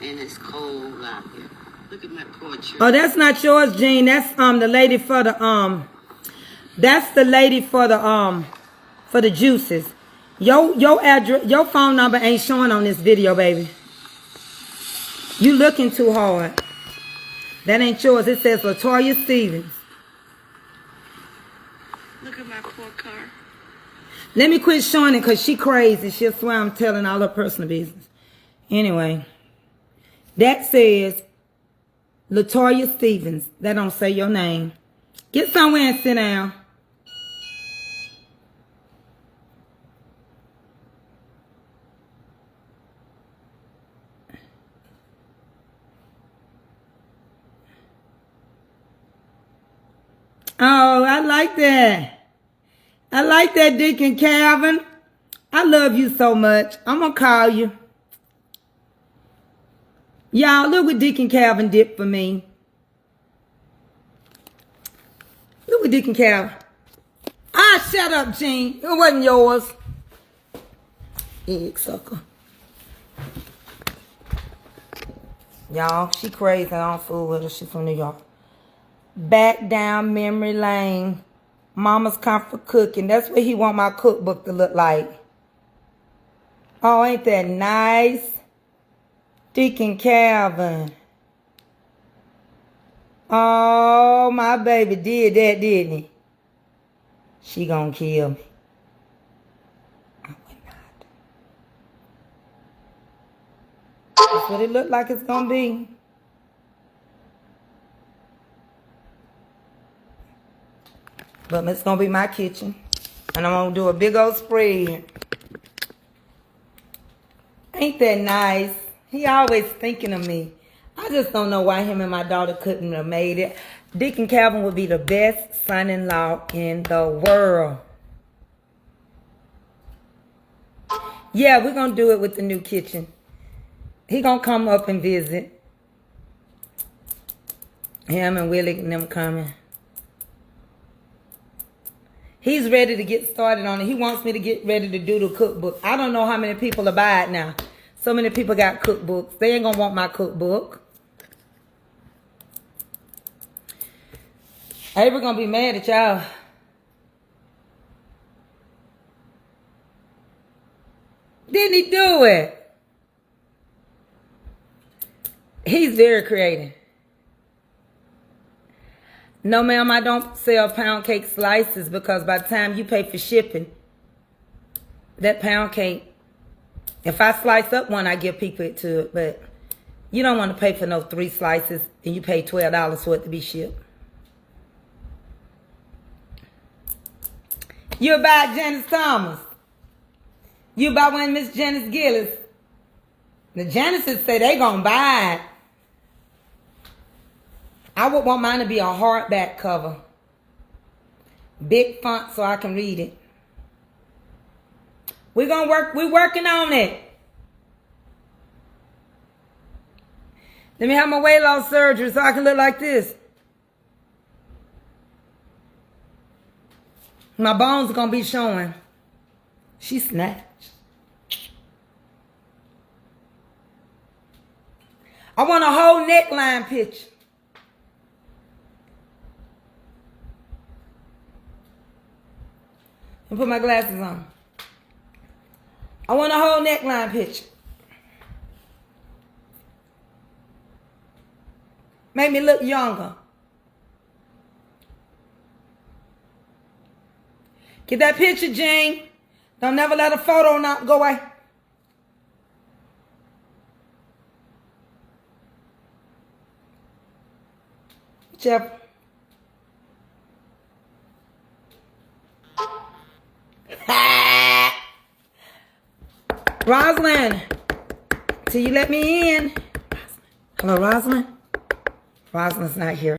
S2: And it's cold out here. Look at my porch.
S1: Oh, that's not yours, Jean. That's the lady for the that's the lady for the juices. Your address, your phone number ain't showing on this video, baby. You looking too hard. That ain't yours. It says Latoya Stevens.
S2: Look at my poor car.
S1: Let me quit showing it because she crazy. She'll swear I'm telling all her personal business. Anyway, that says Latoya Stevens. That don't say your name. Get somewhere and sit down. Oh, I like that. I like that, Dick and Calvin. I love you so much. I'm going to call you. Y'all, look what Dick and Calvin did for me. Look what Dick and Calvin. Ah, shut up, Jean. It wasn't yours. Egg sucker. Y'all, she crazy. I don't fool with her. She from New York. Back down memory lane. Mama's Comfort Cooking. That's what he want my cookbook to look like. Oh, ain't that nice? Deacon Calvin. Oh, my baby did that, didn't he? She gonna kill me. I would not. That's what it looked like it's gonna be. But it's going to be my kitchen. And I'm going to do a big old spread. Ain't that nice? He always thinking of me. I just don't know why him and my daughter couldn't have made it. Dick and Calvin would be the best son-in-law in the world. Yeah, we're going to do it with the new kitchen. He going to come up and visit. Him and Willie and them coming. He's ready to get started on it. He wants me to get ready to do the cookbook. I don't know how many people will buy it now. So many people got cookbooks. They ain't going to want my cookbook. Avery going to be mad at y'all. Didn't he do it? He's very creative. No, ma'am, I don't sell pound cake slices because by the time you pay for shipping, that pound cake, if I slice up one, I give people it to it. But you don't want to pay for no 3 slices and you pay $12 for it to be shipped. You about Janice Thomas. You about one Miss Janice Gillis. The Janices say they gonna buy it. I would want mine to be a hardback cover. Big font so I can read it. We're working on it. Let me have my weight loss surgery so I can look like this. My bones are going to be showing. She snatched. I want a whole neckline picture. And put my glasses on. I want a whole neckline picture. Make me look younger. Get that picture, Jean. Don't never let a photo not go away. Jeff. Rosalind. Till you let me in. Hello, Rosalind. Rosalind's not here.